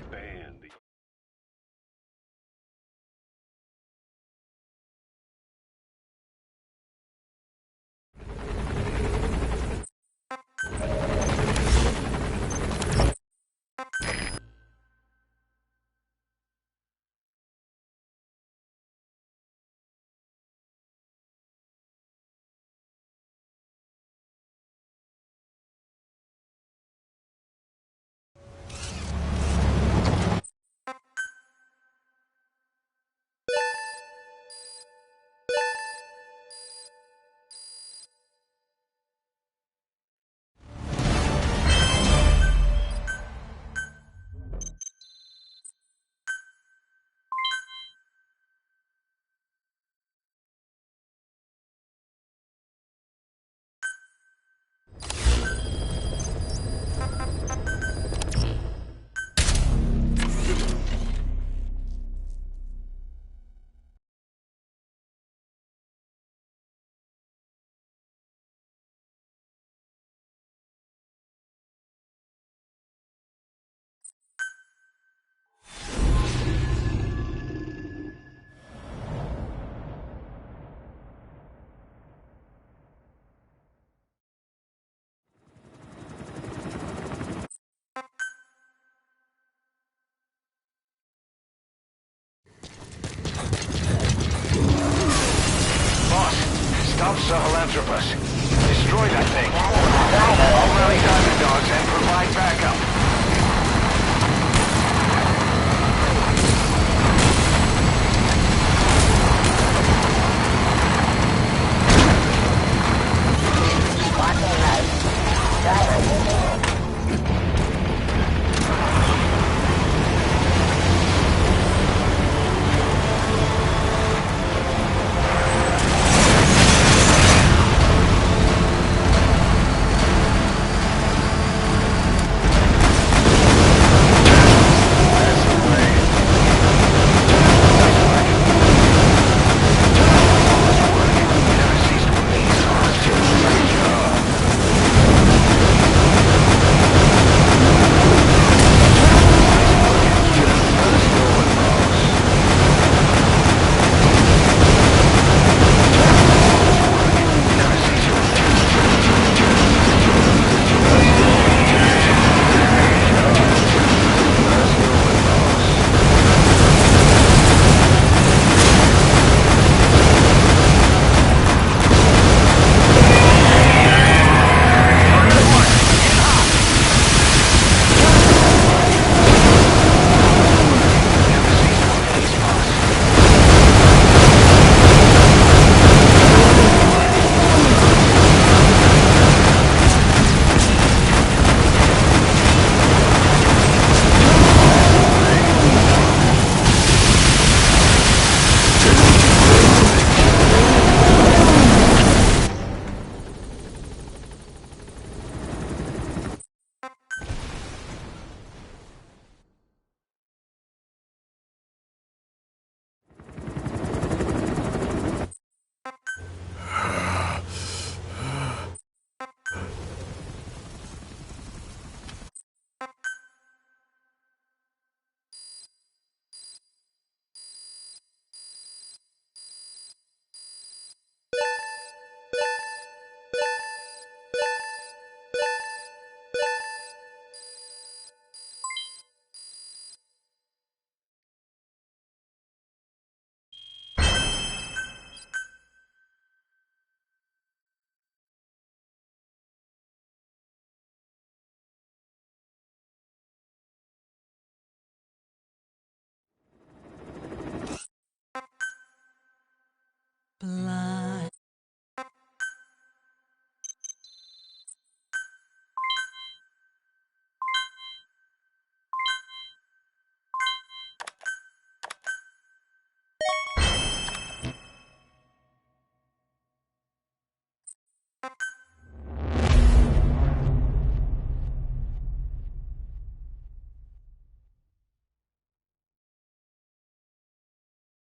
Stop Sahelanthropus. Destroy that thing. I'll rally diamond dogs and provide backup.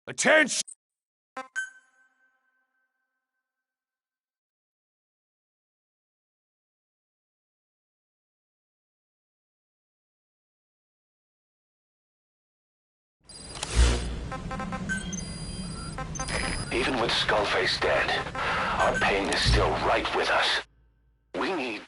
Attention! Even with Skullface dead, our pain is still right with us. We need...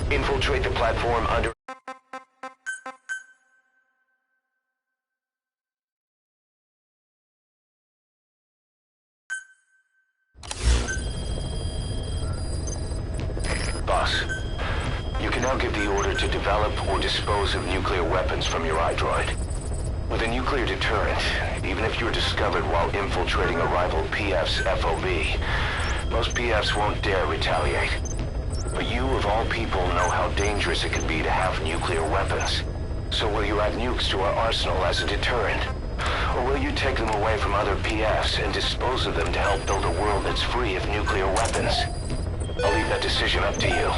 Infiltrate the platform under... Boss, you can now give the order to develop or dispose of nuclear weapons from your iDroid. With a nuclear deterrent, even if you're discovered while infiltrating a rival PF's FOB, most PFs won't dare retaliate. But you, of all people, know how dangerous it can be to have nuclear weapons. So will you add nukes to our arsenal as a deterrent? Or will you take them away from other PFs and dispose of them to help build a world that's free of nuclear weapons? I'll leave that decision up to you.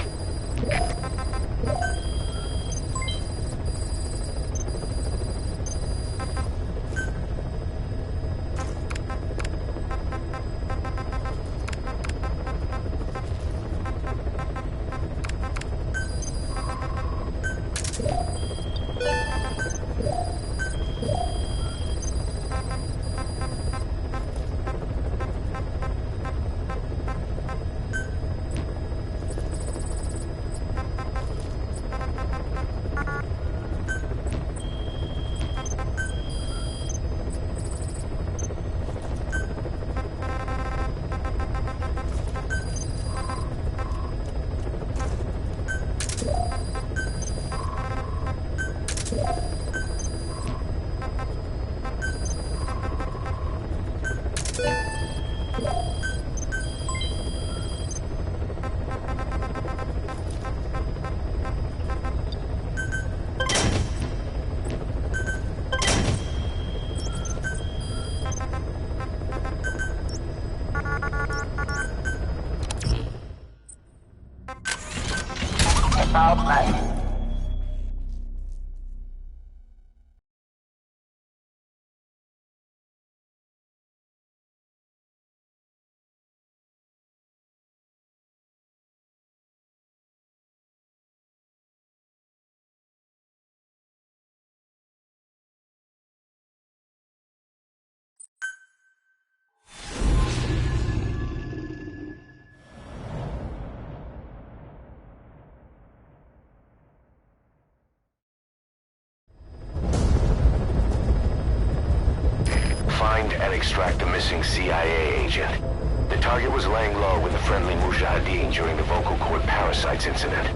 Find and extract the missing CIA agent. The target was laying low with the friendly Mujahideen during the vocal cord parasites incident.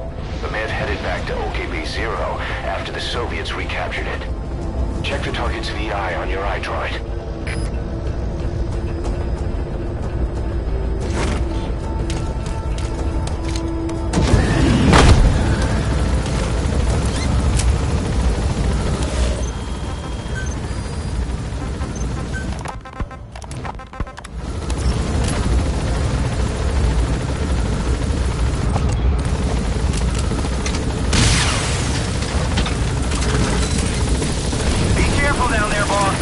The man headed back to OKB-0 after the Soviets recaptured it. Check the target's VI on your iDroid. Careful down there, boss.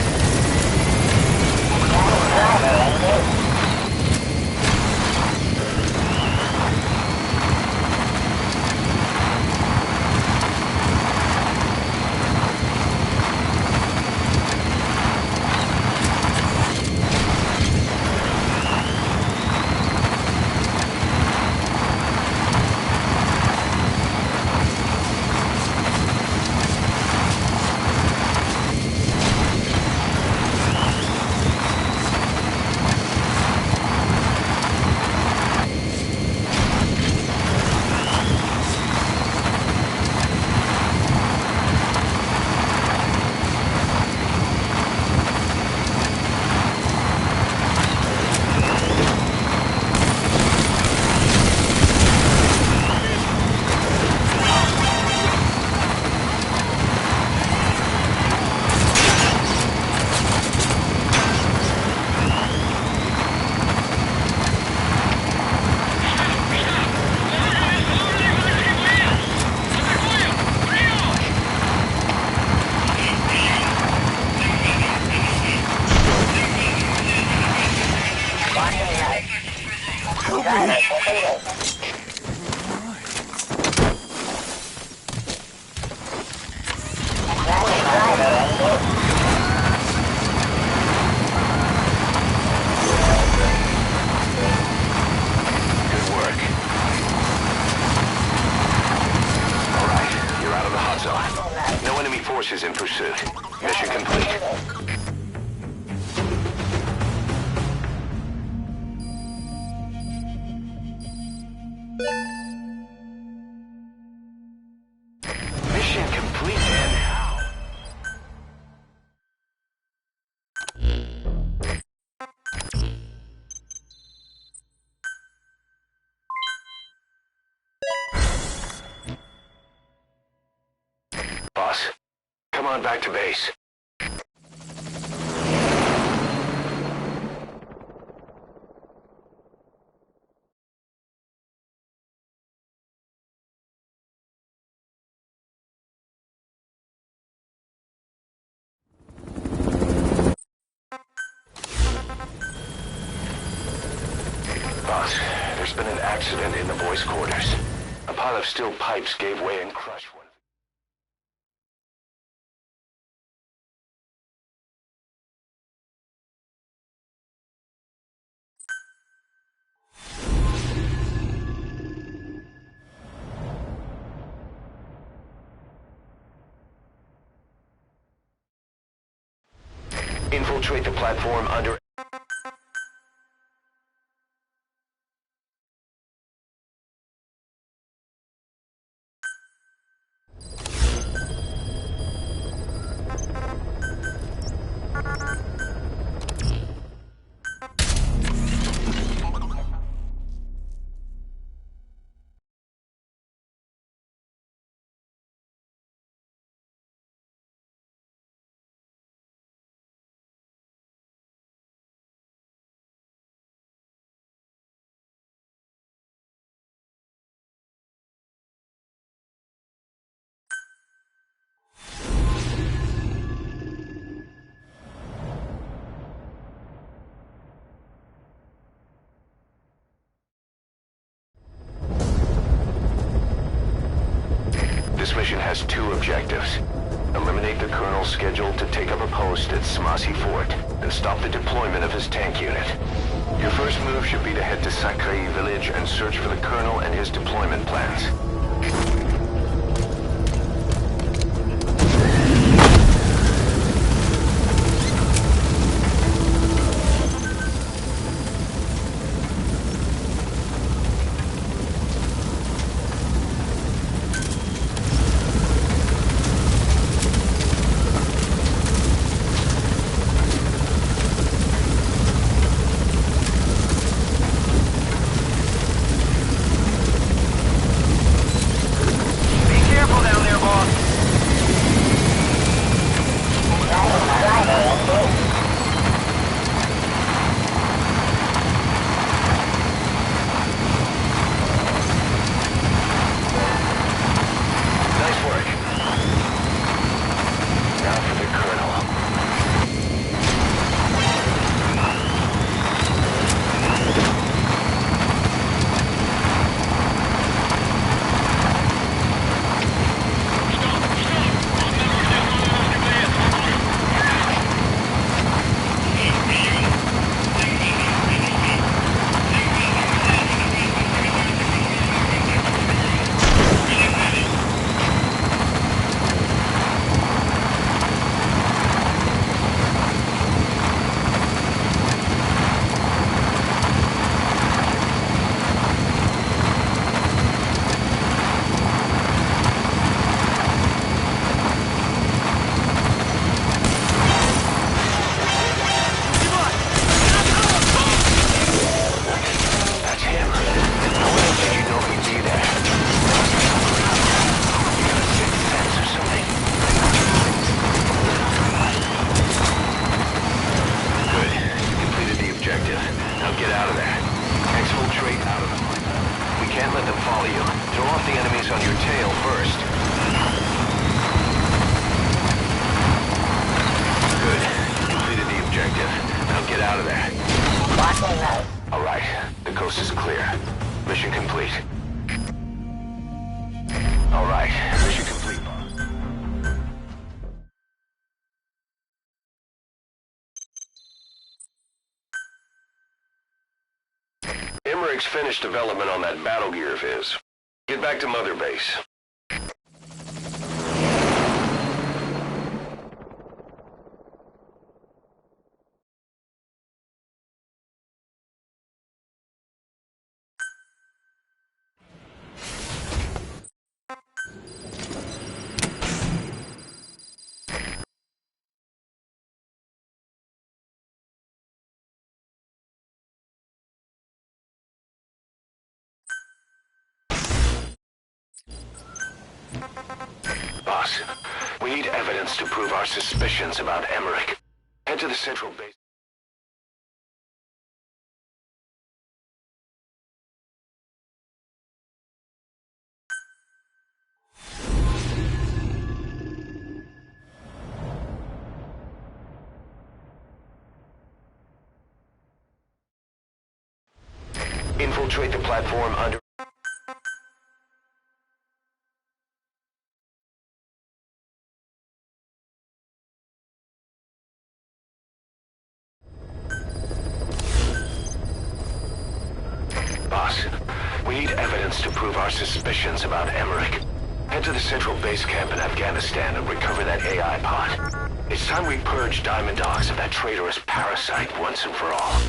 Help me! Good work. All right, you're out of the hot zone. No enemy forces in pursuit. Mission complete. Mission complete, man. Boss, come on back to base. Boss, there's been an accident in the boys' quarters. A pile of steel pipes gave way and crushed one. Infiltrate the platform under... This mission has two objectives. Eliminate the Colonel scheduled to take up a post at Smasi Fort, and stop the deployment of his tank unit. Your first move should be to head to Sakai Village and search for the Colonel and his deployment plans. All right, the coast is clear. Hendricks finished development on that battle gear of his. Get back to Mother Base. Boss, we need evidence to prove our suspicions about Emmerich. Head to the central base. Infiltrate the platform under... Boss, we need evidence to prove our suspicions about Emmerich. Head to the central base camp in Afghanistan and recover that AI pod. It's time we purge Diamond Dogs of that traitorous parasite once and for all.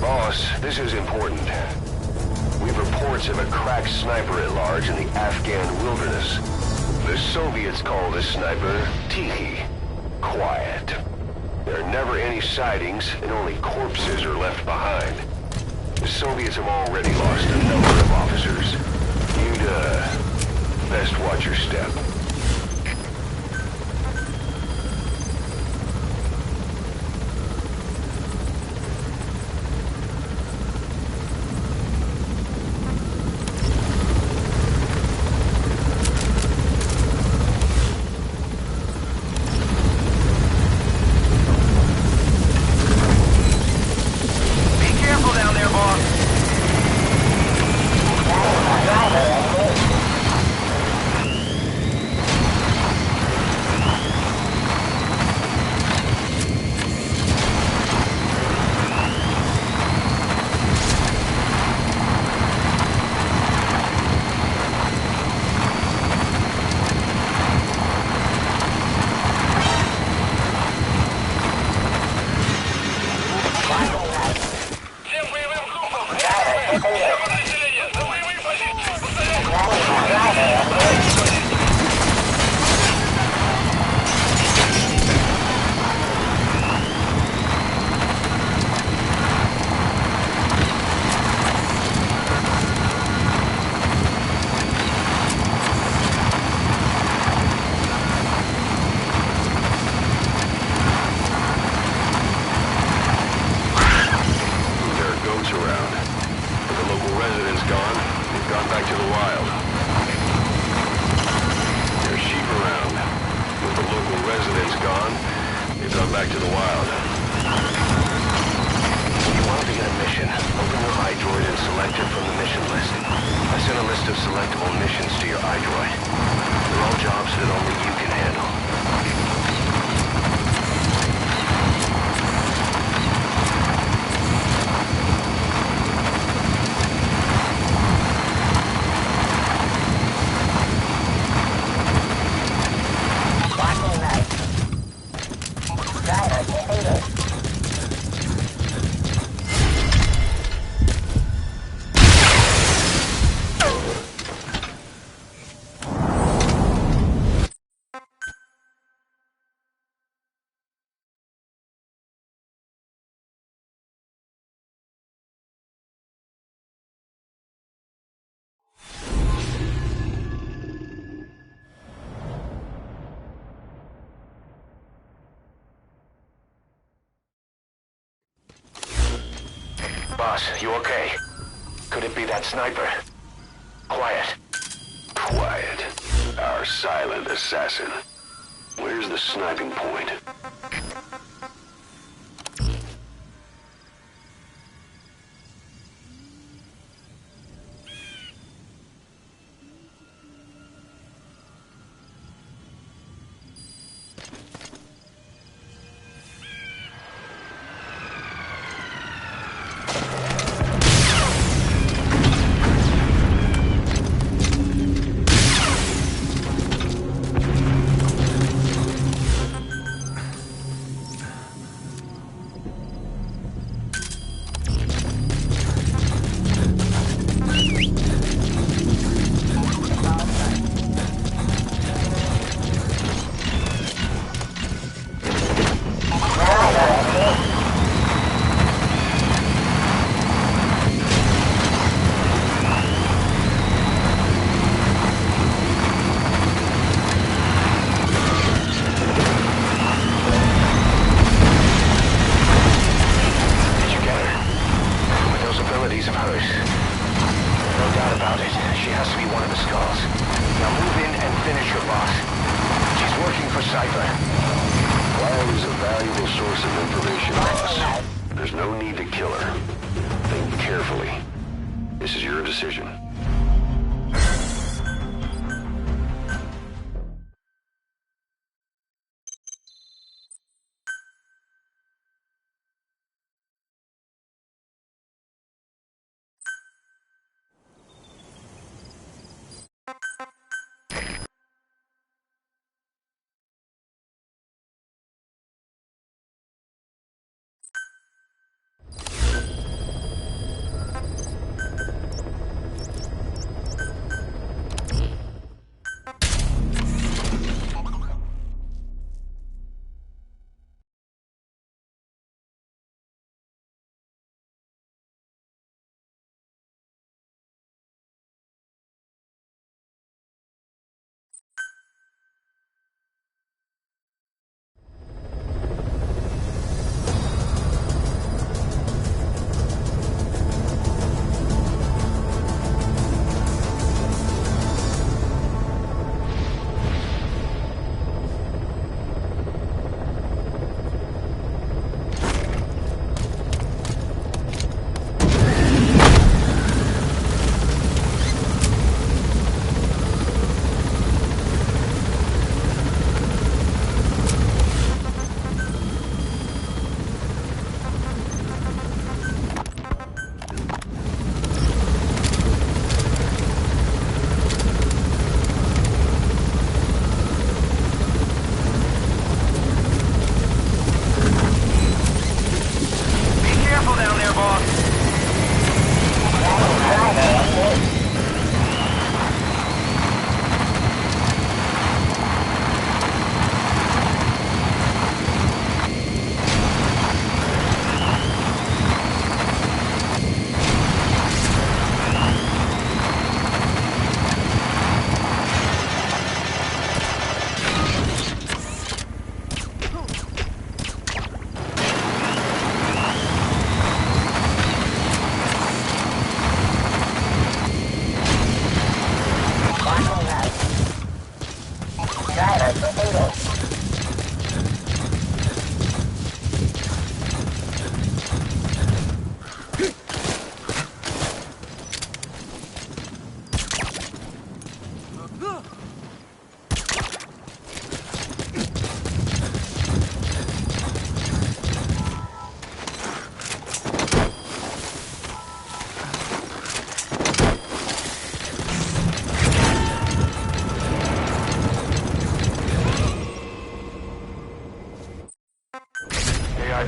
Boss, this is important. We've reports of a cracked sniper at large in the Afghan wilderness. The Soviets call this sniper Tihi. Quiet. There are never any sightings, and only corpses are left behind. The Soviets have already lost a number of officers. You'd, best watch your step. Boss, you okay? Could it be that sniper? Quiet. Quiet. Our silent assassin. Where's the sniping point?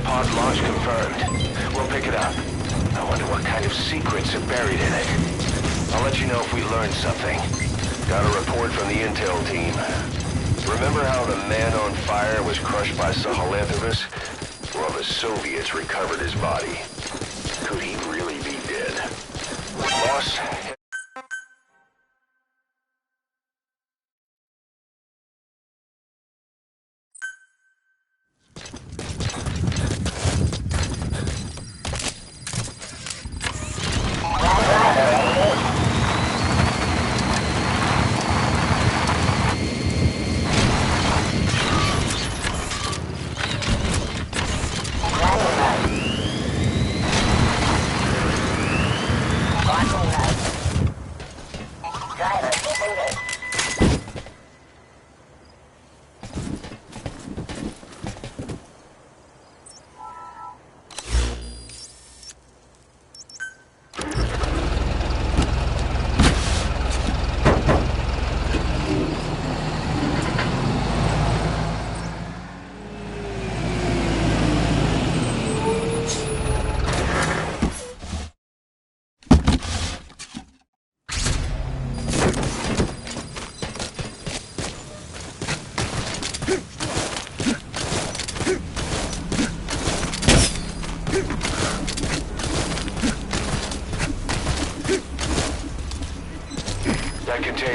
Pod launch confirmed. We'll pick it up. I wonder what kind of secrets are buried in it. I'll let you know if we learn something. Got a report from the intel team. Remember how the man on fire was crushed by Sahelanthropus? Well, the Soviets recovered his body. Could he really be dead? Boss...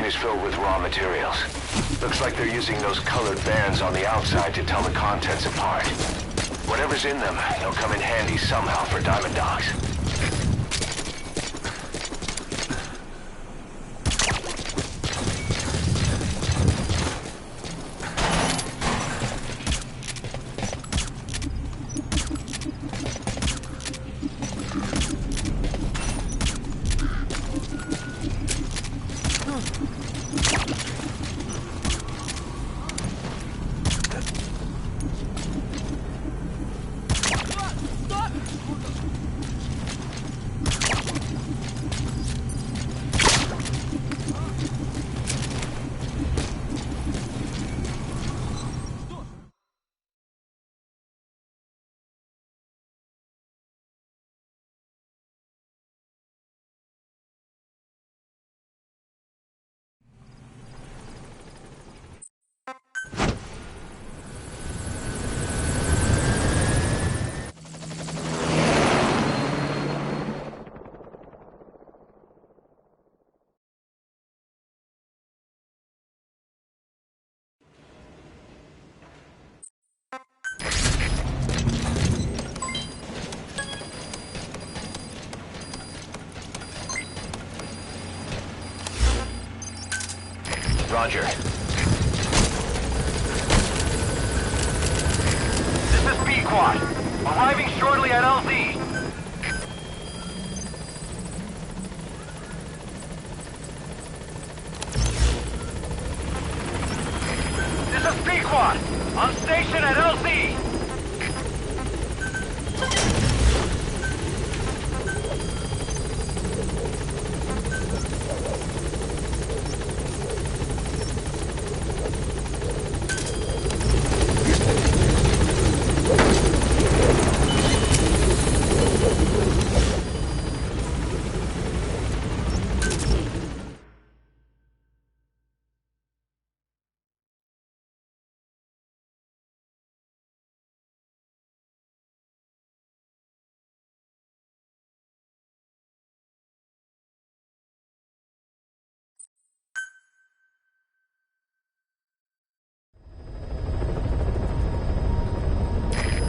is filled with raw materials. Looks like they're using those colored bands on the outside to tell the contents apart. Whatever's in them, they'll come in handy somehow for Diamond Dogs. Roger. This is Pequod. Arriving shortly at LZ. This is Pequod. On station at LZ.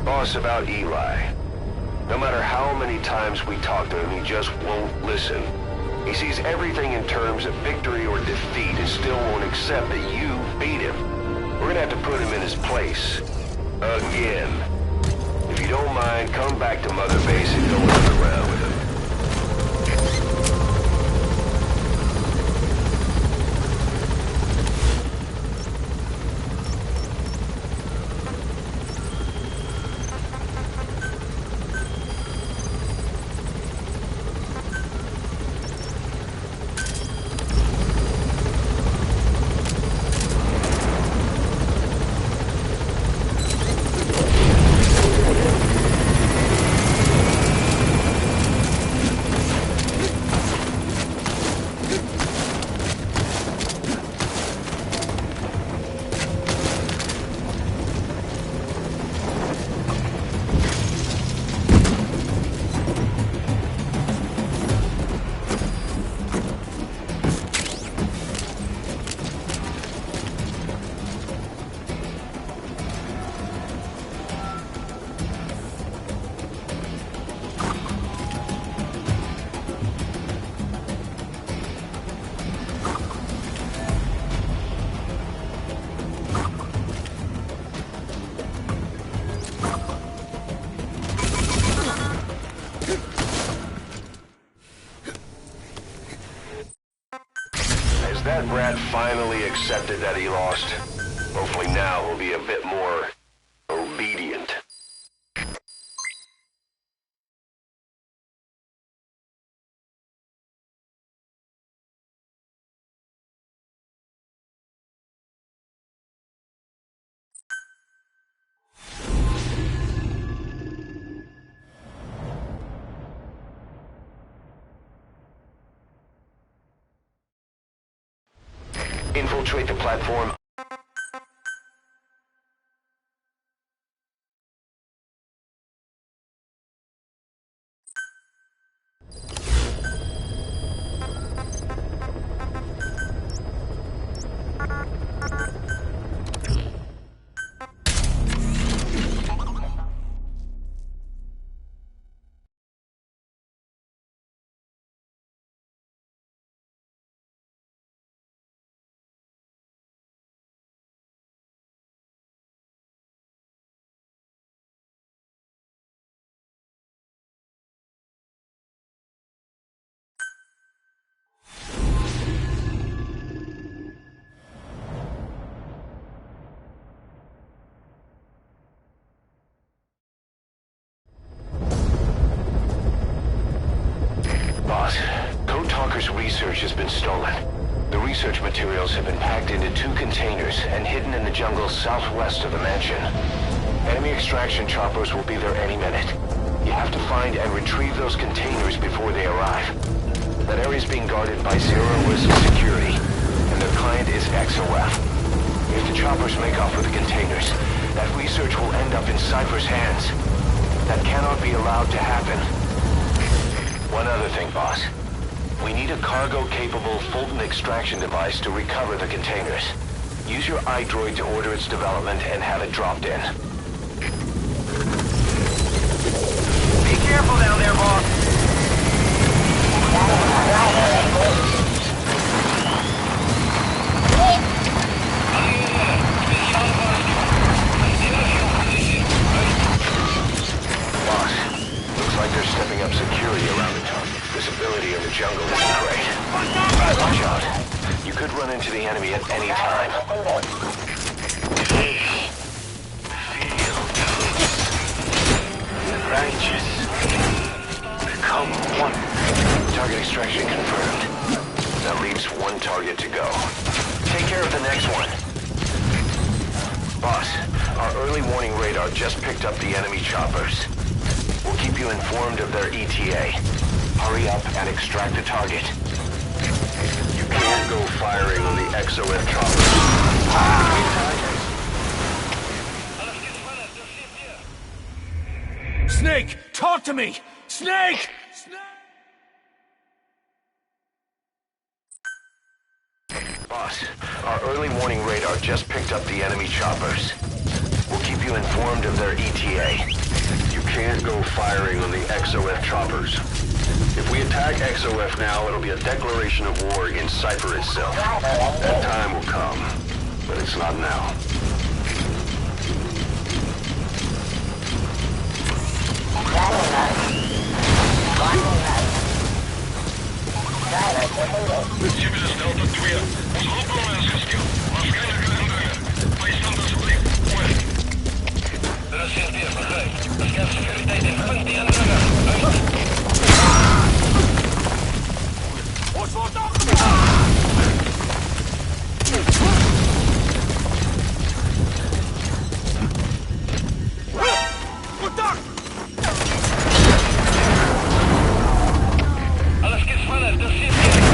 Boss, about Eli. No matter how many times we talk to him, he just won't listen. He sees everything in terms of victory or defeat and still won't accept that you beat him. We're gonna have to put him in his place. Again. If you don't mind, come back to Mother Base and go another round with him. That rat finally accepted that he lost. Hopefully now he'll be a bit more obedient. Infiltrate the platform. research has been stolen. The research materials have been packed into 2 containers and hidden in the jungle southwest of the mansion. Enemy extraction choppers will be there any minute. You have to find and retrieve those containers before they arrive. That area is being guarded by zero-risk security, and their client is XOF. If the choppers make off with the containers, that research will end up in Cypher's hands. That cannot be allowed to happen. One other thing, boss. We need a cargo-capable Fulton extraction device to recover the containers. Use your iDroid to order its development and have it dropped in. Be careful down there, boss. Boss, looks like they're stepping up security around the target. Visibility in the jungle isn't great. Watch out. You could run into the enemy at any time. The righteous become one. Target extraction confirmed. That leaves 1 target to go. Take care of the next one. Boss, our early warning radar just picked up the enemy choppers. We'll keep you informed of their ETA. Hurry up and extract the target. You can't go firing on the XOF choppers. Snake, talk to me! Snake! Boss, our early warning radar just picked up the enemy choppers. We'll keep you informed of their ETA. You can't go firing on the XOF choppers. If we attack XOF now, it'll be a declaration of war against Cypher itself. That time will come, but it's not now.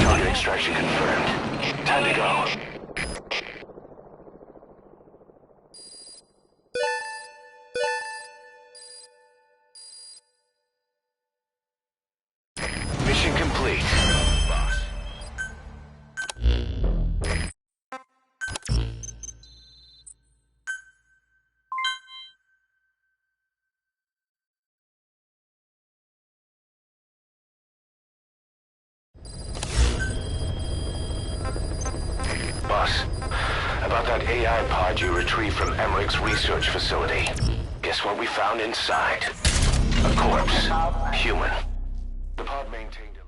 Target extraction confirmed. Time to go. Mission complete. Boss. Boss, about that AI pod you retrieved from Emmerich's research facility. Guess what we found inside? A corpse. Human. The pod maintained a...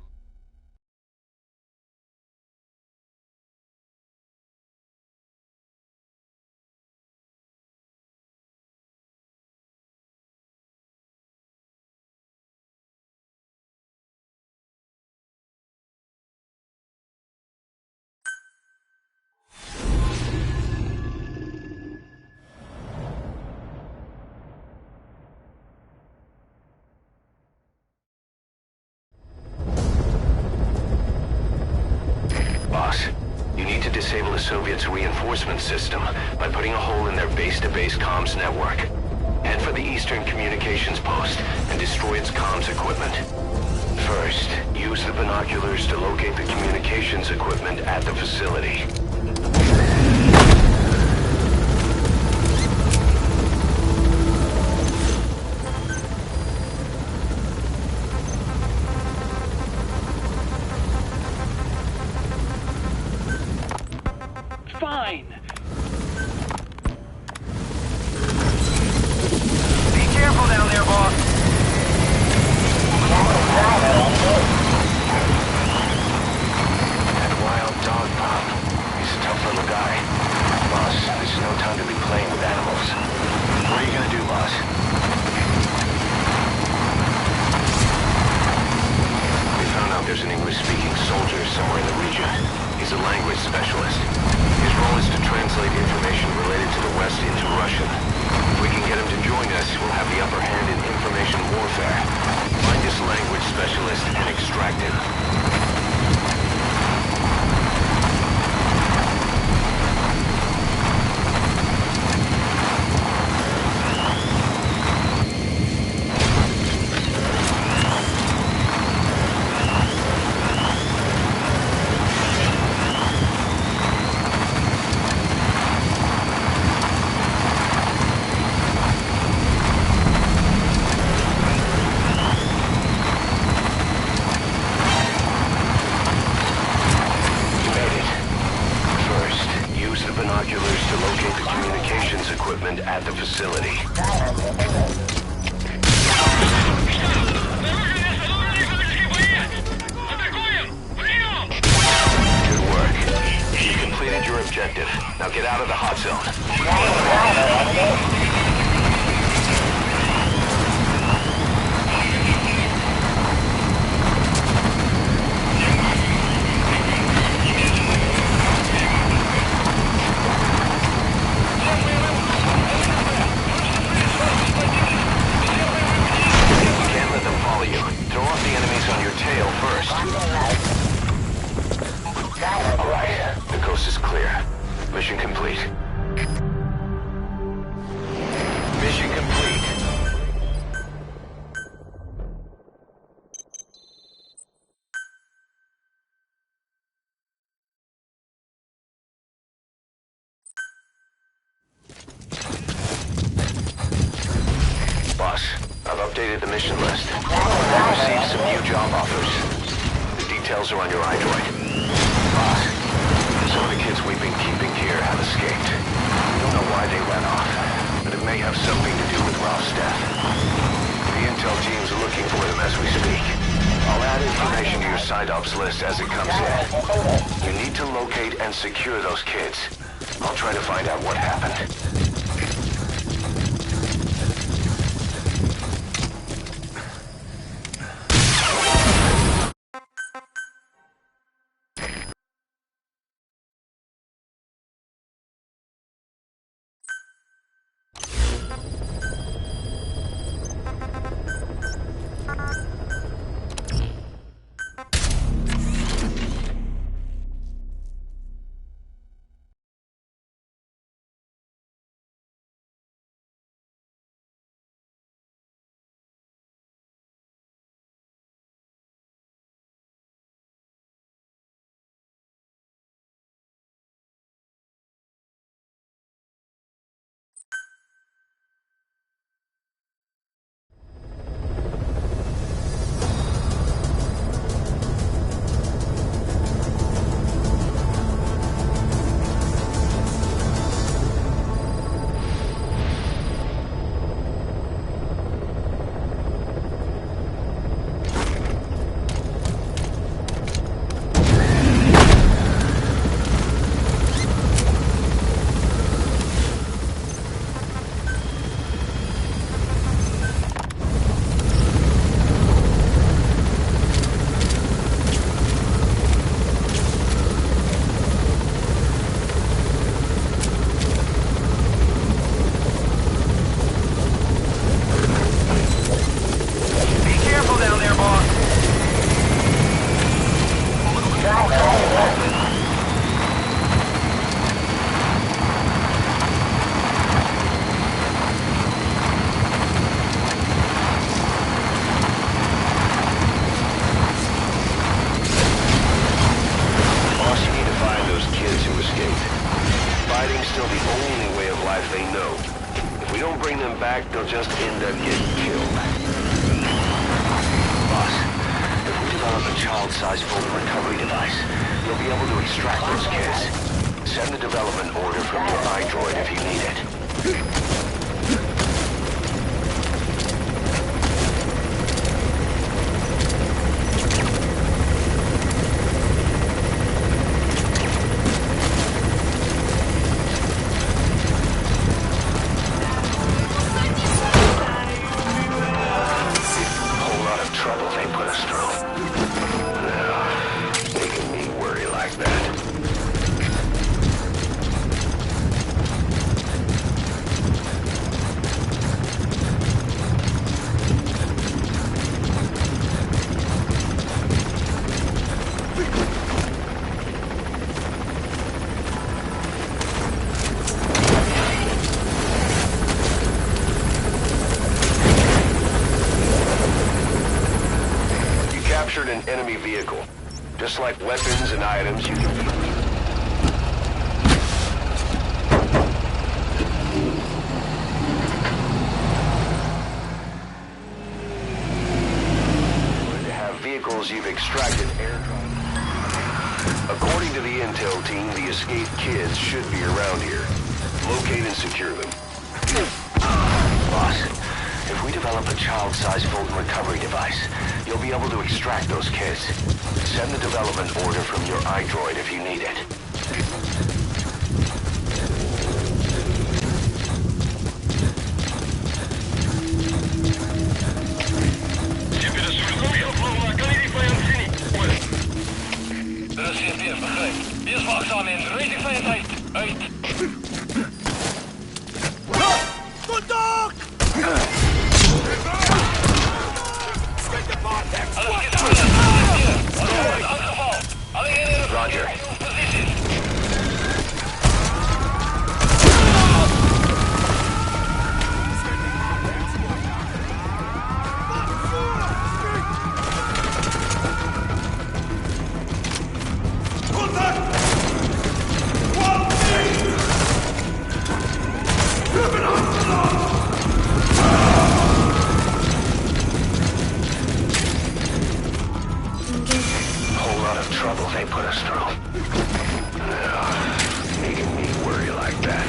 Boss, you need to disable the Soviets' reinforcement system by putting a hole in their base-to-base comms network. Head for the Eastern Communications Post and destroy its comms equipment. First, use the binoculars to locate the communications equipment at the facility. Fine. Be careful down there, boss. That wild dog pop. Your objective. Now get out of the hot zone. You can't let them follow you. Throw off the enemies on your tail first. All right. The coast is clear. Mission complete. Mission complete. Boss, I've updated the mission list. I've received some new job offers. The details are on your iDroid. Boss, some of the kids we've been keeping here have escaped. We don't know why they ran off, but it may have something to do with Ralph's death. The intel team's looking for them as we speak. I'll add information to your side ops list as it comes in. You need to locate and secure those kids. I'll try to find out what happened. They'll just end up getting killed. Boss, if we develop a child-sized full recovery device, you'll be able to extract those kids. Send the development order from your iDroid if you need it. An enemy vehicle. Just like weapons and items, you can use. To have vehicles you've extracted airdrop. According to the intel team, the escaped kids should be around here. Locate and secure them. Boss, out the child-sized Fulton recovery device. You'll be able to extract those kids. Send the development order from your iDroid if you need it. Roger. Whole lot of trouble they put us through. Making me worry like that.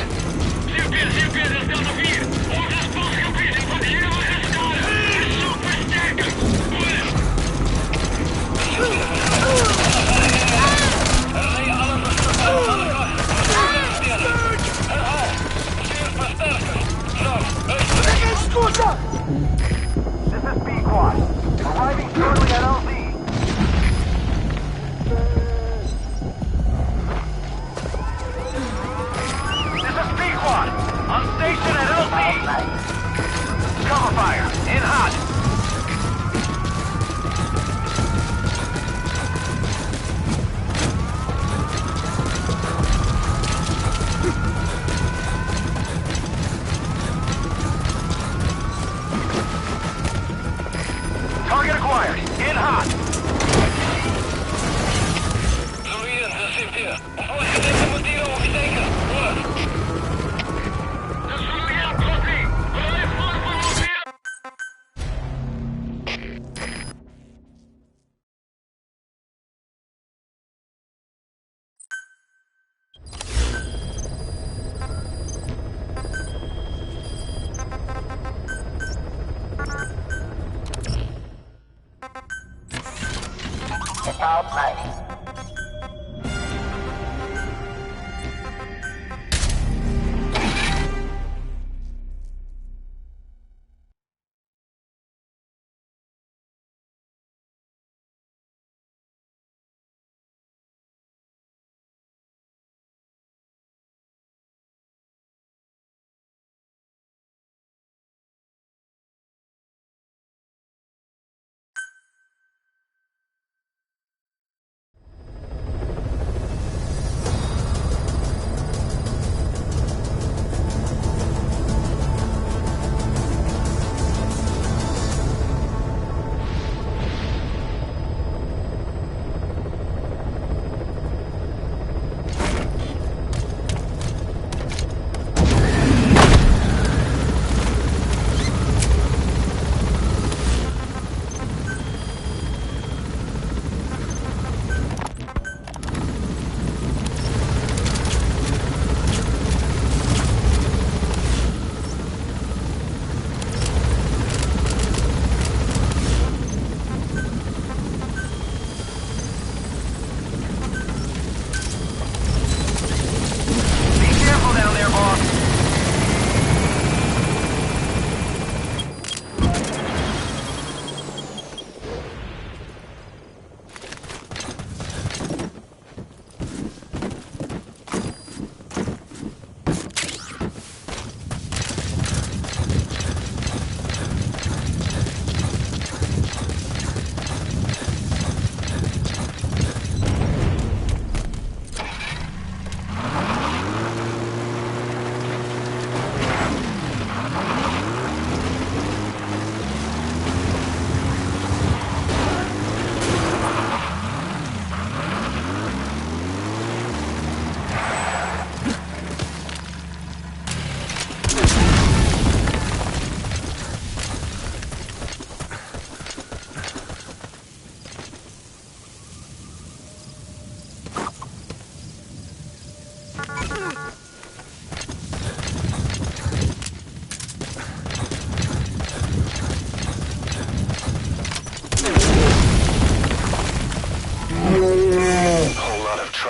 This is B-Quad. Arriving shortly at LZ. This is B-Quad. On station at LZ. Cover fire. In hot. Target acquired. In hot.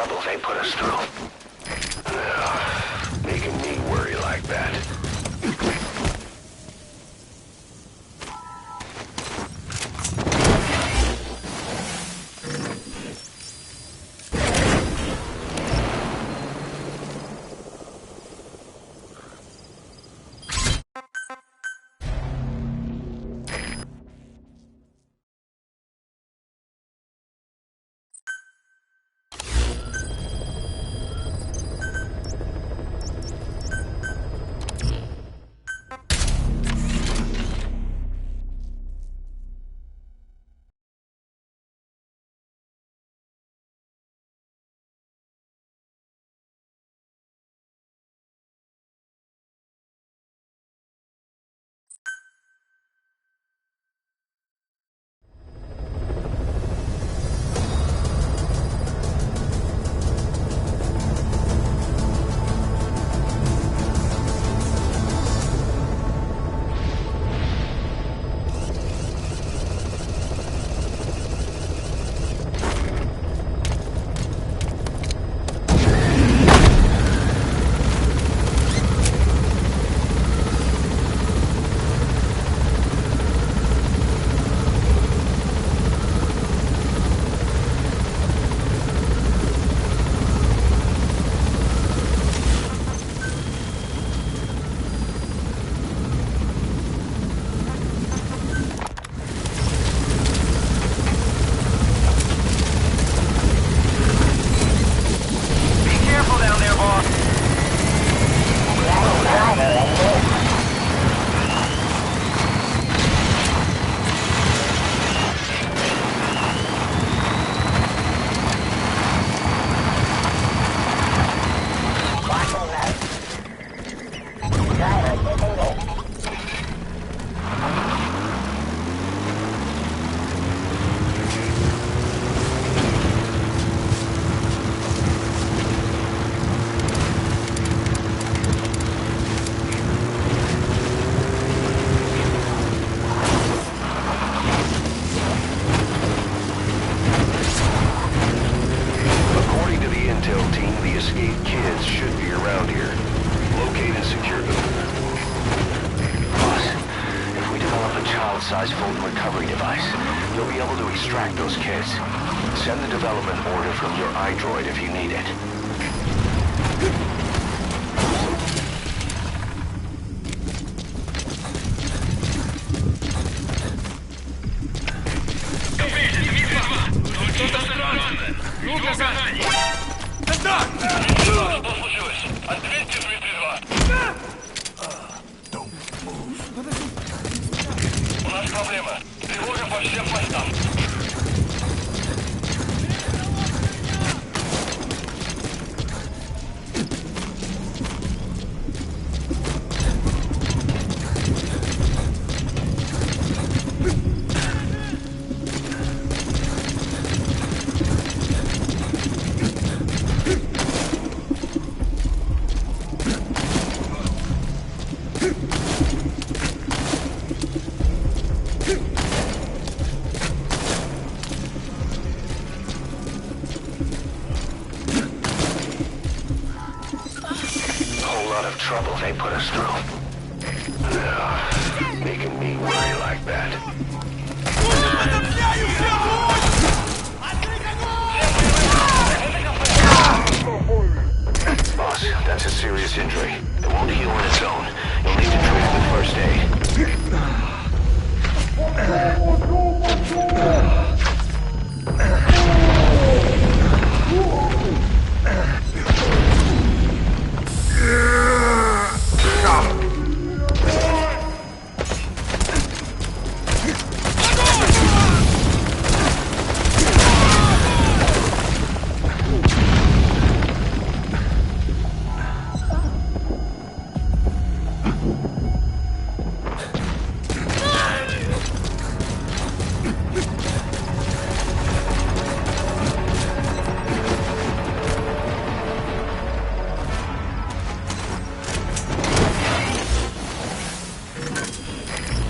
trouble they put us through. Making me worry like that. child-sized phone recovery device. You'll be able to extract those kids. Send the development order from your iDroid if you need it. Trouble they put us through. Making me worry like that. Boss, that's a serious injury. It won't heal on its own. You'll need to treat it with first aid.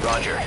Roger.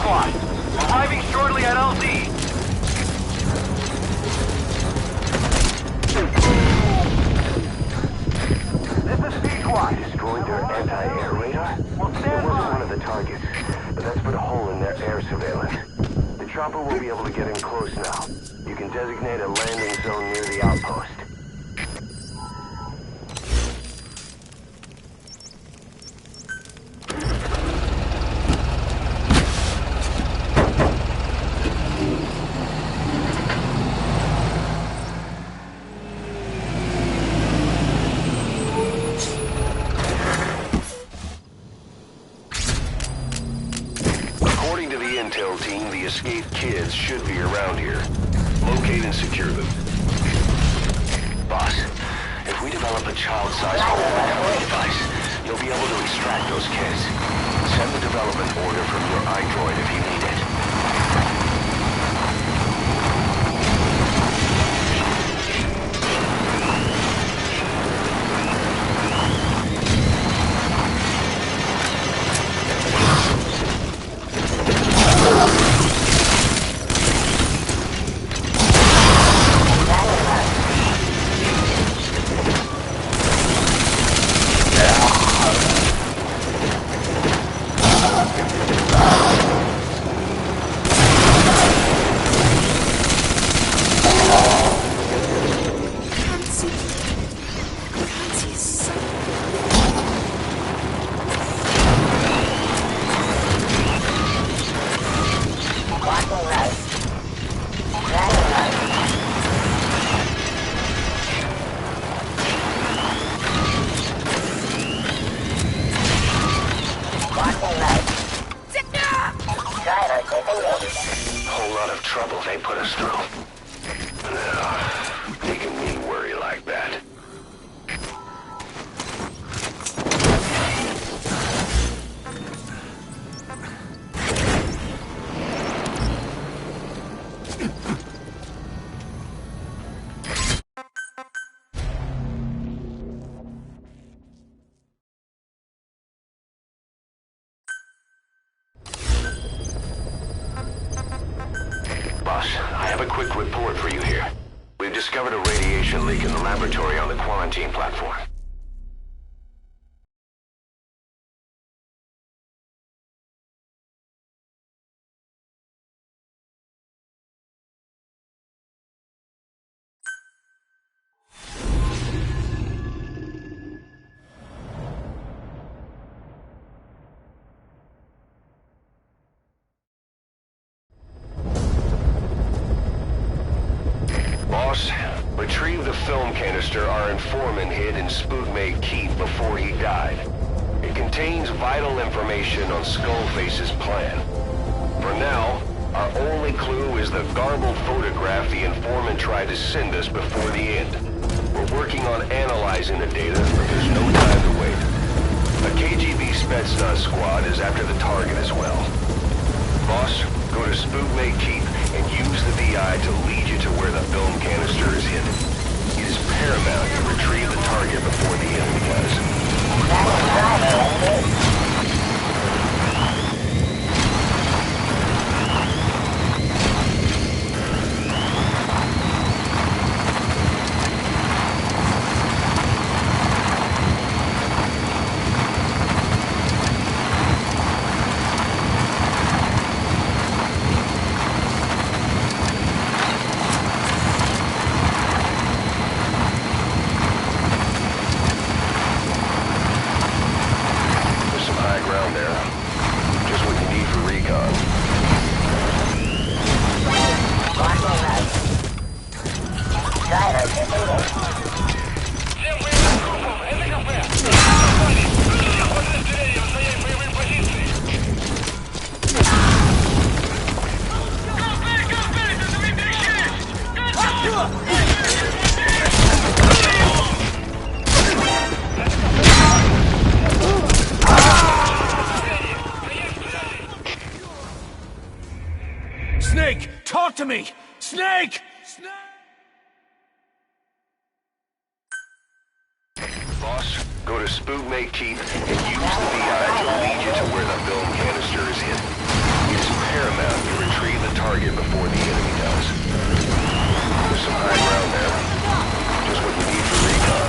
squad. Arriving shortly at LZ. This is Speedrun. Destroyed their anti-air radar? It wasn't one of the targets, but that's put a hole in their air surveillance. The chopper will be able to get in close now. You can designate a landing zone near the outpost. According to the intel team, the escaped kids should be around here. Locate and secure them. Boss, if we develop a child-sized home recovery device, you'll be able to extract those kids. Send the development order from your iDroid if you need it. Whole lot of trouble they put us through. Making me worry like that. Boss, I have a quick report for you here. We've discovered a radiation leak in the laboratory on the quarantine platform. Boss, retrieve the film canister our informant hid in Spookmate Keep before he died. It contains vital information on Skullface's plan. For now, our only clue is the garbled photograph the informant tried to send us before the end. We're working on analyzing the data, but there's no time to wait. A KGB Spetsnaz squad is after the target as well. Boss, go to Spookmate Keep and use the VI to lead you to where the film canister is hidden. It is paramount to retrieve the target before the enemy does. Snake, talk to me! Snake! Boss, go to Spookmate Keep and use the VI to lead you to where the film canister is hidden. It is paramount target before the enemy does. There's some high ground there. Just what you need for recon.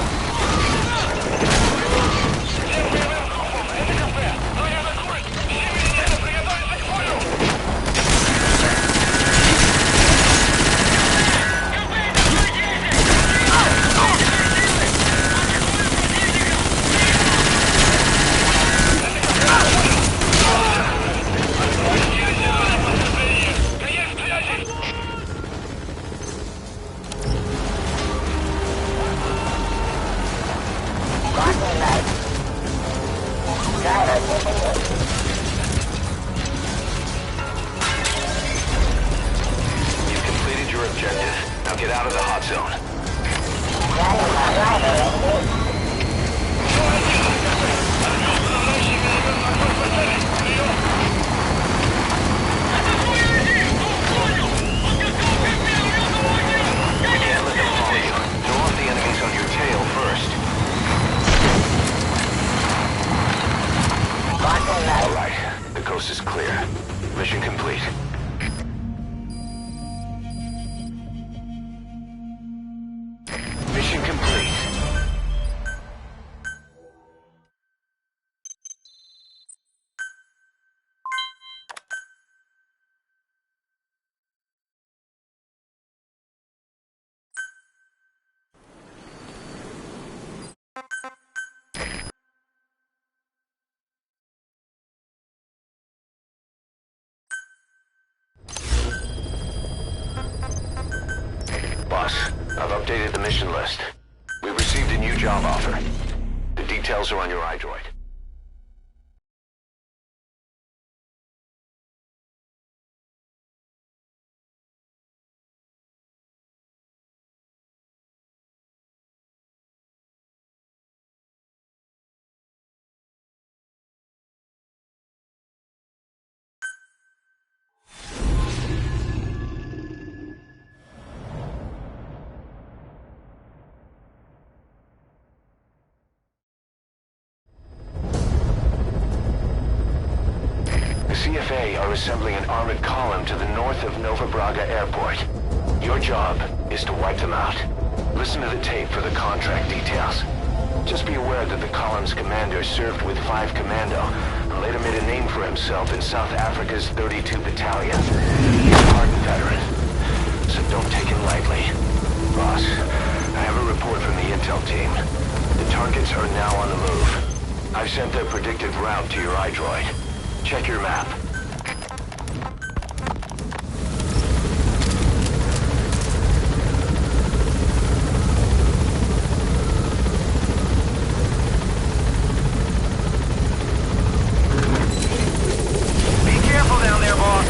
You've completed your objective. Now get out of the hot zone. You can't let them follow you. Throw off the enemies on your tail first. All right, the coast is clear. Mission complete. Mission complete. Boss, I've updated the mission list. We received a new job offer. The details are on your iDroid. The CFA are assembling an armored column to the north of Nova Braga Airport. Your job is to wipe them out. Listen to the tape for the contract details. Just be aware that the column's commander served with 5 Commando and later made a name for himself in South Africa's 32 Battalion. He's a hardened veteran, so don't take him lightly. Boss, I have a report from the intel team. The targets are now on the move. I've sent their predicted route to your iDroid. Check your map. Be careful down there, boss.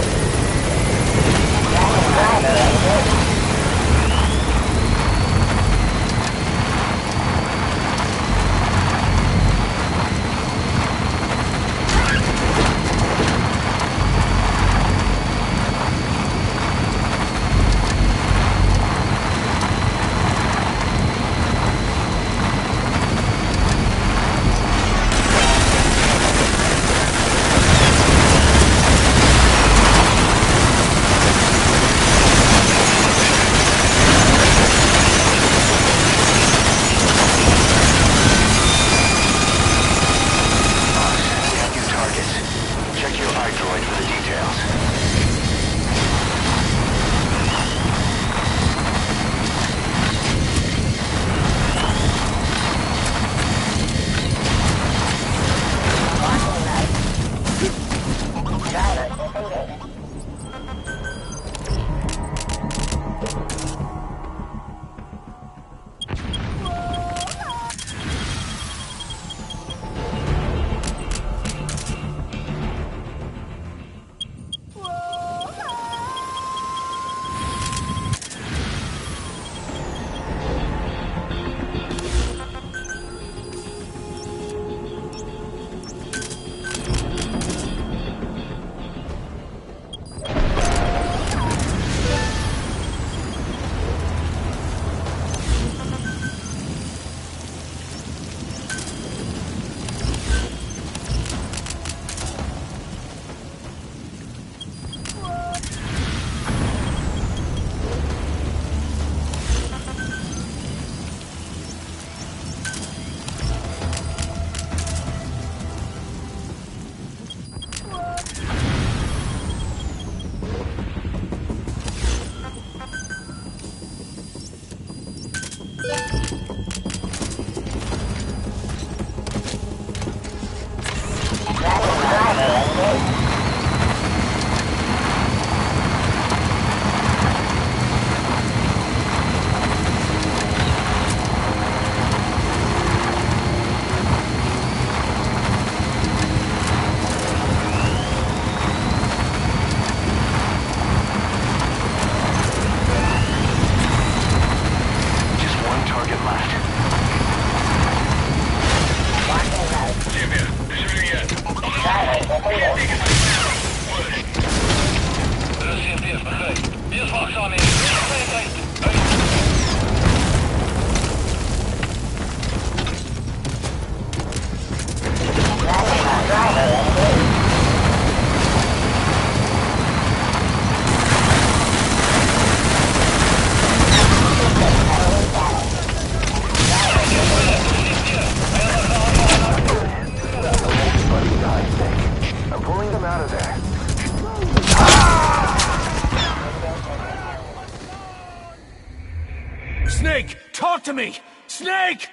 Snake, talk to me! Snake!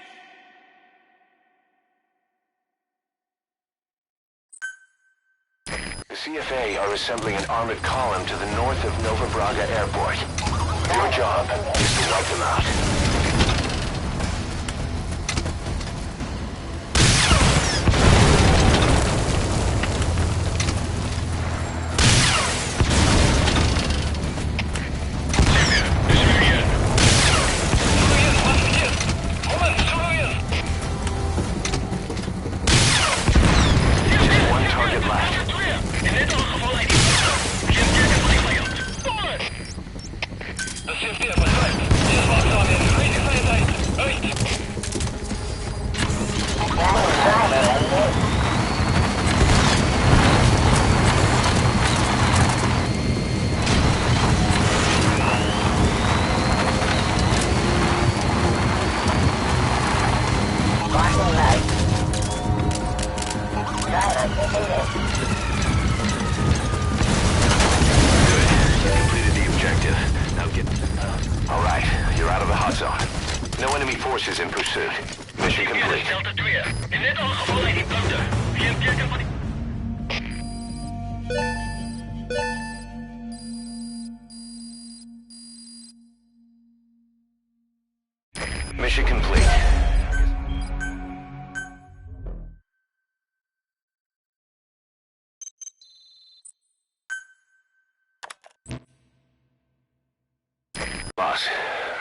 The CFA are assembling an armored column to the north of Nova Braga Airport. Your job is to wipe them out. Mission complete. Boss,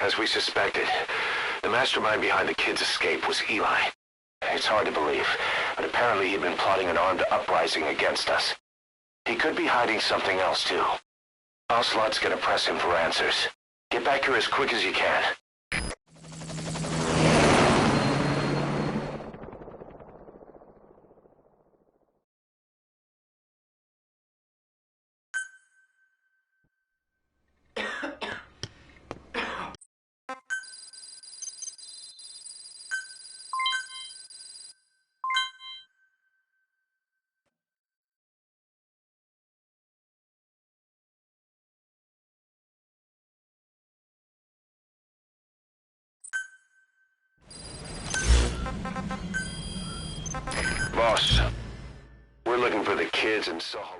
as we suspected, the mastermind behind the kid's escape was Eli. It's hard to believe, but apparently he'd been plotting an armed uprising against us. He could be hiding something else too. Ocelot's gonna press him for answers. Get back here as quick as you can. Boss, we're looking for the kids in Soho.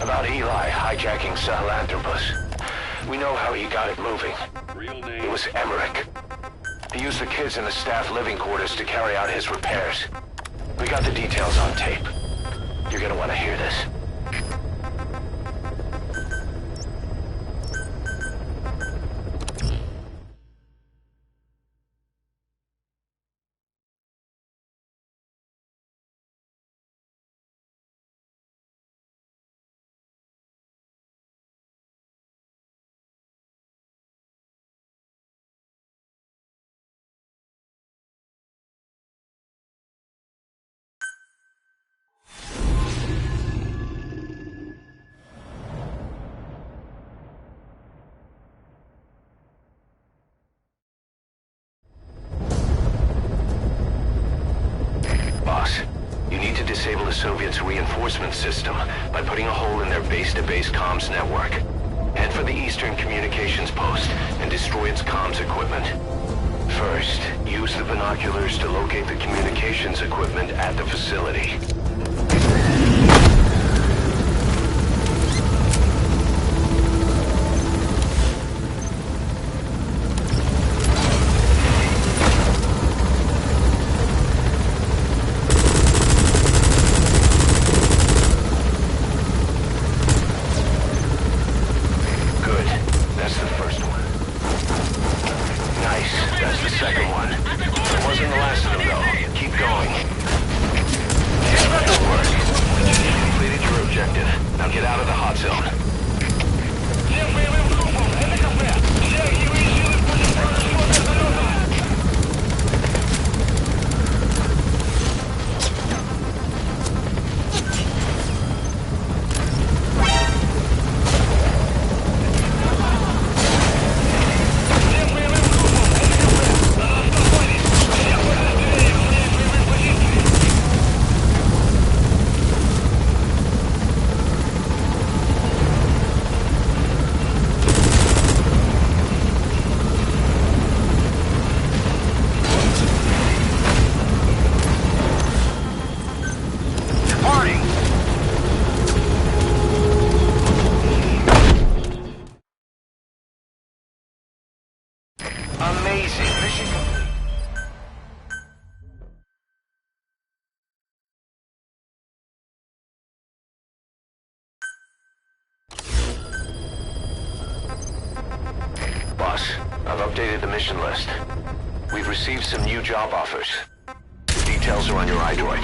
About Eli hijacking Sahelanthropus. We know how he got it moving. Real name? It was Emmerich. He used the kids in the staff living quarters to carry out his repairs. We got the details on tape. You're gonna want to hear this. You need to disable the Soviets' reinforcement system by putting a hole in their base-to-base comms network. Head for the Eastern Communications Post and destroy its comms equipment. First, use the binoculars to locate the communications equipment at the facility. updated the mission list. We've received some new job offers. The details are on your iDroid.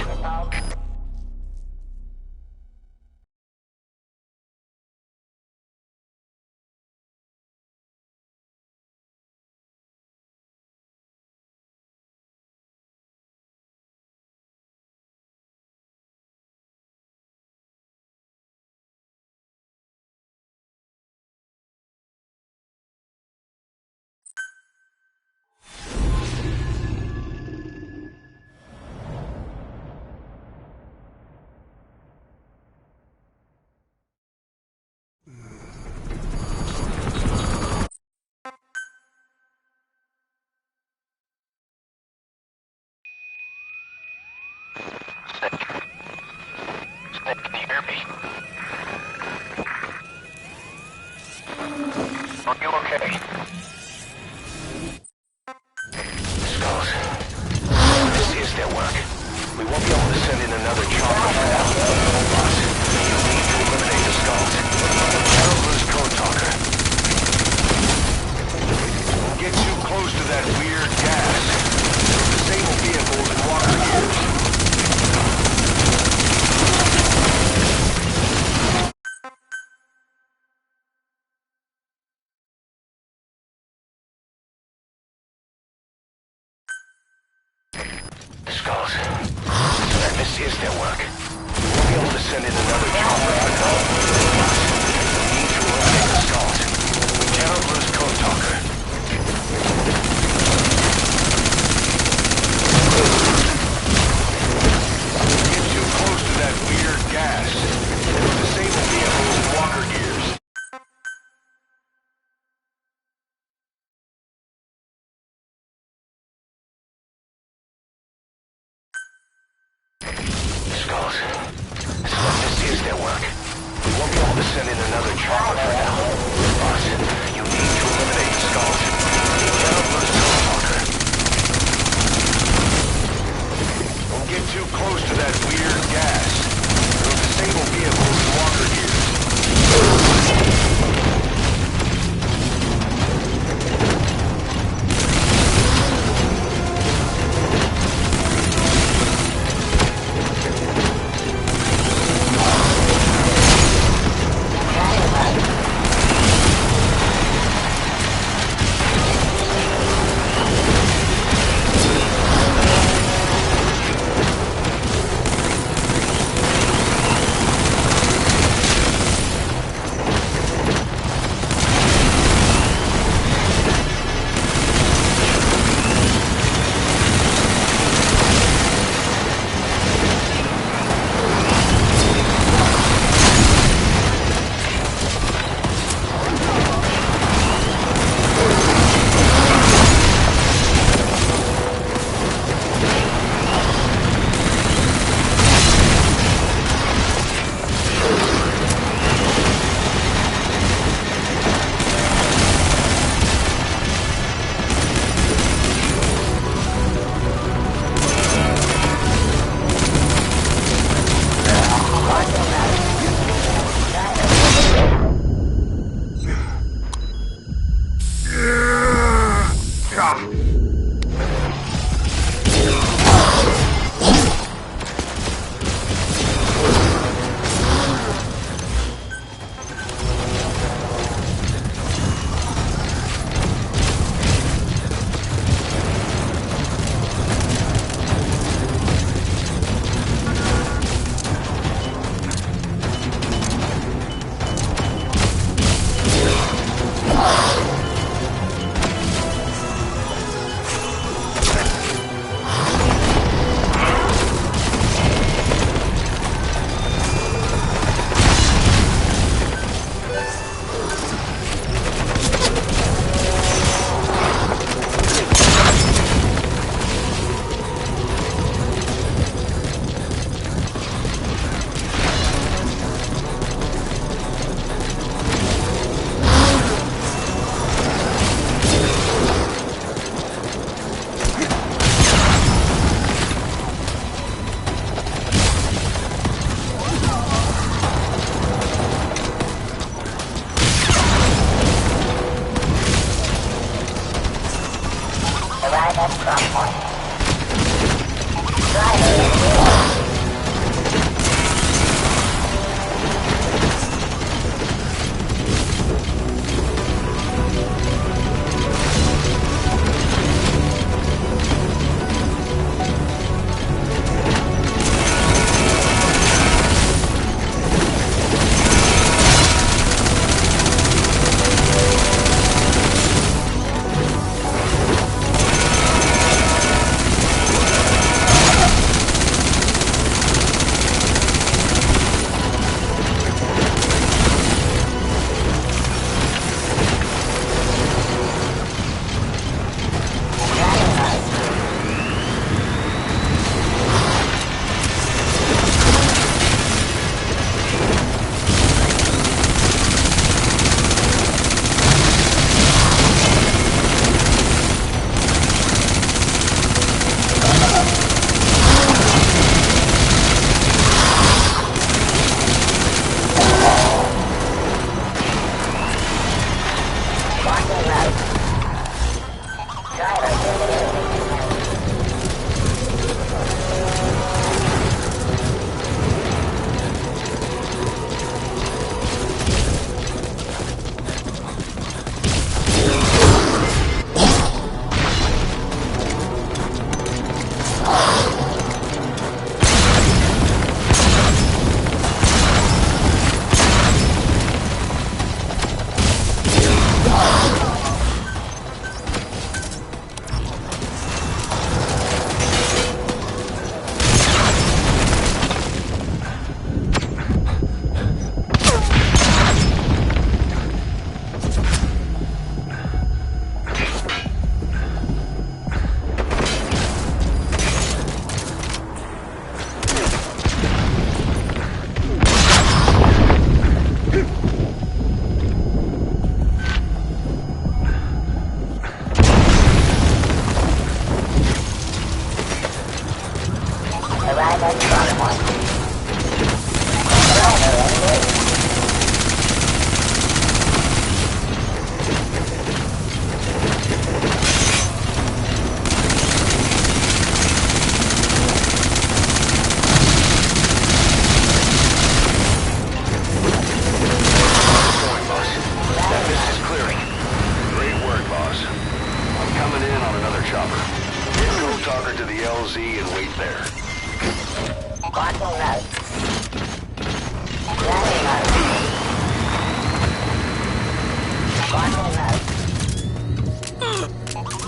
Can you hear me? Are you okay? Skulls. This is their work. We won't be able to send in another chopper for now. Boss, you need to eliminate the skulls. Don't lose Code Talker. Don't get too close to that weird gas. Disable vehicles and walker gears. Skulls. This is their work. We won't be able to send in another chopper for now. Boss, you need to eliminate the skulls. We cannot lose Code Talker. Get too close to that weird gas. It'll disable vehicles and walker gears. Skulls. This is their work. We won't be able to send in another chopper for now. Boss, you need to eliminate the skulls. You cannot lose Code Talker. Don't get too close to that weird gas. It'll disable vehicles and walker gears.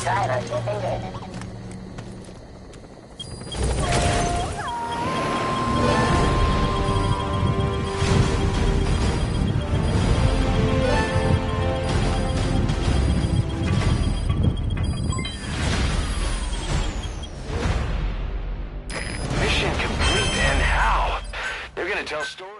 Driver defeated. Mission complete, and how? They're gonna tell stories.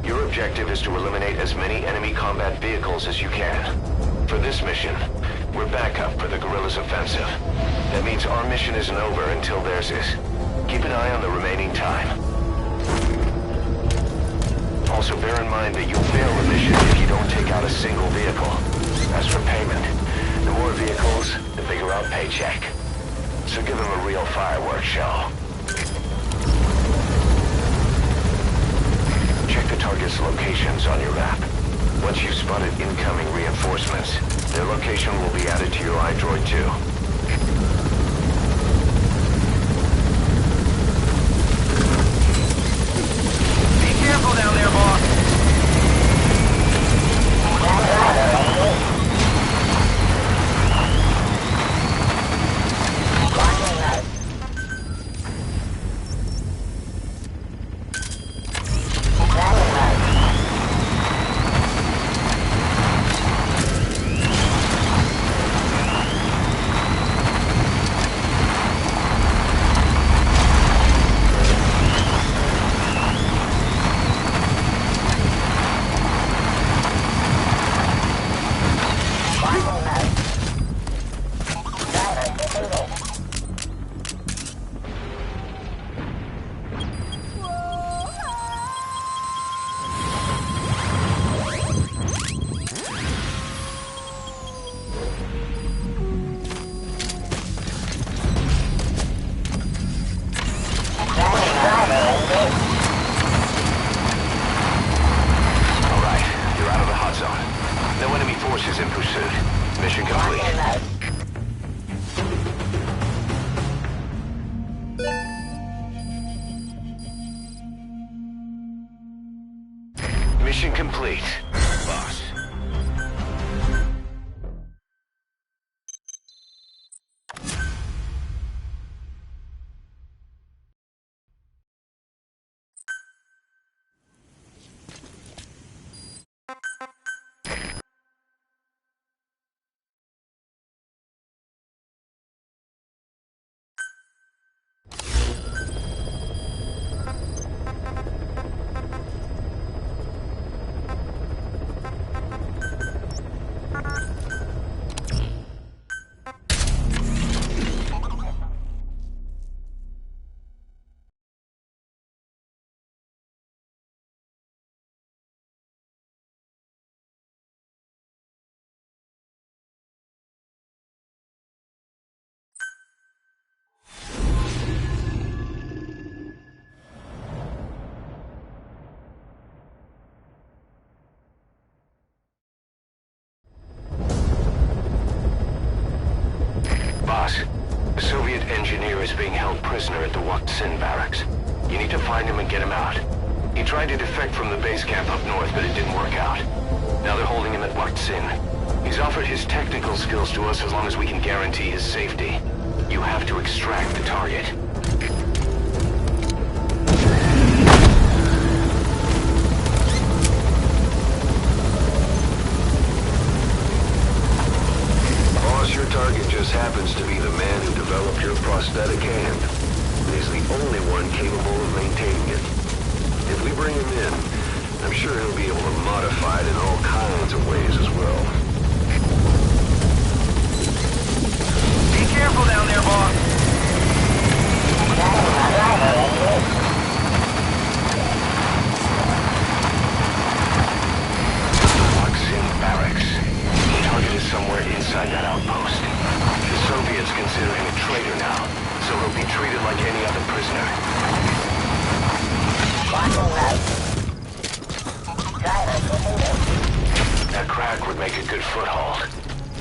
Your objective is to eliminate as many enemy combat vehicles as you can. For this mission, we're backup for the guerrillas' offensive. That means our mission isn't over until theirs is. Keep an eye on the remaining time. Also bear in mind that you'll fail the mission if you don't take out a single vehicle. As for payment, the more vehicles, the bigger our paycheck. So give them a real fireworks show. Check the target's locations on your map. Once you've spotted incoming reinforcements, their location will be added to your iDroid too. Be careful down there, boss. Mission complete, boss. is being held prisoner at the Yakın barracks. You need to find him and get him out. He tried to defect from the base camp up north, but it didn't work out. Now they're holding him at Yakın. He's offered his technical skills to us as long as we can guarantee his safety. You have to extract the target. Boss, your target just happens to be the man who developed your prosthetic hand. He's the only one capable of maintaining it. If we bring him in, I'm sure he'll be able to modify it in all kinds of ways as well. Be careful down there, boss. Yakın barracks. The target is somewhere inside that outpost. The Soviets consider him a traitor now, so he'll be treated like any other prisoner. That crack would make a good foothold.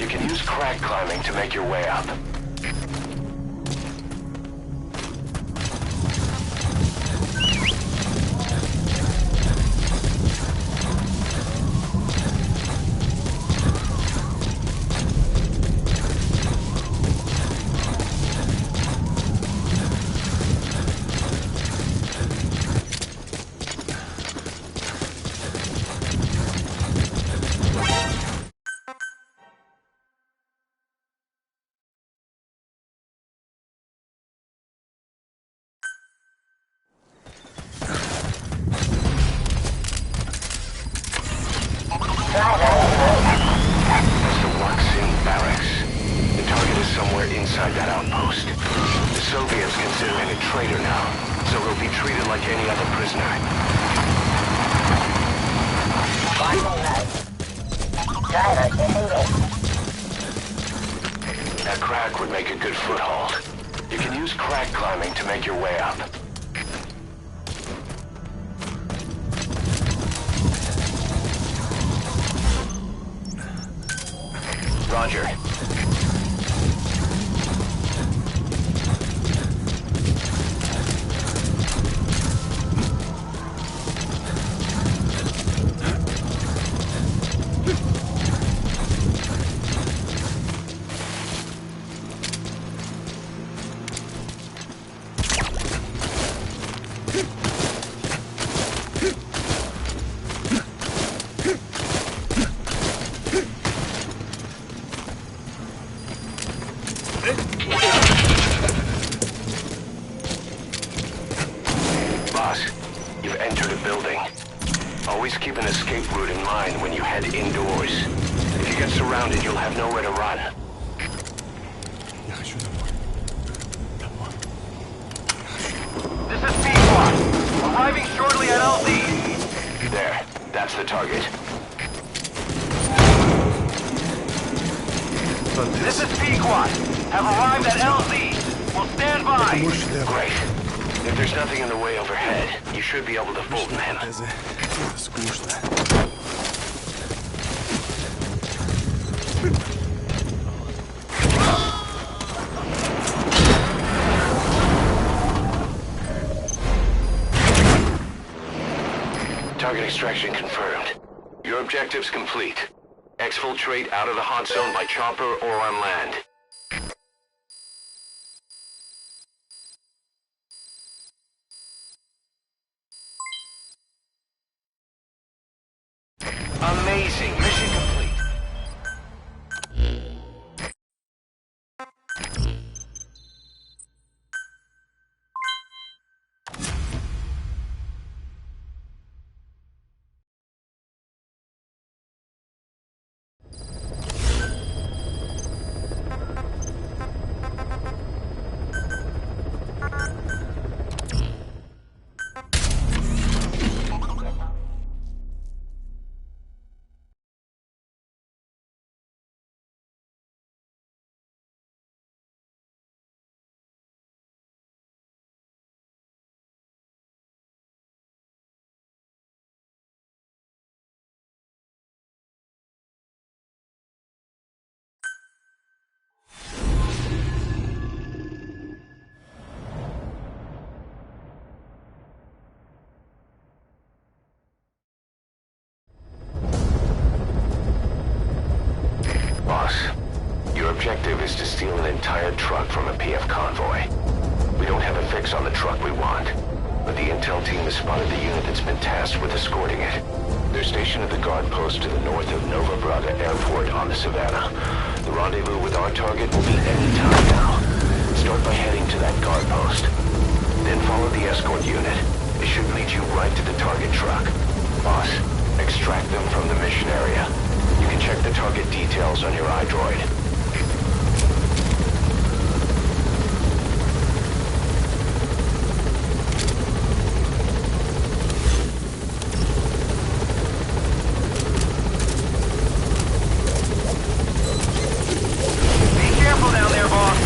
You can use crack climbing to make your way up. That's the Yakın barracks. The target is somewhere inside that outpost. The Soviets consider him a traitor now, so he'll be treated like any other prisoner. That crack would make a good foothold. You can use crack climbing to make your way up. Roger. Boss, you've entered a building. Always keep an escape route in mind when you head indoors. If you get surrounded, you'll have nowhere to run. This is P1. Arriving shortly at LZ. There, that's the target. This is P-Quad. Have arrived at LZ. We'll stand by. Great. If there's nothing in the way overhead, you should be able to fool him. Target extraction confirmed. Your objective's complete. Exfiltrate out of the hot zone by chopper or on land. Amazing. Mission complete. objective is to steal an entire truck from a PF convoy. We don't have a fix on the truck we want, but the intel team has spotted the unit that's been tasked with escorting it. They're stationed at the guard post to the north of Nova Braga Airport on the Savannah. The rendezvous with our target will be any time now. Start by heading to that guard post. Then follow the escort unit. It should lead you right to the target truck. Boss, extract them from the mission area. You can check the target details on your iDroid. Be careful down there, boss.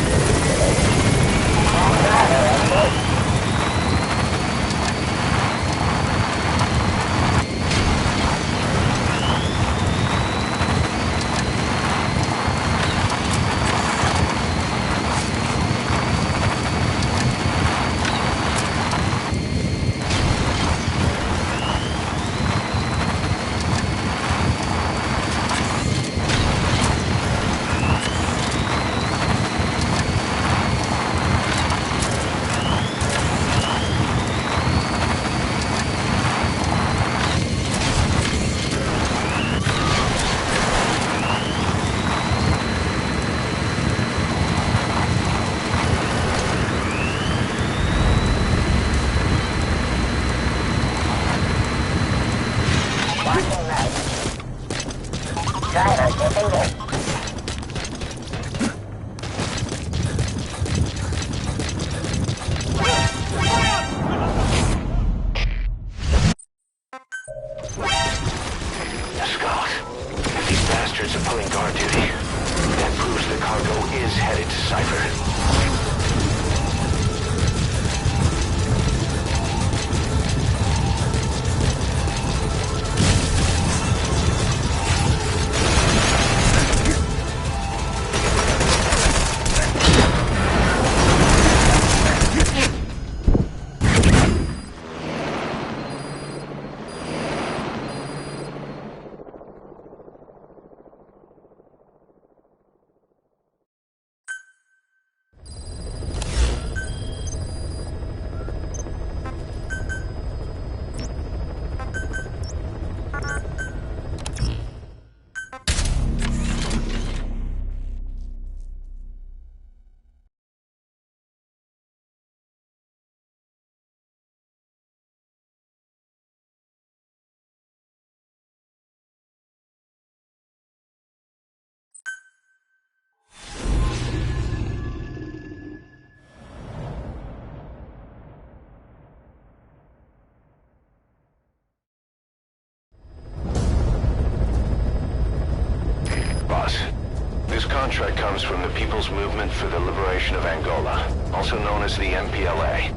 This contract comes from the People's Movement for the Liberation of Angola, also known as the MPLA.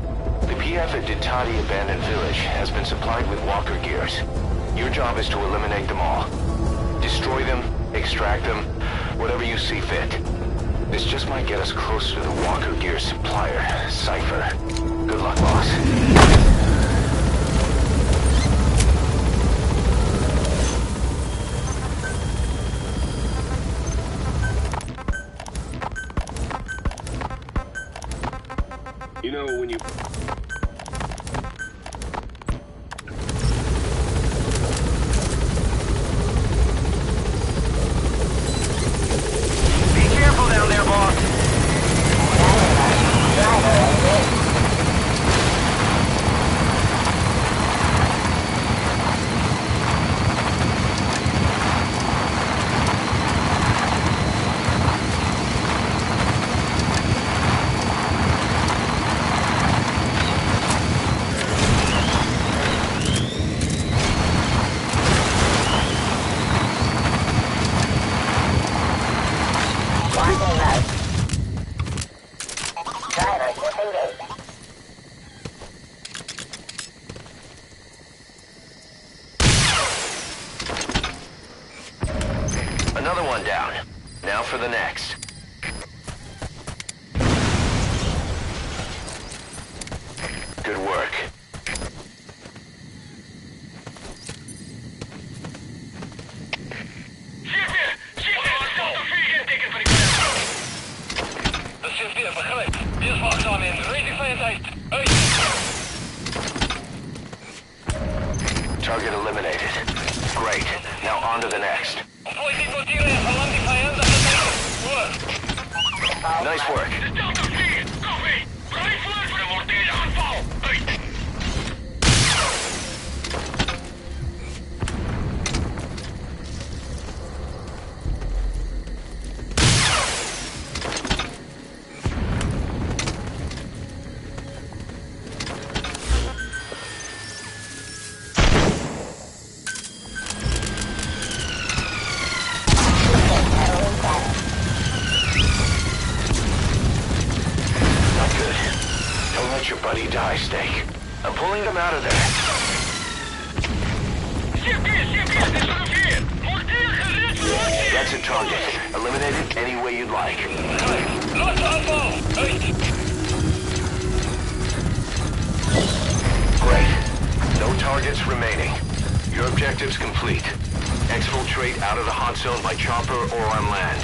The PF at Ditati Abandoned Village has been supplied with walker gears. Your job is to eliminate them all. Destroy them, extract them, whatever you see fit. This just might get us closer to the walker gear supplier, Cypher. Good luck, boss. You know, when you... Be careful down there, boss. shift here, begrijp. Weer wachtzaam in. Rating vijand uit. Uit. Target eliminated. Great. Now on to the next. Appoint die portieren en verlang die vijand dat het uit. Hoor. Nice work. Koffie. Bereid voor de mortiere aanval. Uit. Buddy die, Snake. I'm pulling them out of there. That's a target. Eliminate it any way you'd like. Great. No targets remaining. Your objective's complete. Exfiltrate out of the hot zone by chopper or on land.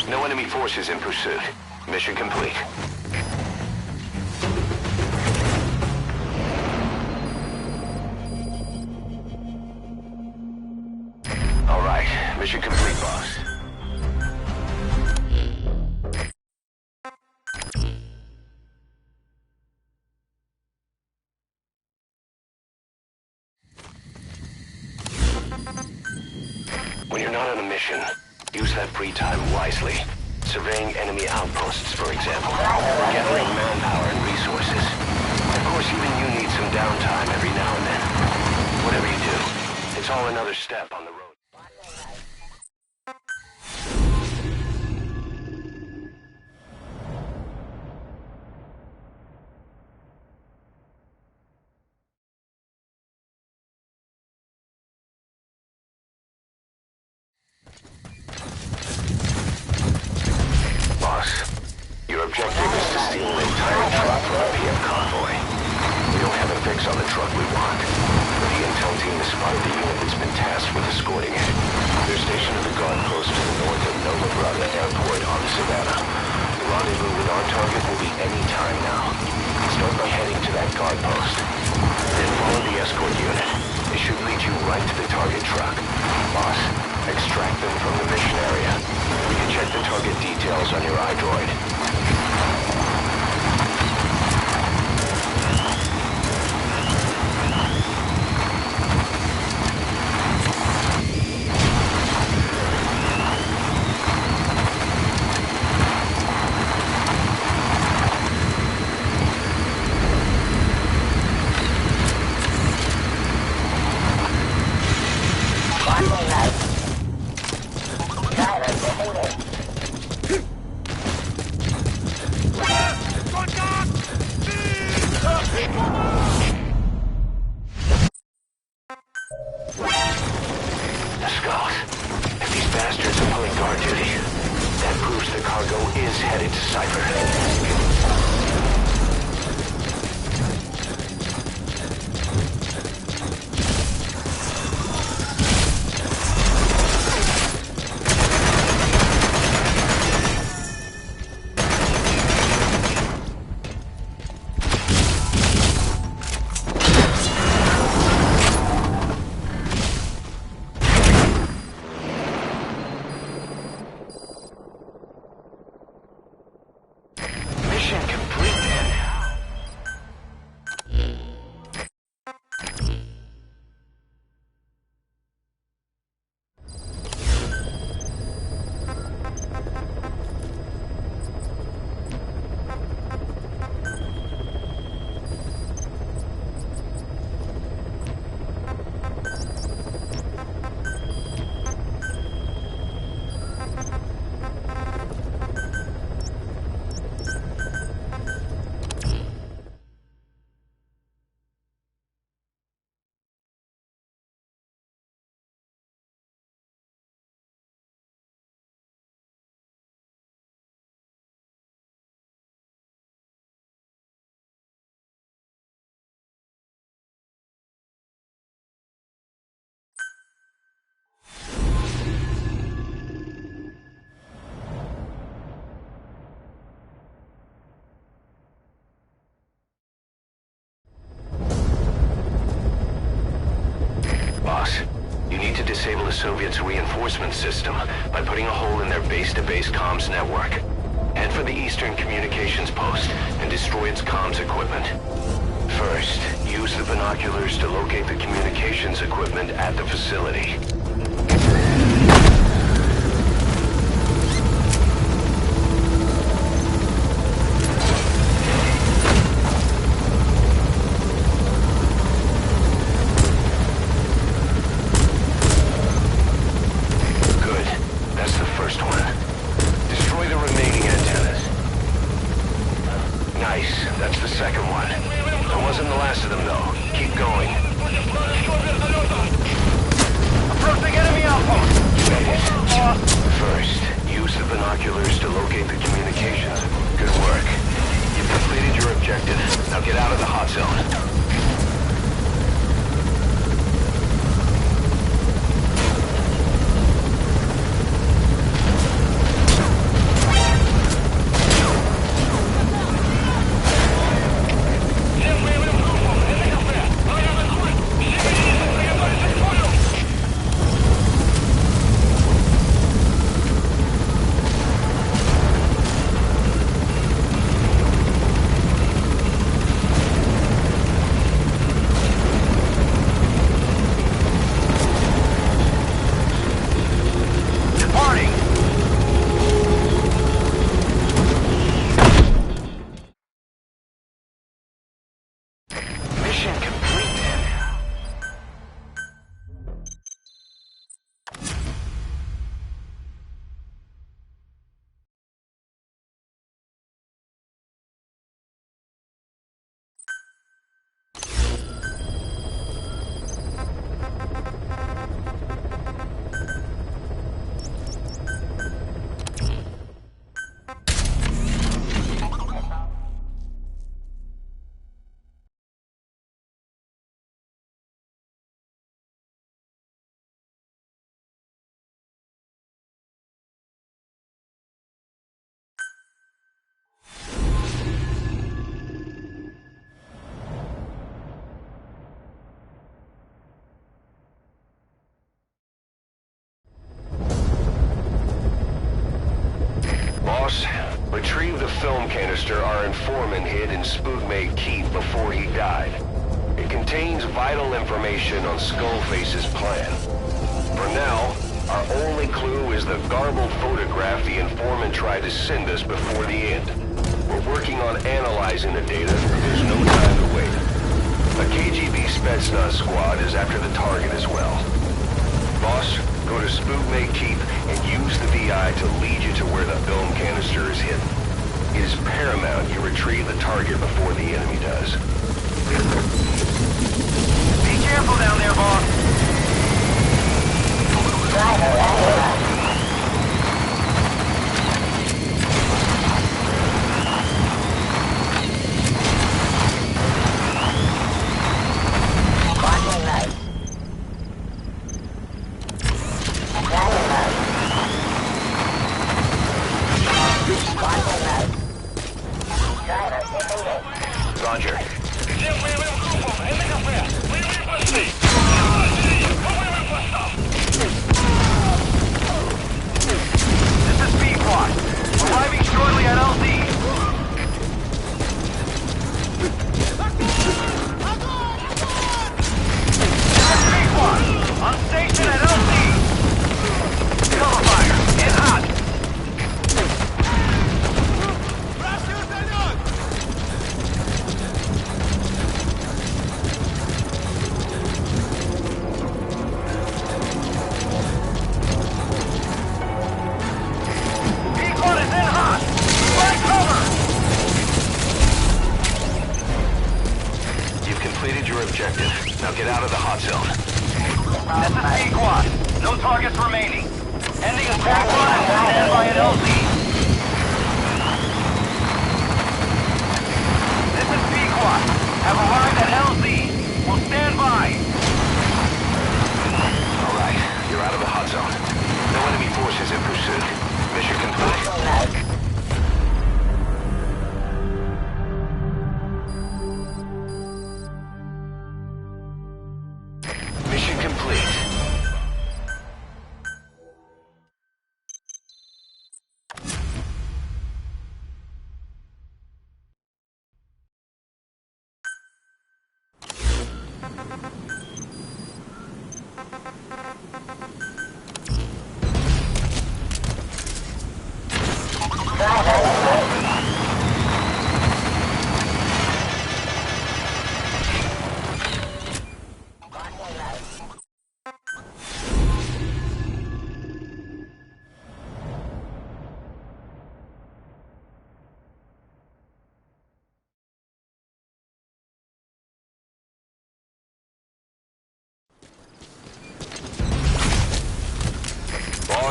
No enemy forces in pursuit. Mission complete. All right, mission complete, boss. When you're not on a mission, use that free time wisely. Surveying enemy outposts, for example. Gathering manpower and resources. Of course, even you need some downtime every now and then. Whatever you do, it's all another step on the road. Your objective is to steal an entire truck from a PM convoy. We don't have a fix on the truck we want, but the intel team has spotted the unit that's been tasked with escorting it. They're stationed at the guard post to the north of Nova Braga Airport on Savannah. The rendezvous with our target will be any time now. Start by heading to that guard post. Then follow the escort unit. It should lead you right to the target truck. Boss, extract them from the mission area. You can check the target details on your iDroid. Soviets' reinforcement system by putting a hole in their base-to-base comms network. Head for the eastern communications post and destroy its comms equipment. First, use the binoculars to locate the communications equipment at the facility. Retrieve the film canister our informant hid in Spoogmate Keep before he died. It contains vital information on Skullface's plan. For now, our only clue is the garbled photograph the informant tried to send us before the end. We're working on analyzing the data. There's no time to wait. A KGB Spetsnaz squad is after the target as well. Boss, go to Spoogmate Keep and use the VI to lead you to where the film canister is hidden. It is paramount you retrieve the target before the enemy does. Be careful down there, boss. Roger. This is Speedrun. Arriving shortly at LZ. Speedrun. On station at LZ. Cover fire. In hot. Objective. Now get out of the hot zone. This is P-Quad. No targets remaining. Ending attack run and stand by at LZ. This is P-Quad. Have arrived at LZ. We'll stand by. Alright, you're out of the hot zone. No enemy forces in pursuit. Mission complete.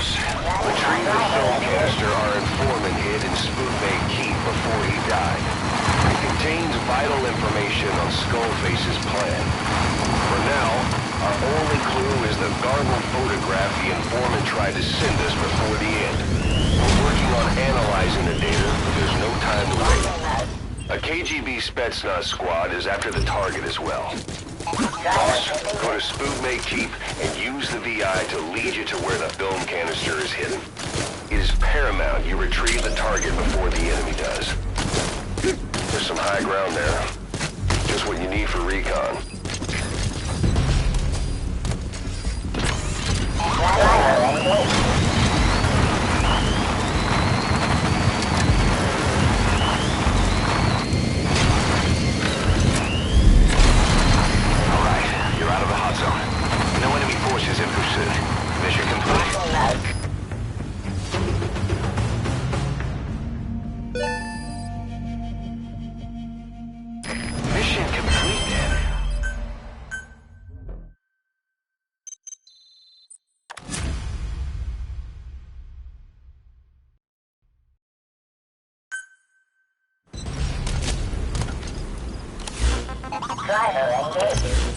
Boss, retrieve the film canister our informant hid in Spoonmate Keep before he died. It contains vital information on Skullface's plan. For now, our only clue is the garbled photograph the informant tried to send us before the end. We're working on analyzing the data, but there's no time to wait. A KGB Spetsnaz squad is after the target as well. Boss, go to Spoonmate Keep and use the VI to lead you to where the film canister is hidden. It is paramount you retrieve the target before the enemy does. There's some high ground there. Just what you need for recon. Out of the hot zone. No enemy forces in pursuit. Mission complete. Mission complete, then. Driver engaged.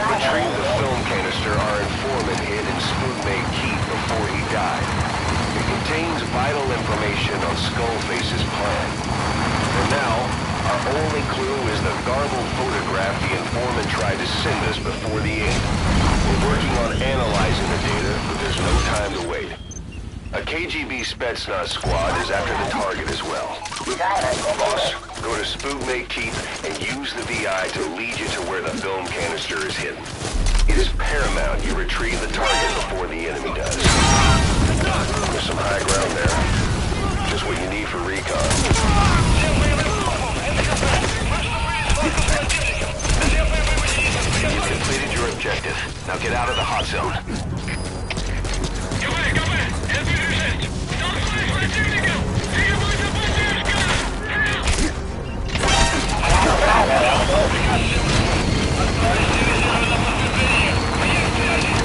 Retrieve the film canister our informant hid in Spoonmate Keep before he died. It contains vital information on Skullface's plan. For now, our only clue is the garbled photograph the informant tried to send us before the end. We're working on analyzing the data, but there's no time to wait. A KGB Spetsnaz squad is after the target as well. Boss, go to Spoonmate Keep and use the VI to lead you to where the film canister is hidden. It is paramount you retrieve the target before the enemy does. There's some high ground there. Just what you need for recon. You've completed your objective. Now get out of the hot zone.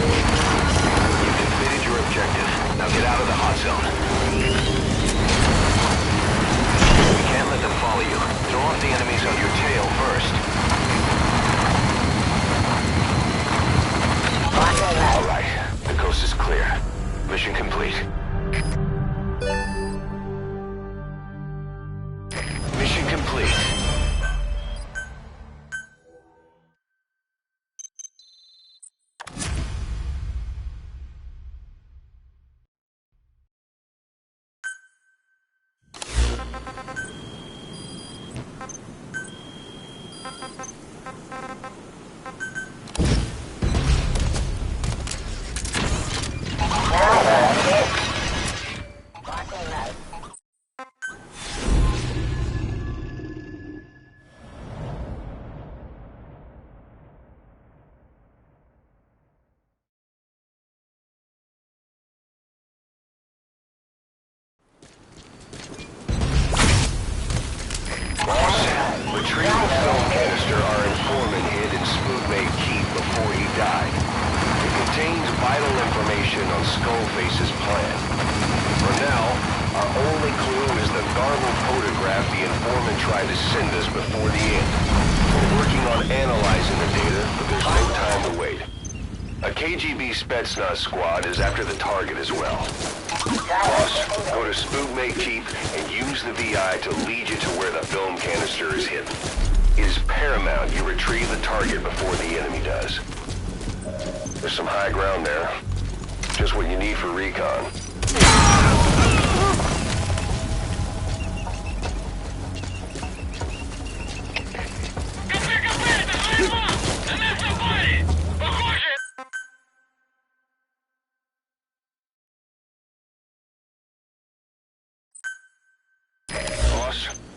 You've completed your objective. Now get out of the hot zone. We can't let them follow you. Throw off the enemies on your tail first. All right. The coast is clear. Mission complete. Mission complete. Retrieve the film canister our informant hid in Spoonmate Keep before he died. It contains vital information on Skullface's plan. For now, our only clue is the garbled photograph the informant tried to send us before the end. We're working on analyzing the data, but there's no time to wait. A KGB Spetsnaz squad is after the target as well. Boss, go to Spoonmate Keep and use the VI to lead you to where the film canister is hidden. It is paramount you retrieve the target before the enemy does. There's some high ground there. Just what you need for recon.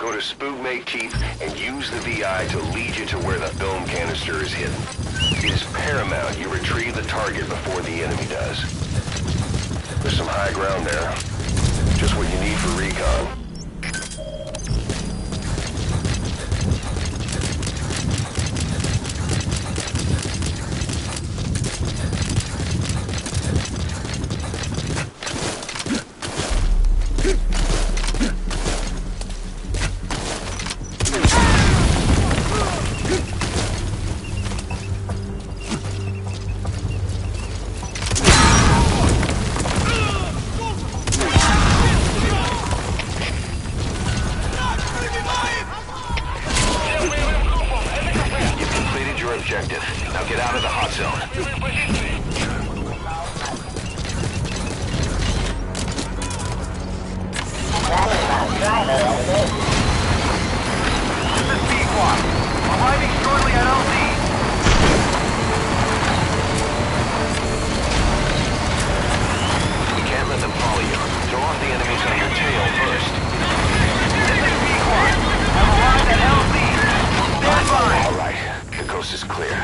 Go to Spookmate Keep and use the VI to lead you to where the film canister is hidden. It is paramount you retrieve the target before the enemy does. There's some high ground there. Just what you need for recon. Objective. Now get out of the hot zone. This is B-Quad. Arriving shortly at LZ. You can't let them follow you. Throw off the enemies on your tail first. This is B-Quad. I've arrived at LZ. Stand by. All right. The coast is clear.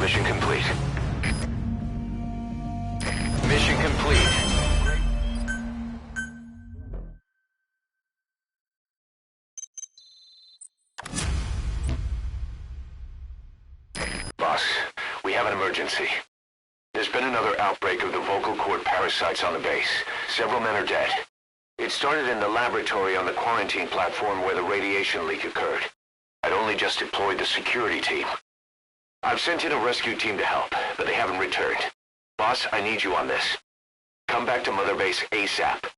Mission complete. Mission complete. Boss, we have an emergency. There's been another outbreak of the vocal cord parasites on the base. Several men are dead. It started in the laboratory on the quarantine platform where the radiation leak occurred. I'd only just deployed the security team. I've sent in a rescue team to help, but they haven't returned. Boss, I need you on this. Come back to Mother Base ASAP.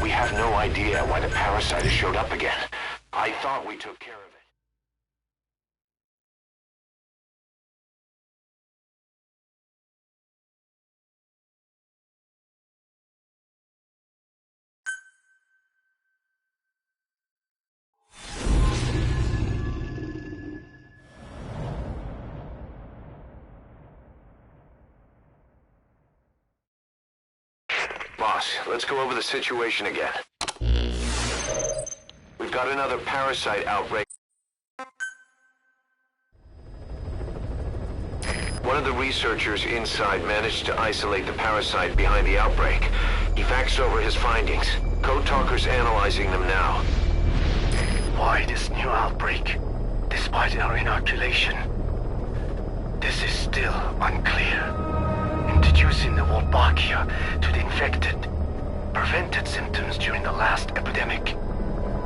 We have no idea why the parasite has showed up again. I thought we took care of it. Boss, let's go over the situation again. We've got another parasite outbreak. One of the researchers inside managed to isolate the parasite behind the outbreak. He faxed over his findings. Code Talker's analyzing them now. Why this new outbreak, despite our inoculation? This is still unclear. Introducing the Wolbachia to the infected prevented symptoms during the last epidemic.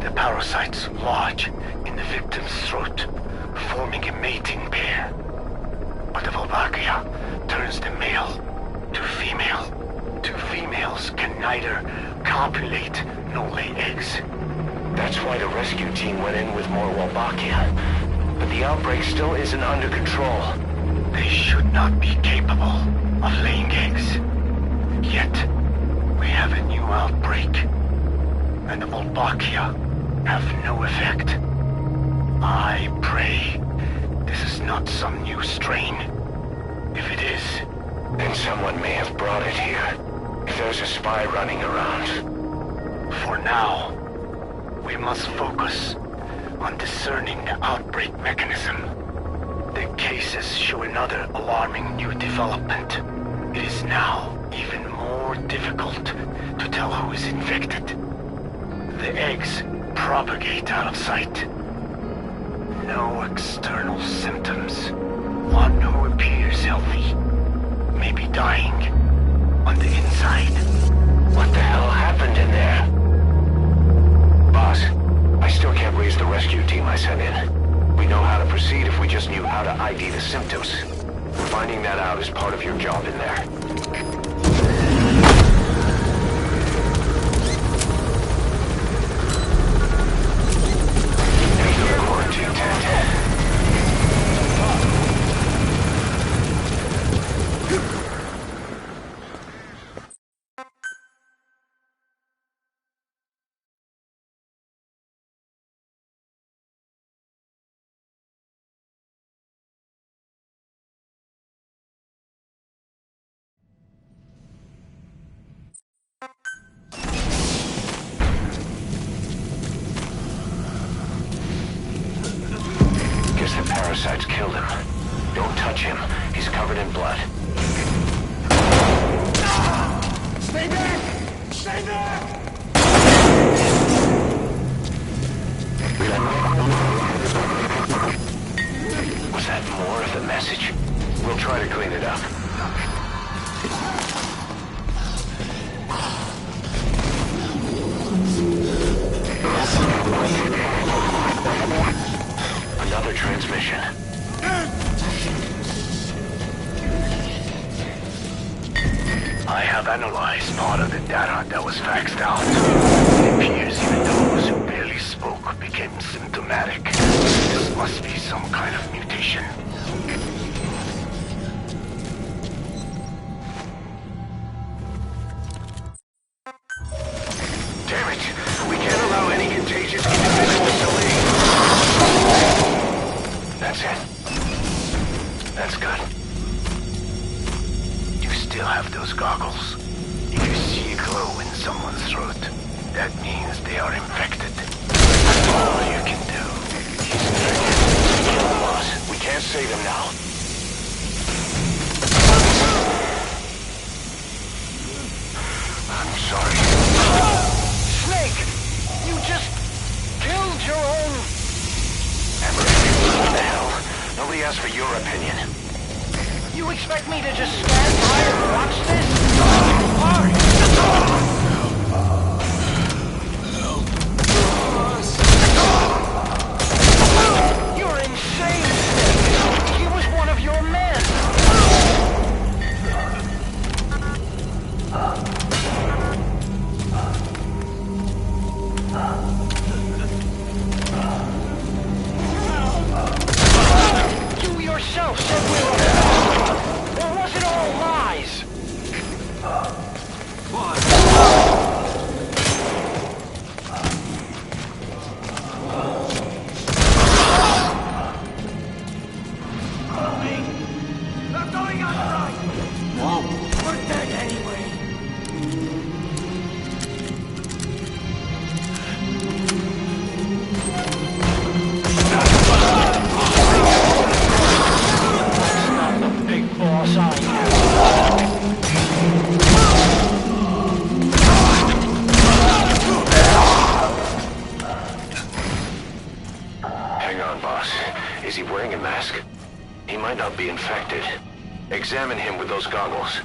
The parasites lodge in the victim's throat, forming a mating pair. But the Wolbachia turns the male to female. Two females can neither copulate nor lay eggs. That's why the rescue team went in with more Wolbachia. But the outbreak still isn't under control. They should not be capable of laying eggs. Yet, we have a new outbreak, and the Wolbachia have no effect. I pray this is not some new strain. If it is, then someone may have brought it here. If there's a spy running around. For now, we must focus on discerning the outbreak mechanism. The cases show another alarming new development. It is now even more difficult to tell who is infected. The eggs propagate out of sight. No external symptoms. One who appears healthy may be dying on the inside. What the hell happened in there? Boss, I still can't raise the rescue team I sent in. We know how to proceed if we just knew how to ID the symptoms. Finding that out is part of your job in there. Enter the quarantine tent. parasites killed him. Don't touch him. He's covered in blood. Stay back! Stay back! Was that more of the message? We'll try to clean it up. Another transmission. I have analyzed part of the data that was faxed out. It appears even those who barely spoke became symptomatic. This must be some kind of mutation. Damn it! We can't allow any contagious individuals to leave. That's it. That's good. You still have those goggles. If you see a glow in someone's throat, that means they are infected. That's all you can do. He's infected. Kill him, boss. We can't save him now. I'm sorry. Snake! You just killed your own... What the hell? Nobody asked for your opinion. You expect me to just stand by and watch this? You're insane, Snake! He was one of your men! You yourself said we were... Or was it all lies? Not going on right! No! We're dead anyway! Big boss I Hang on, boss. Is he wearing a mask? He might not be infected. Examine him with those goggles.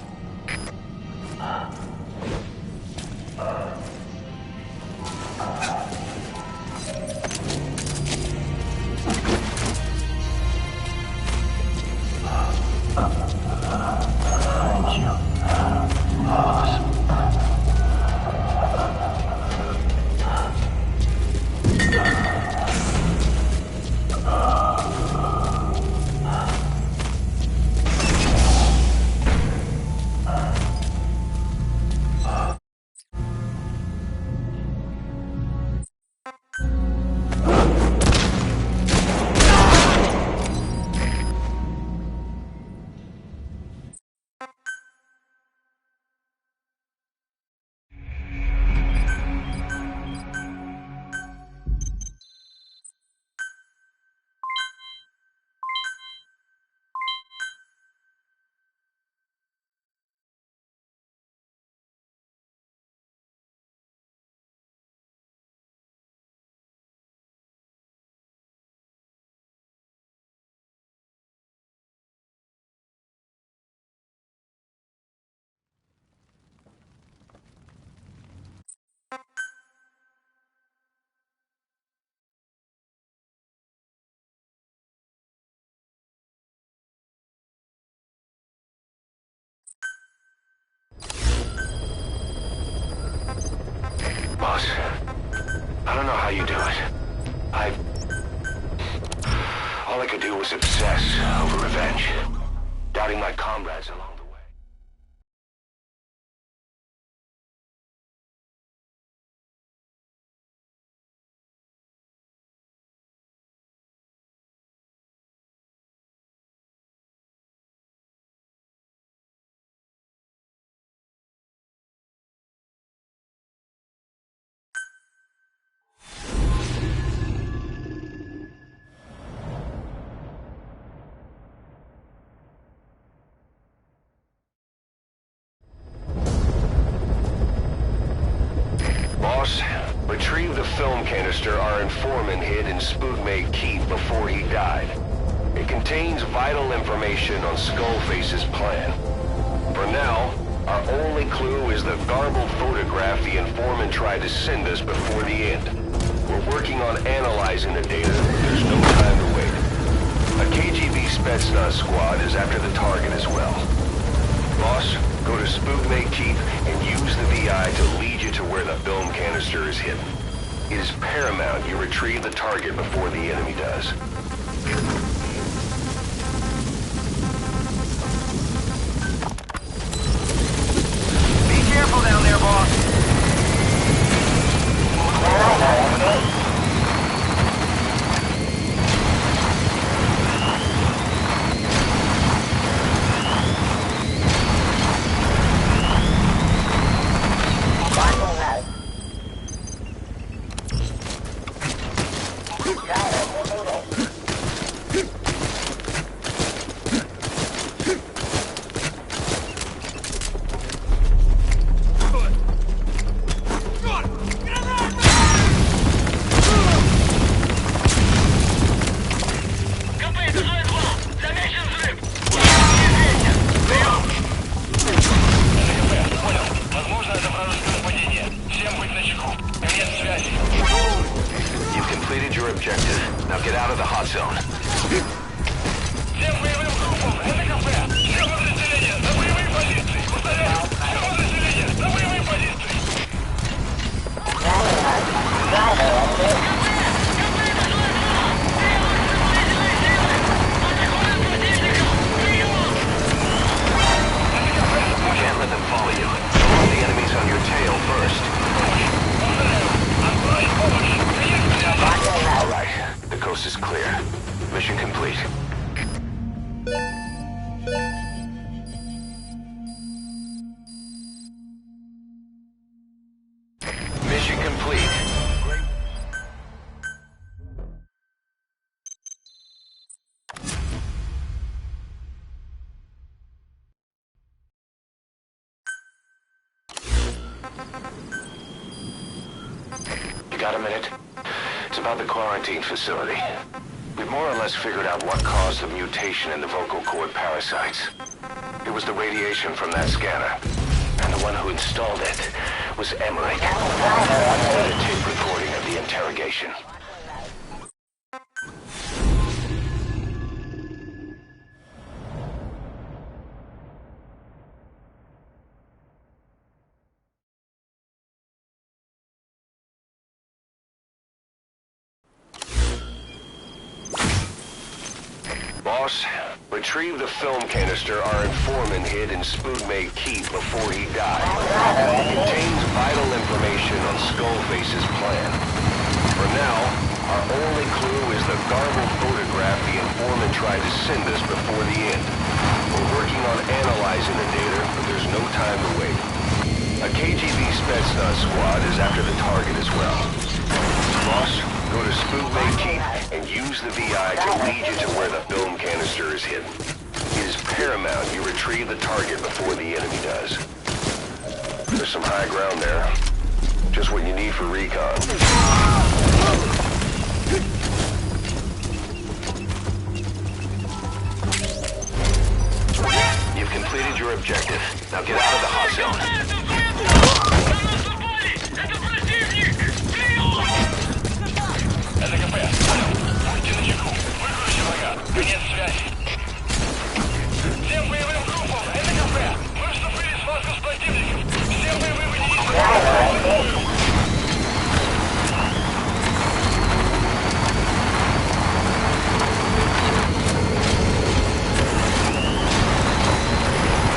Boss, I don't know how you do it. All I could do was obsess over revenge, doubting my comrades along the way. film canister our informant hid in Spookmate Keep before he died. It contains vital information on Skullface's plan. For now, our only clue is the garbled photograph the informant tried to send us before the end. We're working on analyzing the data. There's no time to wait. A KGB Spetsnaz squad is after the target as well. Boss, go to Spookmate Keep and use the VI to lead you to where the film canister is hidden. It is paramount you retrieve the target before the enemy does. Be careful down there, boss. You've completed your objective. Now get out of the hot zone. You can't let them follow you. Don't let the enemies on your tail first. All right, the coast is clear. Mission complete. Mission complete. You got a minute? It's about the quarantine facility. We've more or less figured out what caused the mutation in the vocal cord parasites. It was the radiation from that scanner. And the one who installed it was Emmerich. A tape recording of the interrogation. Boss, retrieve the film canister our informant hid in Spookmate Keep before he died. It contains vital information on Skullface's plan. For now, our only clue is the garbled photograph the informant tried to send us before the end. We're working on analyzing the data, but there's no time to wait. A KGB Spetsnaz squad is after the target as well. Boss, go to Spookmate Keep and use the VI to lead you to where the film canister is hidden. It is paramount you retrieve the target before the enemy does. There's some high ground there. Just what you need for recon. You've completed your objective. Now get out of the hot zone. Конец связи. Всем боевым группам, это кафе. Мы вступили в схватку с противником. Всем боевым единицам.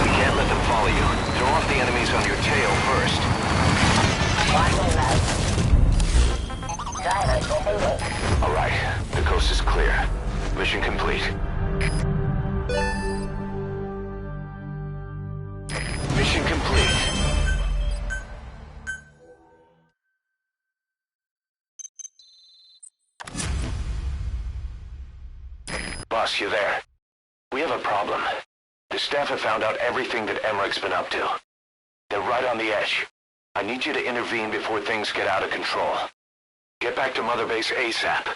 We can't let them follow you. Throw off the enemies on your tail first. All right, the coast is clear. Mission complete. Mission complete. Boss, you there? We have a problem. The staff have found out everything that Emmerich's been up to. They're right on the edge. I need you to intervene before things get out of control. Get back to Mother Base ASAP.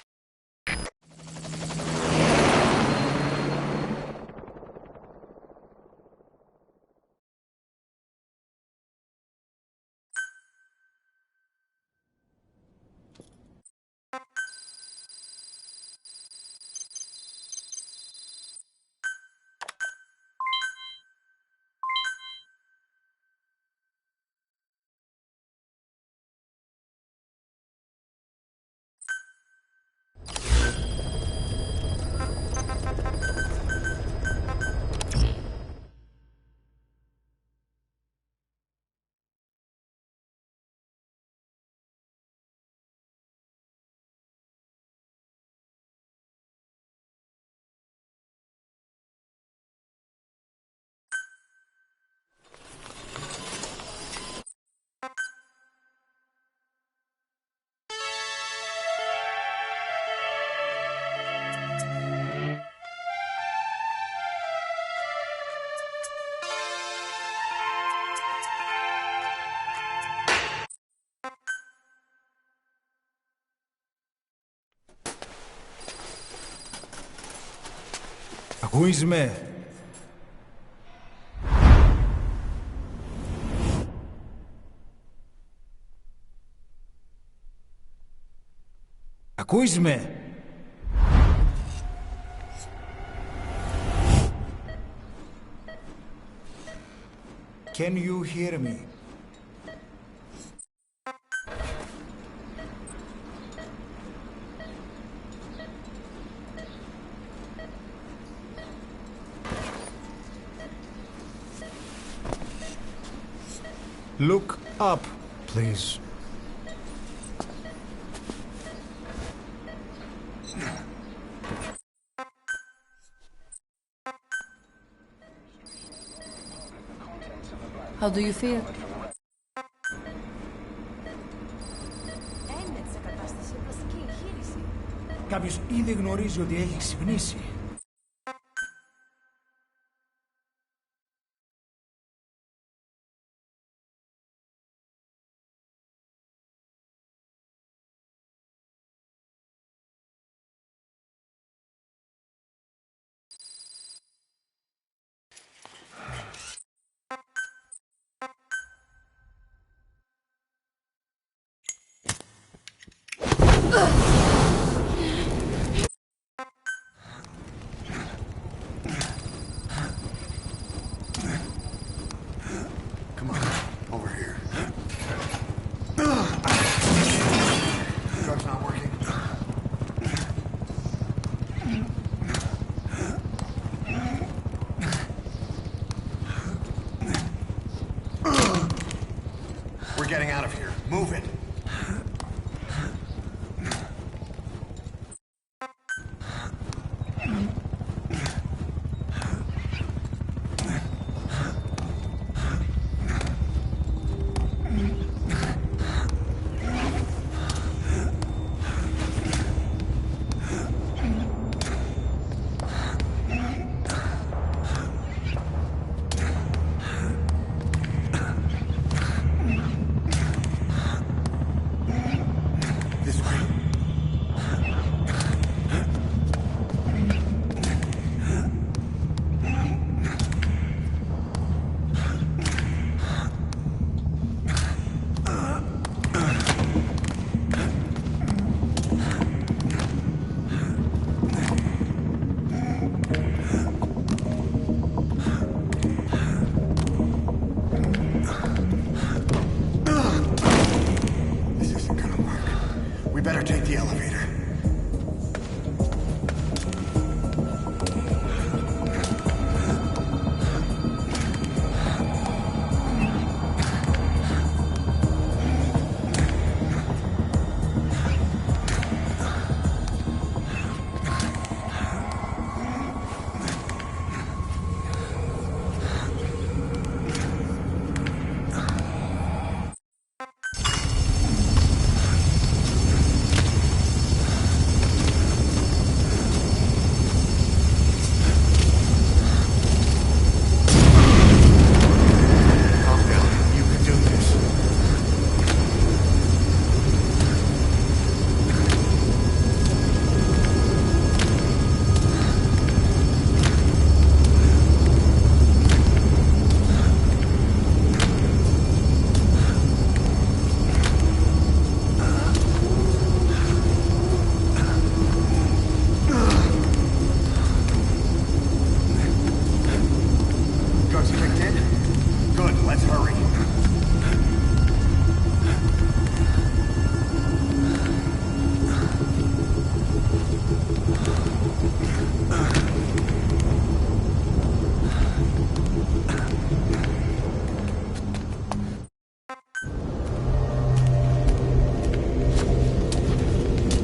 Ακούεις με? Ακούεις με? Can you hear me? Look up, please. How do you feel? Έμετ σε κατάσταση οπλαστική εγχείρηση. Κάποιος ήδη γνωρίζει ότι έχει ξυπνήσει. Come on, over here. Drug's not working. We're getting out of here. Move it.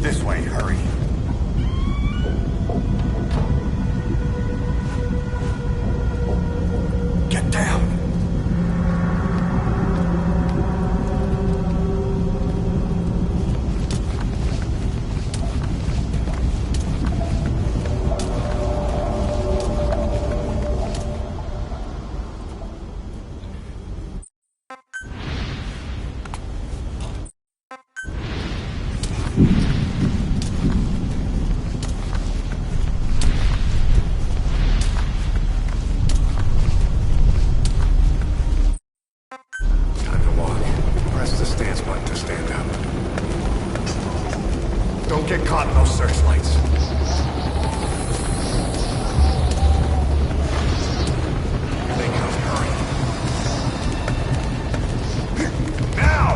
This way, hurry. Get down! Don't get caught in those searchlights. Here they come, hurry. Now!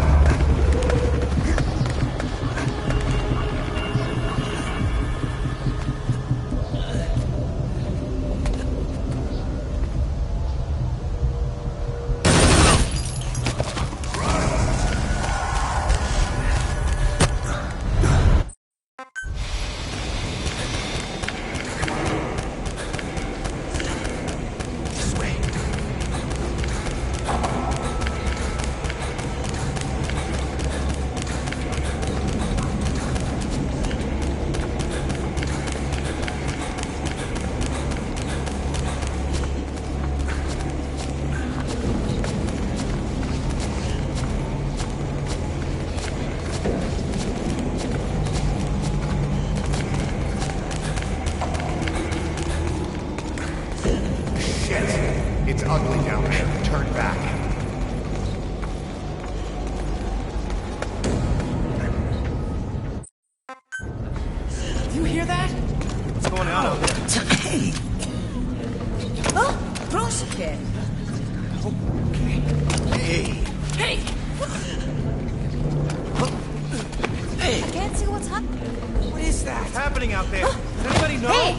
It's ugly down there. Turn back. You hear that? What's going on out there? Hey! Oh, proszę. Okay. Hey! Hey! I can't see what's happening. What is that? What's happening out there? Does anybody know? Hey!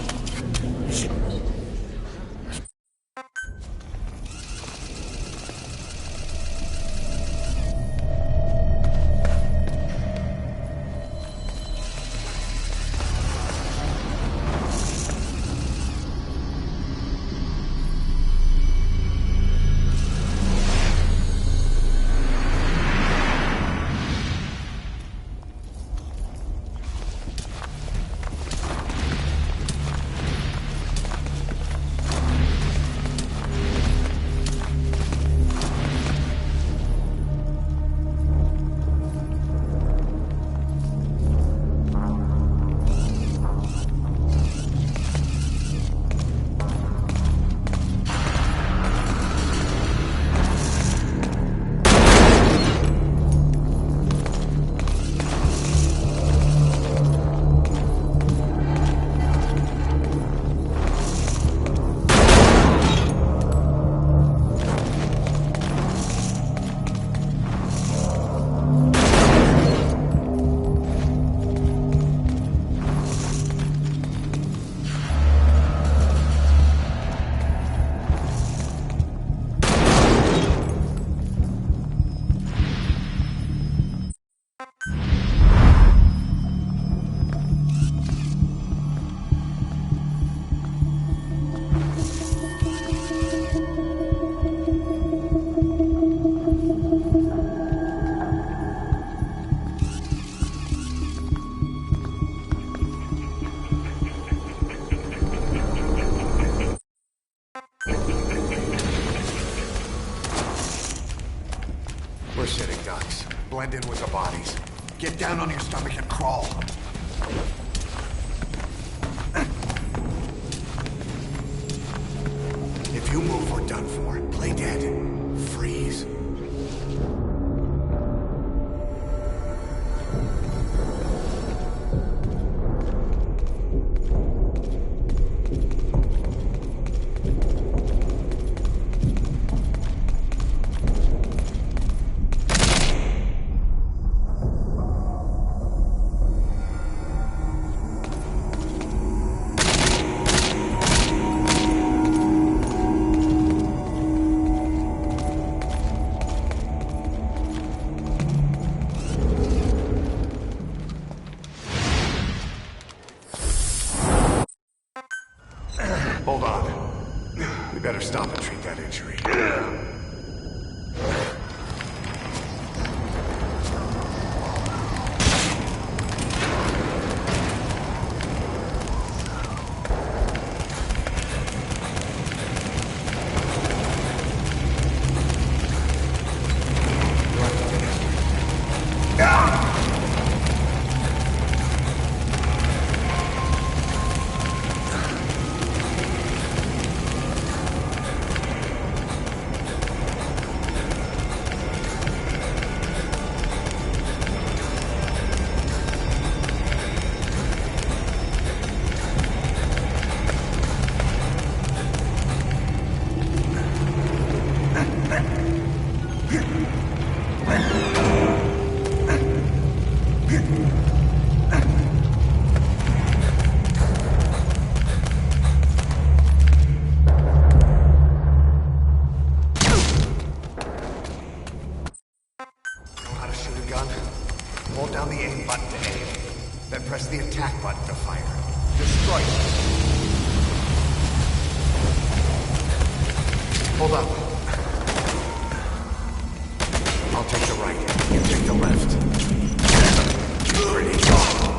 We're sitting ducks. Blend in with the bodies. Get down on your stomach and crawl. If you move, we're done for. Play dead. Freeze. Hold on. We better stop and treat that injury. Hold down the aim button to aim, then press the attack button to fire. Destroy it. Hold up. I'll take the right. You take the left. Ready, go.